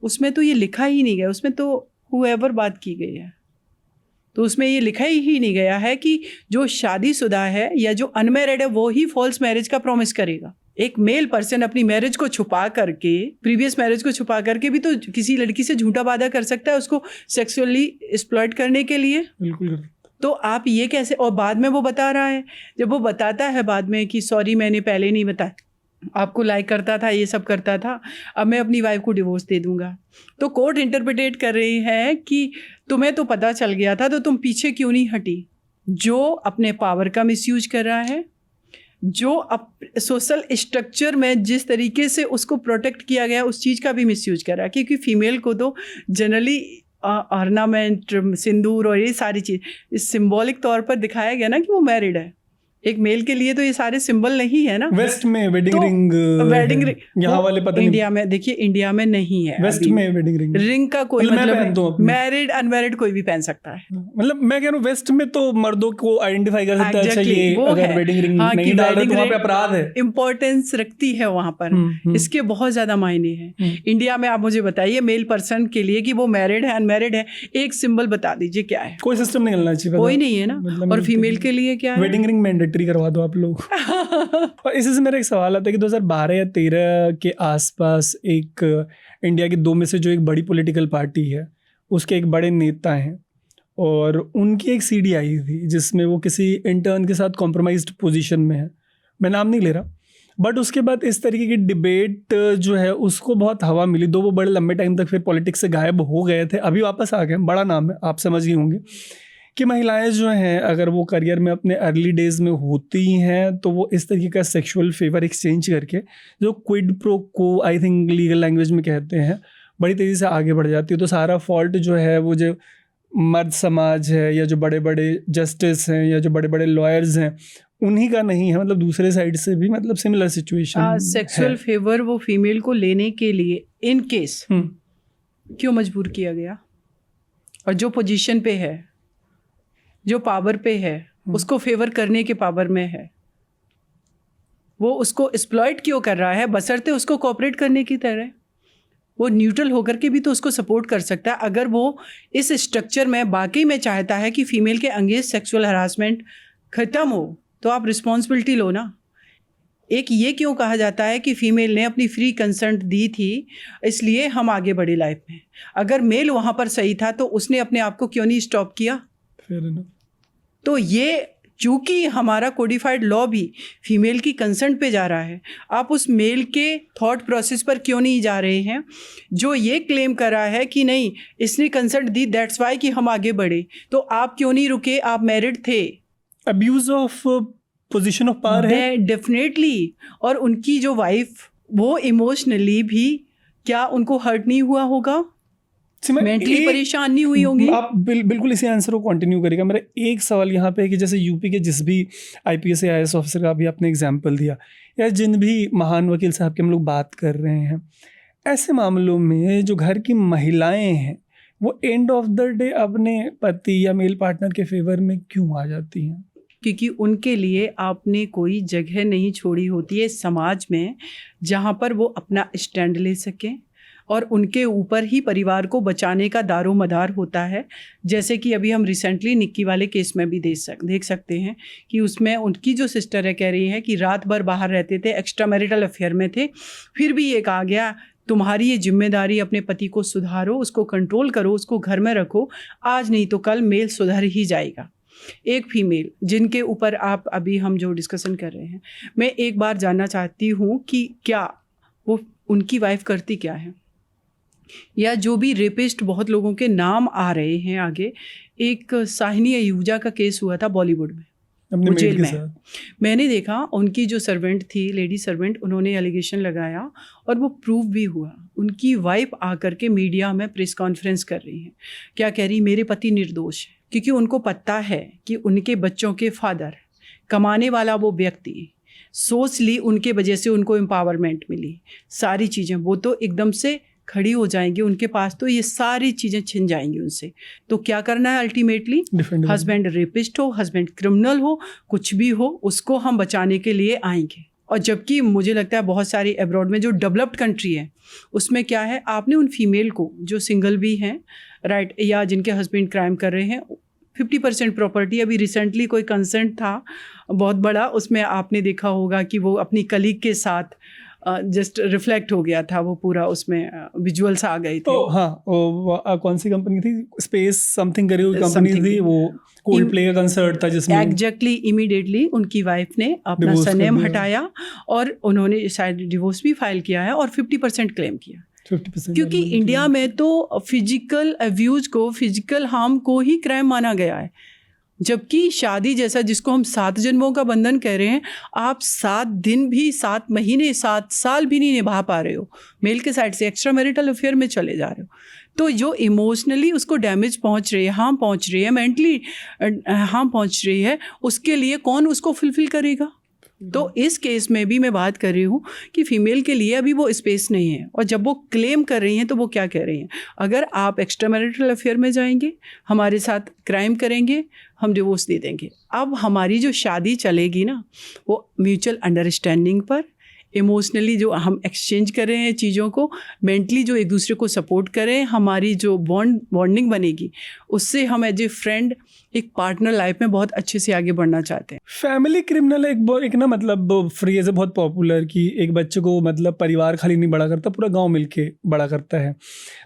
उसमें तो ये लिखा ही नहीं गया, उसमें तो हुएवर बात की गई है, तो उसमें ये लिखा ही नहीं गया है कि जो शादीशुदा है या जो अनमैरिड है वो ही फॉल्स मैरिज का प्रॉमिस करेगा। एक मेल पर्सन अपनी मैरिज को छुपा करके, प्रीवियस मैरिज को छुपा करके भी तो किसी लड़की से झूठा वादा कर सकता है उसको सेक्सुअली एक्सप्लॉइट करने के लिए। बिल्कुल। तो आप ये कैसे, और बाद में वो बता रहा है, जब वो बताता है बाद में कि सॉरी मैंने पहले नहीं बताया, आपको लाइक करता था, ये सब करता था, अब मैं अपनी वाइफ को डिवोर्स दे दूंगा। तो कोर्ट इंटरप्रिटेट कर रही है कि तुम्हें तो पता चल गया था तो तुम पीछे क्यों नहीं हटी। जो अपने पावर का मिसयूज कर रहा है, जो सोशल स्ट्रक्चर में जिस तरीके से उसको प्रोटेक्ट किया गया उस चीज़ का भी मिसयूज कर रहा है, क्योंकि फीमेल को तो जनरली ऑर्नामेंट, सिंदूर और ये सारी चीज़ इस सिंबॉलिक तौर पर दिखाया गया ना कि वो मैरिड है। एक मेल के लिए तो ये सारे सिंबल नहीं है ना। वेस्ट में वेडिंग रिंग, यहाँ वाले पता नहीं, इंडिया में देखिए, इंडिया में नहीं है। वेस्ट में वेडिंग रिंग का कोई मतलब मैरिड अनमैरिड कोई भी पहन सकता है। मतलब मैं कह रहा हूँ वेस्ट में तो मर्दों को आइडेंटिफाई कर सकता है। अच्छा ये अगर वेडिंग रिंग नहीं डाल रहे तो वहाँ पे अपराध है, इम्पोर्टेंस रखती है वहाँ पर, इसके बहुत ज्यादा मायने हैं। इंडिया में आप मुझे बताइए मेल पर्सन के लिए कि वो मैरिड है अनमैरिड है, एक सिंबल बता दीजिए क्या है। कोई सिस्टम नहीं चलना चाहिए, कोई नहीं है ना। और फीमेल के लिए क्या है, वेडिंग रिंग मैंडेटरी करवा दो आप लोग। और इसी से मेरा एक सवाल आता है कि 2012 या 13 के आसपास एक इंडिया की दो में से जो एक बड़ी पॉलिटिकल पार्टी है उसके एक बड़े नेता हैं और उनकी एक CD आई थी जिसमें वो किसी इंटर्न के साथ कॉम्प्रोमाइज्ड पोजीशन में है, मैं नाम नहीं ले रहा, बट उसके बाद इस तरीके की डिबेट जो है उसको बहुत हवा मिली। दो वो बड़े लंबे टाइम तक फिर पॉलिटिक्स से गायब हो गए थे, अभी वापस आ गए। बड़ा नाम है, आप समझ ही होंगे कि महिलाएं जो हैं अगर वो करियर में अपने अर्ली डेज में होती हैं तो वो इस तरीके का सेक्सुअल फेवर एक्सचेंज करके, जो क्विड प्रो को आई थिंक लीगल लैंग्वेज में कहते हैं, बड़ी तेज़ी से आगे बढ़ जाती है। तो सारा फॉल्ट जो है वो जो मर्द समाज है या जो बड़े बड़े जस्टिस हैं या जो बड़े बड़े लॉयर्स हैं उन्हीं का नहीं है, मतलब दूसरे साइड से भी मतलब सिमिलर सिचुएशन। सेक्सुअल फेवर वो फीमेल को लेने के लिए इन केस क्यों मजबूर किया गया, और जो पोजीशन पे है जो पावर पे है उसको फेवर करने के पावर में है, वो उसको एक्सप्लॉइट क्यों कर रहा है? बशर्ते उसको कोऑपरेट करने की तरह। वो न्यूट्रल होकर के भी तो उसको सपोर्ट कर सकता है। अगर वो इस स्ट्रक्चर में बाकी में चाहता है कि फीमेल के अगेंस्ट सेक्सुअल हरासमेंट ख़त्म हो, तो आप रिस्पॉन्सिबिलिटी लो ना। एक ये क्यों कहा जाता है कि फीमेल ने अपनी फ्री कंसेंट दी थी इसलिए हम आगे बढ़े लाइफ में। अगर मेल वहाँ पर सही था तो उसने अपने आप को क्यों नहीं स्टॉप किया? तो ये चूँकि हमारा कोडिफाइड लॉ भी फीमेल की कंसेंट पे जा रहा है, आप उस मेल के थॉट प्रोसेस पर क्यों नहीं जा रहे हैं जो ये क्लेम कर रहा है कि नहीं इसने कंसेंट दी दैट्स वाई कि हम आगे बढ़े? तो आप क्यों नहीं रुके? आप मैरिड थे। Abuse of position of power है डेफिनेटली। और उनकी जो वाइफ वो इमोशनली भी क्या उनको हर्ट नहीं हुआ होगा? मेंटली परेशान नहीं हुई होंगी? आप बिल्कुल इसी आंसर को कंटिन्यू करेगा। मेरा एक सवाल यहाँ पे है कि जैसे यूपी के जिस भी आईपीएस या आईएएस ऑफिसर का भी आपने एग्जांपल दिया, या जिन भी महान वकील साहब के हम लोग बात कर रहे हैं, ऐसे मामलों में जो घर की महिलाएं हैं वो एंड ऑफ द डे अपने पति या मेल पार्टनर के फेवर में क्यों आ जाती हैं? क्योंकि उनके लिए आपने कोई जगह नहीं छोड़ी होती है समाज में जहाँ पर वो अपना स्टैंड ले सकें, और उनके ऊपर ही परिवार को बचाने का दारो मदार होता है। जैसे कि अभी हम रिसेंटली निक्की वाले केस में भी देख सकते हैं कि उसमें उनकी जो सिस्टर है कह रही है कि रात भर बाहर रहते थे, एक्स्ट्रा मैरिटल अफेयर में थे, फिर भी ये कहा गया तुम्हारी ये जिम्मेदारी अपने पति को सुधारो, उसको कंट्रोल करो, उसको घर में रखो, आज नहीं तो कल मेल सुधर ही जाएगा। एक फीमेल जिनके ऊपर आप अभी हम जो डिस्कशन कर रहे हैं, मैं एक बार जानना चाहती हूँ कि क्या वो उनकी वाइफ करती क्या है, या जो भी रेपिस्ट बहुत लोगों के नाम आ रहे हैं आगे। एक साहिनी अयूजा का केस हुआ था बॉलीवुड में, जेल में। मैंने देखा उनकी जो सर्वेंट थी, लेडी सर्वेंट, उन्होंने एलिगेशन लगाया और वो प्रूव भी हुआ। उनकी वाइफ आकर के मीडिया में प्रेस कॉन्फ्रेंस कर रही है, क्या कह रही? मेरे पति निर्दोष है। क्योंकि उनको पता है कि उनके बच्चों के फादर, कमाने वाला वो व्यक्ति, सोच ली उनके वजह से उनको एम्पावरमेंट मिली, सारी चीज़ें, वो तो एकदम से खड़ी हो जाएंगी, उनके पास तो ये सारी चीज़ें छिन जाएंगी उनसे। तो क्या करना है अल्टीमेटली? हस्बैंड रेपिस्ट हो, हस्बैंड क्रिमिनल हो, कुछ भी हो, उसको हम बचाने के लिए आएंगे। और जबकि मुझे लगता है बहुत सारी अब्रॉड में जो डेवलप्ड कंट्री है उसमें क्या है, आपने उन फीमेल को जो सिंगल भी हैं, राइट, या जिनके हस्बैंड क्राइम कर रहे हैं, 50% प्रॉपर्टी, अभी रिसेंटली कोई कंसेंट था बहुत बड़ा, उसमें आपने देखा होगा कि वो अपनी कलीग के साथ जस्ट रिफ्लेक्ट हो गया था, वो पूरा उसमें विजुअल्स आ गए थे। तो हाँ, कौन सी कंपनी थी? स्पेस समथिंग करी हुई कंपनी थी, वो कोल्ड प्ले का कंसर्ट था जिसमें एग्जैक्टली इमीडिएटली उनकी वाइफ ने अपना सरनेम हटाया और उन्होंने शायद डिवोर्स भी फाइल किया है और 50% क्लेम किया। 50% क्योंकि इंडिया में तो फिजिकल अब्यूज को, फिजिकल हार्म को ही क्राइम माना गया है, जबकि शादी जैसा जिसको हम 7 जन्मों का बंधन कह रहे हैं, आप 7 दिन भी, 7 महीने, 7 साल भी नहीं निभा पा रहे हो, मेल के साइड से एक्स्ट्रा मैरिटल अफेयर में चले जा रहे हो। तो जो इमोशनली उसको डैमेज पहुंच रही है, हार्म पहुंच रही है, मेंटली हार्म पहुंच रही है, उसके लिए कौन उसको फुलफिल करेगा? तो इस केस में भी मैं बात कर रही हूँ कि फीमेल के लिए अभी वो स्पेस नहीं है। और जब वो क्लेम कर रही हैं तो वो क्या कह रही हैं? अगर आप एक्स्ट्रा मैरिटल अफेयर में जाएंगे, हमारे साथ क्राइम करेंगे, हम डिवोर्स दे देंगे। अब हमारी जो शादी चलेगी ना, वो म्यूचुअल अंडरस्टैंडिंग पर, इमोशनली जो हम एक्सचेंज कर रहे हैं चीज़ों को, मेंटली जो एक दूसरे को सपोर्ट करें, हमारी जो बॉन्डिंग बनेगी, उससे हम एज ए फ्रेंड, एक पार्टनर लाइफ में बहुत अच्छे से आगे बढ़ना चाहते हैं। फैमिली क्रिमिनल एक ना मतलब फ्रेज है बहुत पॉपुलर कि एक बच्चे को मतलब परिवार खाली नहीं बड़ा करता, पूरा गांव मिलके बड़ा करता है।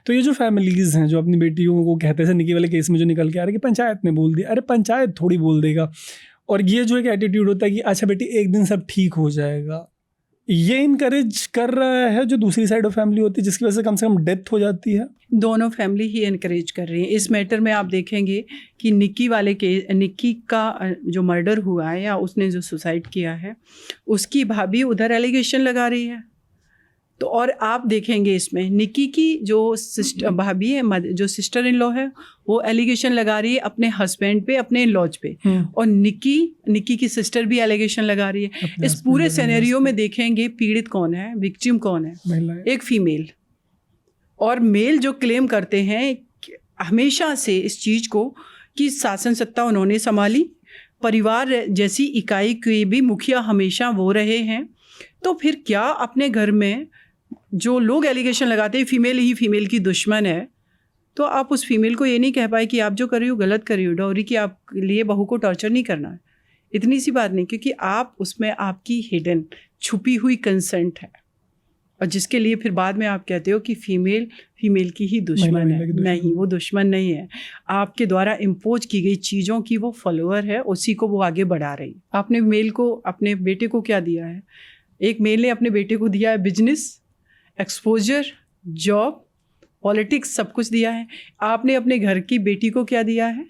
तो ये जो फैमिलीज़ हैं जो अपनी बेटियों को कहते हैं, निकी वाले केस में जो निकल के आ रहा है कि पंचायत ने बोल दिया, अरे पंचायत थोड़ी बोल देगा। और ये जो एक एटीट्यूड होता है कि अच्छा बेटी एक दिन सब ठीक हो जाएगा, ये इनकरेज कर रहा है जो दूसरी साइड ऑफ फैमिली होती है, जिसकी वजह से कम डेथ हो जाती है। दोनों फैमिली ही इनकरेज कर रही है। इस मैटर में आप देखेंगे कि निक्की का जो मर्डर हुआ है या उसने जो सुसाइड किया है, उसकी भाभी उधर एलिगेशन लगा रही है। तो और आप देखेंगे इसमें निक्की की जो भाभी है, जो सिस्टर इन लॉ है, वो एलिगेशन लगा रही है अपने हस्बैंड पे, अपने इन लॉज पे, और निक्की की सिस्टर भी एलिगेशन लगा रही है। इस पूरे सिनेरियो में देखेंगे पीड़ित कौन है, विक्टिम कौन है? एक फीमेल। और मेल जो क्लेम करते हैं हमेशा से इस चीज़ को की शासन सत्ता उन्होंने संभाली, परिवार जैसी इकाई के भी मुखिया हमेशा वो रहे हैं। तो फिर क्या अपने घर में जो लोग एलिगेशन लगाते हैं फीमेल ही फीमेल की दुश्मन है, तो आप उस फीमेल को ये नहीं कह पाए कि आप जो कर रही हो गलत कर रही हो, डॉरी की आप लिए बहू को टॉर्चर नहीं करना है, इतनी सी बात नहीं, क्योंकि आप उसमें आपकी हिडन छुपी हुई कंसेंट है, और जिसके लिए फिर बाद में आप कहते हो कि फीमेल की ही दुश्मन है। नहीं, वो दुश्मन नहीं है, आपके द्वारा इम्पोज की गई चीज़ों की वो फॉलोअर है, उसी को वो आगे बढ़ा रही। आपने मेल को, अपने बेटे को क्या दिया है? एक मेल ने अपने बेटे को दिया है बिजनेस, एक्सपोजर, जॉब, पॉलिटिक्स, सब कुछ दिया है। आपने अपने घर की बेटी को क्या दिया है?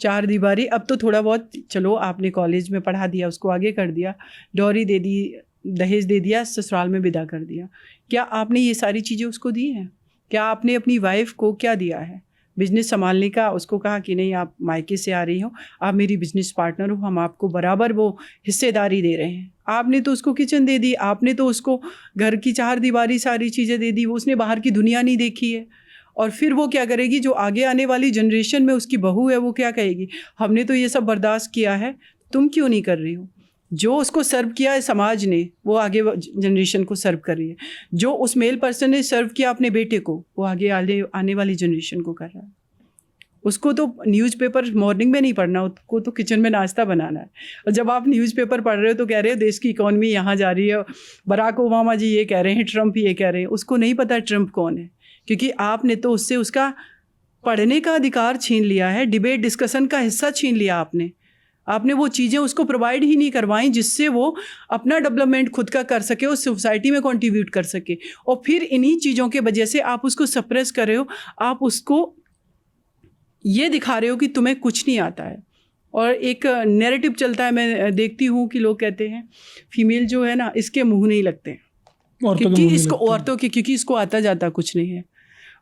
चार दीवारी। अब तो थोड़ा बहुत चलो आपने कॉलेज में पढ़ा दिया, उसको आगे कर दिया, डॉरी दे दी, दहेज दे दिया, ससुराल में विदा कर दिया। क्या आपने ये सारी चीज़ें उसको दी हैं? क्या आपने अपनी वाइफ को क्या दिया है? बिजनेस संभालने का, उसको कहा कि नहीं आप मायके से आ रही हो, आप मेरी बिजनेस पार्टनर हो, हम आपको बराबर वो हिस्सेदारी दे रहे हैं। आपने तो उसको किचन दे दी, आपने तो उसको घर की चार दीवारी सारी चीज़ें दे दी, वो उसने बाहर की दुनिया नहीं देखी है। और फिर वो क्या करेगी? जो आगे आने वाली जनरेशन में उसकी बहू है वो क्या कहेगी? हमने तो ये सब बर्दाश्त किया है, तुम क्यों नहीं कर रही हो? जो उसको सर्व किया है समाज ने, वो आगे जनरेशन को सर्व कर रही है। जो उस मेल पर्सन ने सर्व किया अपने बेटे को, वो आगे आने वाली जनरेशन को कर रहा है। उसको तो न्यूज़पेपर मॉर्निंग में नहीं पढ़ना, उसको तो किचन में नाश्ता बनाना है। और जब आप न्यूज़पेपर पढ़ रहे हो तो कह रहे हो देश की इकॉनमी यहाँ जा रही है, बराक ओबामा जी ये कह रहे हैं, ट्रंप ये कह रहे हैं। उसको नहीं पता ट्रंप कौन है, क्योंकि आपने तो उससे उसका पढ़ने का अधिकार छीन लिया है, डिबेट डिस्कशन का हिस्सा छीन लिया आपने वो चीज़ें उसको प्रोवाइड ही नहीं करवाई जिससे वो अपना डेवलपमेंट खुद का कर सके और सोसाइटी में कंट्रीब्यूट कर सके। और फिर इन्हीं चीज़ों के वजह से आप उसको सप्रेस कर रहे हो, आप उसको ये दिखा रहे हो कि तुम्हें कुछ नहीं आता है। और एक नैरेटिव चलता है, मैं देखती हूँ कि लोग कहते हैं फीमेल जो है ना, इसके मुँह नहीं लगते, क्योंकि इसको औरतों के, क्योंकि इसको आता जाता कुछ नहीं है।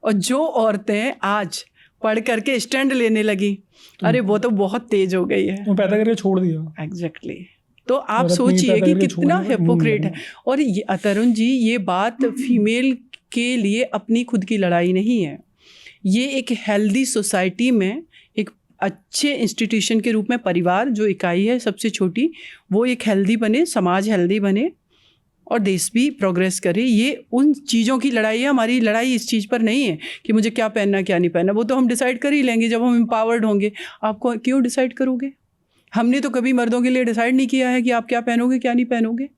और जो औरतें आज पढ़ करके स्टैंड लेने लगी, अरे वो तो बहुत तेज हो गई है, वो पैदा करके छोड़ दिया। एग्जैक्टली। तो आप सोचिए कि कितना हिपोक्रेट है। और ये तरुण जी, ये बात फीमेल के लिए अपनी खुद की लड़ाई नहीं है, ये एक हेल्दी सोसाइटी में एक अच्छे इंस्टीट्यूशन के रूप में परिवार जो इकाई है सबसे छोटी, वो एक हेल्दी बने, समाज हेल्दी बने और देश भी प्रोग्रेस करे। ये उन चीज़ों की लड़ाई है। हमारी लड़ाई इस चीज़ पर नहीं है कि मुझे क्या पहनना क्या नहीं पहनना, वो तो हम डिसाइड कर ही लेंगे जब हम एम्पावर्ड होंगे। आपको क्यों डिसाइड करोगे? हमने तो कभी मर्दों के लिए डिसाइड नहीं किया है कि आप क्या पहनोगे क्या नहीं पहनोगे।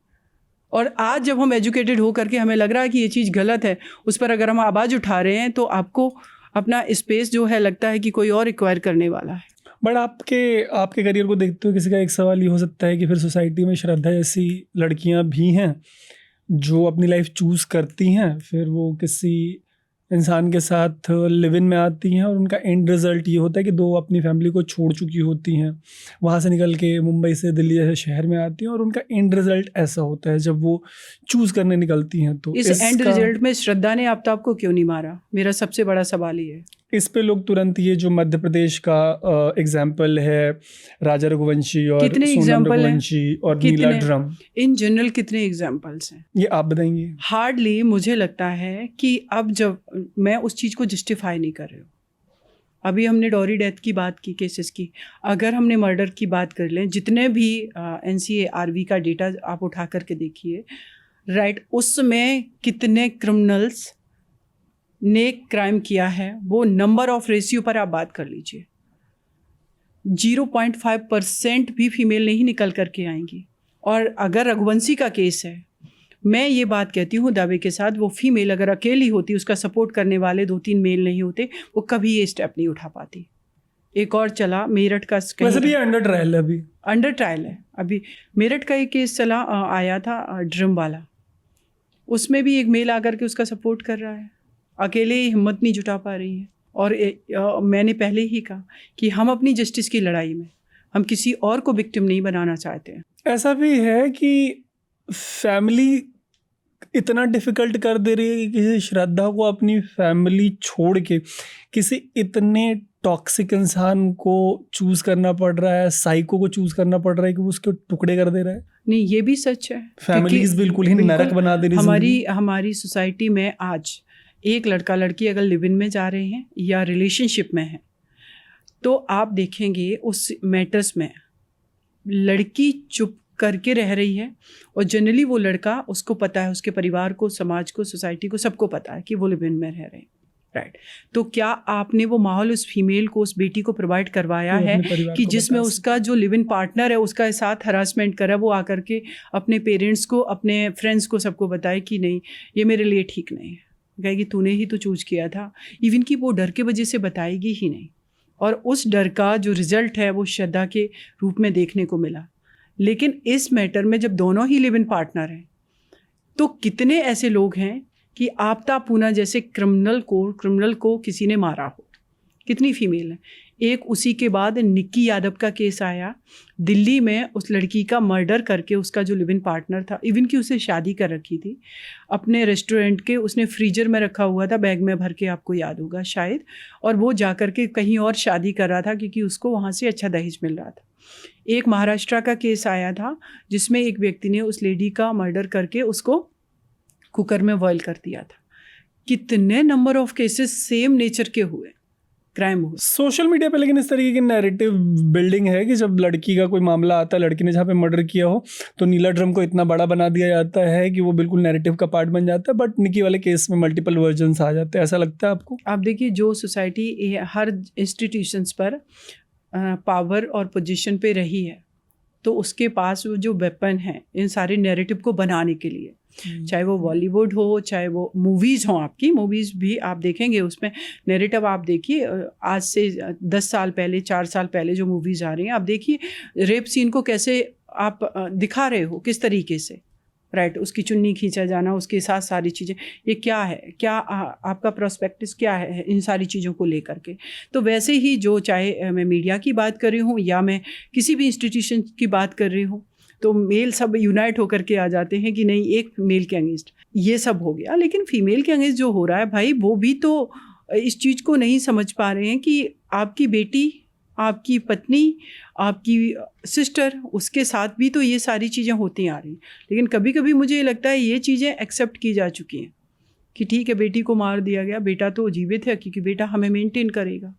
और आज जब हम एजुकेटेड हो करके हमें लग रहा है कि ये चीज़ गलत है, उस पर अगर हम आवाज़ उठा रहे हैं तो आपको अपना स्पेस जो है लगता है कि कोई और रिक्वायर करने वाला है। बट आपके करियर को देखते हुए किसी का एक सवाल ये हो सकता है कि फिर सोसाइटी में श्रद्धा जैसी लड़कियां भी हैं जो अपनी लाइफ चूज़ करती हैं, फिर वो किसी इंसान के साथ लिव इन में आती हैं और उनका एंड रिज़ल्ट ये होता है कि दो अपनी फैमिली को छोड़ चुकी होती हैं, वहाँ से निकल के मुंबई से दिल्ली जैसे शहर में आती हैं और उनका एंड रिज़ल्ट ऐसा होता है जब वो चूज़ करने निकलती हैं। तो इस एंड रिजल्ट में श्रद्धा ने आफ्ताब को क्यों नहीं मारा? मेरा सबसे बड़ा सवाल ये है। इस पे लोग तुरंत ये जो मध्य प्रदेश का एग्जाम्पल है, राजा रघुवंशी और सोनम रघुवंशी और नीला ड्रम, इन जनरल कितने एग्जाम्पल्स हैं ये आप बताएंगे? हार्डली। मुझे लगता है कि अब जब मैं उस चीज़ को जस्टिफाई नहीं कर रही हूँ, अभी हमने डॉरी डेथ की बात की, केसेस की, अगर हमने मर्डर की बात कर लें, जितने भी NCARV का डेटा आप उठा करके देखिए, राइट, उसमें कितने क्रिमिनल्स ने क्राइम किया है, वो नंबर ऑफ रेशियो पर आप बात कर लीजिए, 0.5% भी फीमेल नहीं निकल करके आएंगी। और अगर रघुवंशी का केस है, मैं ये बात कहती हूँ दावे के साथ, वो फीमेल अगर अकेली होती, उसका सपोर्ट करने वाले 2-3 मेल नहीं होते, वो कभी ये स्टेप नहीं उठा पाती। एक और चला मेरठ का, वैसे भी अंडर ट्रायल है, अभी अंडर ट्रायल है। अभी मेरठ का एक केस चला, आया था ड्रम वाला, उसमें भी एक मेल आकर के उसका सपोर्ट कर रहा है, अकेले हिम्मत नहीं जुटा पा रही है। और मैंने पहले ही कहा कि हम अपनी जस्टिस की लड़ाई में हम किसी और को विक्टिम नहीं बनाना चाहते हैं। ऐसा भी है कि फैमिली इतना डिफ़िकल्ट कर दे रही है कि किसी श्रद्धा को अपनी फैमिली छोड़ के किसी इतने टॉक्सिक इंसान को चूज़ करना पड़ रहा है, साइको को चूज़ करना पड़ रहा है कि वो उसके टुकड़े कर दे रहा है। नहीं, ये भी सच है। फैमिलीज बिल्कुल ही नरक बना दे रही है। हमारी सोसाइटी में आज एक लड़का लड़की अगर लिव इन में जा रहे हैं या रिलेशनशिप में हैं, तो आप देखेंगे उस मैटर्स में लड़की चुप करके रह रही है, और जनरली वो लड़का, उसको पता है, उसके परिवार को, समाज को, सोसाइटी को, सबको पता है कि वो लिव इन में रह रहे हैं, राइट। तो क्या आपने वो माहौल उस फीमेल को, उस बेटी को प्रोवाइड करवाया है कि जिसमें उसका जो लिव इन पार्टनर है उसका साथ हरासमेंट करे, वो आकर के अपने पेरेंट्स को, अपने फ्रेंड्स को, सबको बताए कि नहीं ये मेरे लिए ठीक नहीं है, कहेगी तूने ही तो चूज किया था, इवन कि वो डर के वजह से बताएगी ही नहीं, और उस डर का जो रिजल्ट है वो श्रद्धा के रूप में देखने को मिला। लेकिन इस मैटर में जब दोनों ही लिव इन पार्टनर हैं, तो कितने ऐसे लोग हैं कि आपता पूना जैसे क्रिमिनल को किसी ने मारा हो, कितनी फीमेल है। एक उसी के बाद निक्की यादव का केस आया दिल्ली में, उस लड़की का मर्डर करके उसका जो लिव इन पार्टनर था, इवन कि उसे शादी कर रखी थी, अपने रेस्टोरेंट के उसने फ्रीजर में रखा हुआ था, बैग में भर के, आपको याद होगा शायद, और वो जा कर के कहीं और शादी कर रहा था क्योंकि उसको वहाँ से अच्छा दहेज मिल रहा था। एक महाराष्ट्र का केस आया था जिसमें एक व्यक्ति ने उस लेडी का मर्डर करके उसको कुकर में बॉयल कर दिया था। कितने number of cases same nature के हुए, क्राइम हुए सोशल मीडिया पे। लेकिन इस तरीके की नैरेटिव बिल्डिंग है कि जब लड़की का कोई मामला आता है, लड़की ने जहाँ पे मर्डर किया हो, तो नीला ड्रम को इतना बड़ा बना दिया जाता है कि वो बिल्कुल नैरेटिव का पार्ट बन जाता है। बट निकी वाले केस में मल्टीपल वर्जन्स आ जाते हैं, ऐसा लगता है आपको? आप देखिए, जो सोसाइटी हर इंस्टीट्यूशंस पर पावर और पोजीशन पे रही है, तो उसके पास वो जो वेपन है इन सारे नैरेटिव को बनाने के लिए, चाहे वो बॉलीवुड हो, चाहे वो मूवीज़ हो, आपकी मूवीज़ भी आप देखेंगे उसमें नैरेटिव, आप देखिए आज से 10 साल पहले, 4 साल पहले जो मूवीज़ आ रही हैं, आप देखिए रेप सीन को कैसे आप दिखा रहे हो, किस तरीके से, राइट। उसकी चुन्नी खींचा जाना, उसके साथ सारी चीज़ें, ये क्या है, क्या आपका प्रोस्पेक्टिव क्या है इन सारी चीज़ों को लेकर के। तो वैसे ही जो, चाहे मैं मीडिया की बात कर रही हूँ या मैं किसी भी इंस्टीट्यूशन की बात कर रही हूँ, तो मेल सब यूनाइट होकर के आ जाते हैं कि नहीं एक मेल के अगेंस्ट ये सब हो गया। लेकिन फीमेल के अगेंस्ट जो हो रहा है भाई, वो भी तो इस चीज़ को नहीं समझ पा रहे हैं कि आपकी बेटी, आपकी पत्नी, आपकी सिस्टर, उसके साथ भी तो ये सारी चीज़ें होती आ रही। लेकिन कभी कभी मुझे ये लगता है ये चीज़ें एक्सेप्ट की जा चुकी हैं कि ठीक है, बेटी को मार दिया गया, बेटा तो जीवित है क्योंकि बेटा हमें मेंटेन करेगा,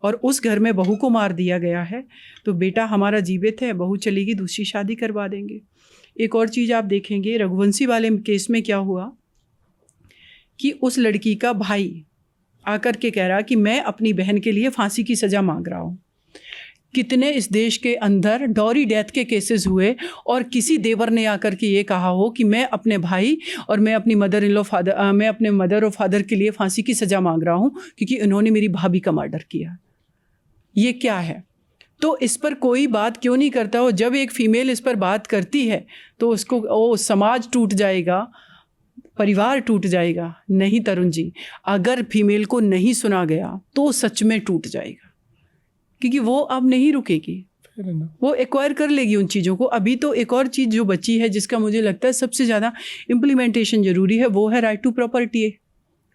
और उस घर में बहू को मार दिया गया है तो बेटा हमारा जीवित है, बहू चलेगी दूसरी शादी करवा देंगे। एक और चीज़ आप देखेंगे, रघुवंशी वाले केस में क्या हुआ कि उस लड़की का भाई आकर के कह रहा कि मैं अपनी बहन के लिए फांसी की सज़ा मांग रहा हूँ। कितने इस देश के अंदर डॉरी डेथ के केसेस हुए और किसी देवर ने आकर के ये कहा हो कि मैं अपने भाई और मैं अपनी मैं अपने मदर और फादर के लिए फांसी की सज़ा मांग रहा हूँ क्योंकि उन्होंने मेरी भाभी का मर्डर किया। ये क्या है? तो इस पर कोई बात क्यों नहीं करता हो? जब एक फीमेल इस पर बात करती है तो उसको समाज टूट जाएगा, परिवार टूट जाएगा। नहीं तरुण जी, अगर फीमेल को नहीं सुना गया तो सच में टूट जाएगा, क्योंकि वो अब नहीं रुकेगी, वो एक्वायर कर लेगी उन चीज़ों को। अभी तो एक और चीज़ जो बची है जिसका मुझे लगता है सबसे ज़्यादा इम्प्लीमेंटेशन ज़रूरी है, वो है राइट टू प्रॉपर्टी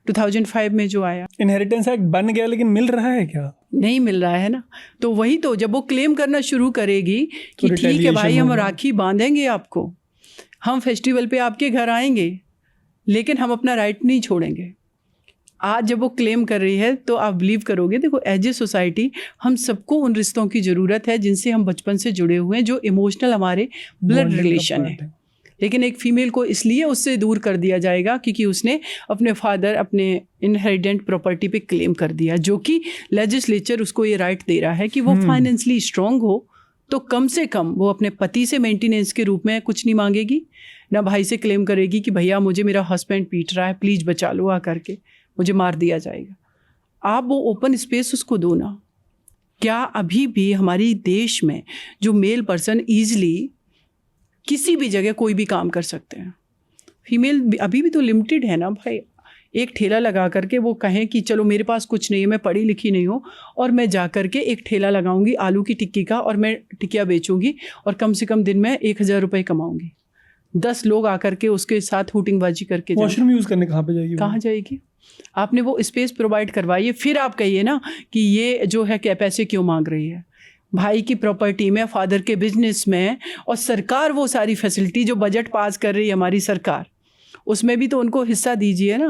2005 में जो आया। इनहेरिटेंस एक्ट बन गया लेकिन मिल रहा है क्या? नहीं मिल रहा है ना। तो वही तो, जब वो क्लेम करना शुरू करेगी कि ठीक है भाई, हम राखी बांधेंगे आपको, हम फेस्टिवल पे आपके घर आएंगे, लेकिन हम अपना राइट नहीं छोड़ेंगे। आज जब वो क्लेम कर रही है तो आप बिलीव करोगे, देखो एज ए सोसाइटी हम सबको उन रिश्तों की ज़रूरत है जिनसे हम बचपन से जुड़े हुए हैं, जो इमोशनल हमारे ब्लड रिलेशन है। लेकिन एक फ़ीमेल को इसलिए उससे दूर कर दिया जाएगा क्योंकि उसने अपने फादर, अपने इनहेरिटेंट प्रॉपर्टी पे क्लेम कर दिया, जो कि लेजिस्लेचर उसको ये राइट दे रहा है कि वो फाइनेंशियली स्ट्रॉन्ग हो तो कम से कम वो अपने पति से मेंटेनेंस के रूप में कुछ नहीं मांगेगी, ना भाई से क्लेम करेगी कि भैया मुझे मेरा हस्बैंड पीट रहा है, प्लीज़ बचा लो, आ करके मुझे मार दिया जाएगा। आप वो ओपन स्पेस उसको दो ना। क्या अभी भी हमारी देश में जो मेल पर्सन ईजिली किसी भी जगह कोई भी काम कर सकते हैं, फीमेल अभी भी तो लिमिटेड है ना भाई। एक ठेला लगा करके वो कहें कि चलो मेरे पास कुछ नहीं है, मैं पढ़ी लिखी नहीं हूँ, और मैं जा कर के एक ठेला लगाऊंगी आलू की टिक्की का और मैं टिक्कियाँ बेचूंगी और कम से कम दिन में 1000 रुपये कमाऊंगी। 10 लोग आकर के उसके साथ हुटिंगबाजी करके वॉशरूम यूज़ करने कहाँ पे जाएगी? कहाँ जाएगी? आपने वो स्पेस प्रोवाइड करवाइए, फिर आप कहिए ना कि ये जो है क्या पैसे क्यों मांग रही है। भाई की प्रॉपर्टी में, फादर के बिजनेस में, और सरकार वो सारी फैसिलिटी जो बजट पास कर रही है हमारी सरकार, उसमें भी तो उनको हिस्सा दीजिए ना।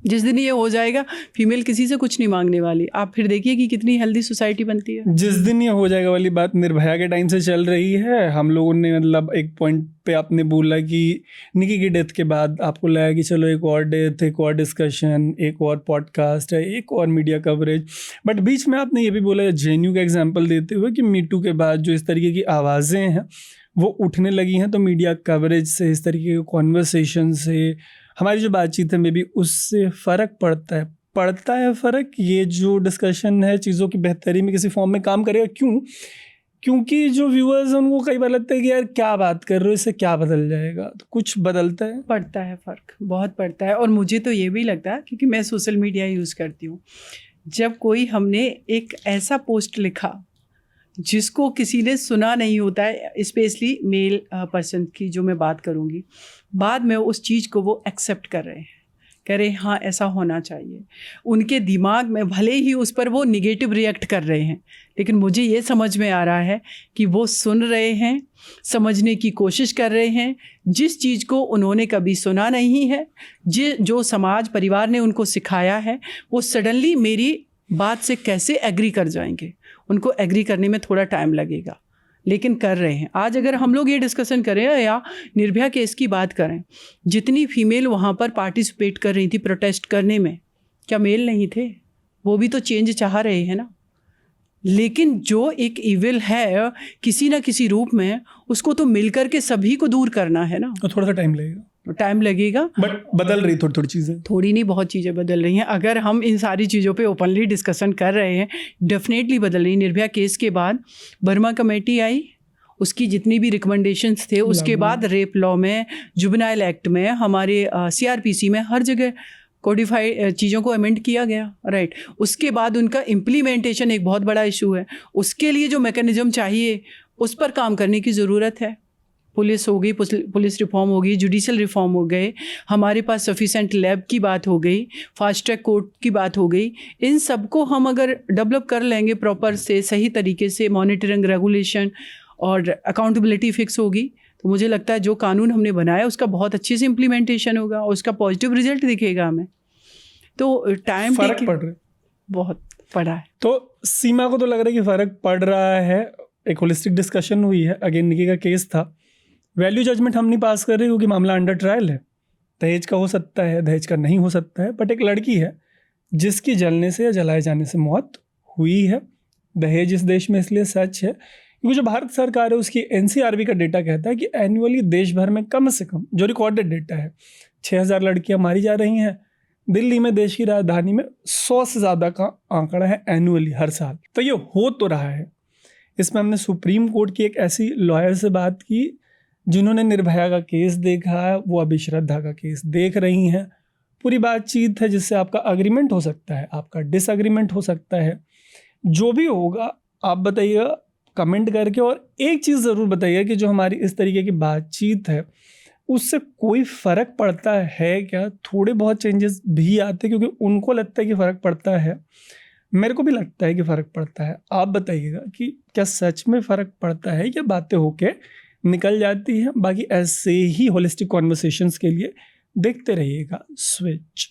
जिस दिन ये हो जाएगा फीमेल किसी से कुछ नहीं मांगने वाली, आप फिर देखिए कि कितनी हेल्दी सोसाइटी बनती है। जिस दिन ये हो जाएगा वाली बात निर्भया के टाइम से चल रही है। हम लोगों ने मतलब एक पॉइंट पे आपने बोला कि निकी की डेथ के बाद आपको लगा कि चलो एक और डेथ, एक और डिस्कशन, एक और पॉडकास्ट है, एक और मीडिया कवरेज। बट बीच में आपने ये भी बोला जेएनयू का एग्जाम्पल देते हुए कि मीटू के बाद जो इस तरीके की आवाज़ें हैं वो उठने लगी हैं, तो मीडिया कवरेज से, इस तरीके के कॉन्वर्सेशन से हमारी जो बातचीत है में भी उससे फ़र्क पड़ता है फ़र्क। ये जो डिस्कशन है चीज़ों की बेहतरी में किसी फॉर्म में काम करेगा। क्यों? क्योंकि जो व्यूअर्स हैं उनको कई बार लगता है कि यार क्या बात कर रहे हो, इससे क्या बदल जाएगा। तो कुछ बदलता है, पड़ता है फ़र्क, बहुत पड़ता है। और मुझे तो ये भी लगता है क्योंकि मैं सोशल मीडिया यूज़ करती हूँ, जब कोई हमने एक ऐसा पोस्ट लिखा जिसको किसी ने सुना नहीं होता है, स्पेशली मेल पर्सन की जो मैं बात करूँगी, बाद में उस चीज़ को वो एक्सेप्ट कर रहे हैं, कह रहे हाँ ऐसा होना चाहिए। उनके दिमाग में भले ही उस पर वो निगेटिव रिएक्ट कर रहे हैं, लेकिन मुझे ये समझ में आ रहा है कि वो सुन रहे हैं, समझने की कोशिश कर रहे हैं। जिस चीज़ को उन्होंने कभी सुना नहीं है, जो समाज परिवार ने उनको सिखाया है, वो सडनली मेरी बात से कैसे एग्री कर जाएंगे। उनको एग्री करने में थोड़ा टाइम लगेगा, लेकिन कर रहे हैं। आज अगर हम लोग ये डिस्कशन करें या निर्भया केस की बात करें, जितनी फीमेल वहाँ पर पार्टिसिपेट कर रही थी प्रोटेस्ट करने में, क्या मेल नहीं थे? वो भी तो चेंज चाह रहे हैं ना। लेकिन जो एक इविल है किसी ना किसी रूप में, उसको तो मिलकर के सभी को दूर करना है ना। तो थोड़ा सा टाइम लगेगा, बट बदल रही थोड़ी चीज़ें, थोड़ी नहीं बहुत चीज़ें बदल रही हैं। अगर हम इन सारी चीज़ों पे ओपनली डिस्कशन कर रहे हैं, डेफिनेटली बदल रही। निर्भया केस के बाद वर्मा कमेटी आई, उसकी जितनी भी रिकमेंडेशंस थे, उसके बाद रेप लॉ में, जुवेनाइल एक्ट में, हमारे CRPC में, हर जगह कोडिफाइड चीज़ों को अमेंड किया गया, राइट। उसके बाद उनका इम्प्लीमेंटेशन एक बहुत बड़ा इशू है। उसके लिए जो मैकेनिज्म चाहिए उस पर काम करने की ज़रूरत है। पुलिस हो गई, पुलिस रिफॉर्म हो गई, जुडिशल रिफॉर्म हो गए, हमारे पास सफिशेंट लैब की बात हो गई, फास्ट ट्रैक कोर्ट की बात हो गई। इन सब को हम अगर डेवलप कर लेंगे प्रॉपर से, सही तरीके से, मॉनिटरिंग, रेगुलेशन और अकाउंटेबिलिटी फिक्स होगी, तो मुझे लगता है जो कानून हमने बनाया उसका बहुत अच्छे से इम्प्लीमेंटेशन होगा और उसका पॉजिटिव रिजल्ट दिखेगा हमें। तो टाइम फ़र्क पड़ रहा है, बहुत पड़ा है। तो सीमा को तो लग रहा है कि फ़र्क पड़ रहा है। एक होलिस्टिक डिस्कशन हुई है, अगेन निकी का केस था। वैल्यू जजमेंट हम नहीं पास कर रहे क्योंकि मामला अंडर ट्रायल है। दहेज का हो सकता है, दहेज का नहीं हो सकता है, बट एक लड़की है जिसकी जलने से या जलाए जाने से मौत हुई है। दहेज इस देश में इसलिए सच है क्योंकि जो भारत सरकार है उसकी NCRB का डेटा कहता है कि एनुअली देश भर में कम से कम, जो रिकॉर्डेड डेटा है, 6000 लड़कियां मारी जा रही हैं। दिल्ली में, देश की राजधानी में, 100 से ज़्यादा का आंकड़ा है एनुअली, हर साल। तो ये हो तो रहा है। इसमें हमने सुप्रीम कोर्ट की एक ऐसी लॉयर से बात की जिन्होंने निर्भया का केस देखा है, वो अभी श्रद्धा का केस देख रही हैं। पूरी बातचीत है जिससे आपका अग्रीमेंट हो सकता है, आपका डिसएग्रीमेंट हो सकता है। जो भी होगा आप बताइएगा कमेंट करके। और एक चीज़ ज़रूर बताइएगा कि जो हमारी इस तरीके की बातचीत है उससे कोई फ़र्क पड़ता है क्या? थोड़े बहुत चेंजेस भी आते हैं क्योंकि उनको लगता है कि फ़र्क पड़ता है, मेरे को भी लगता है कि फ़र्क पड़ता है। आप बताइएगा कि क्या सच में फ़र्क पड़ता है या बातें होके निकल जाती हैं। बाकी ऐसे ही होलिस्टिक कॉन्वर्सेशंस के लिए देखते रहिएगा स्विच।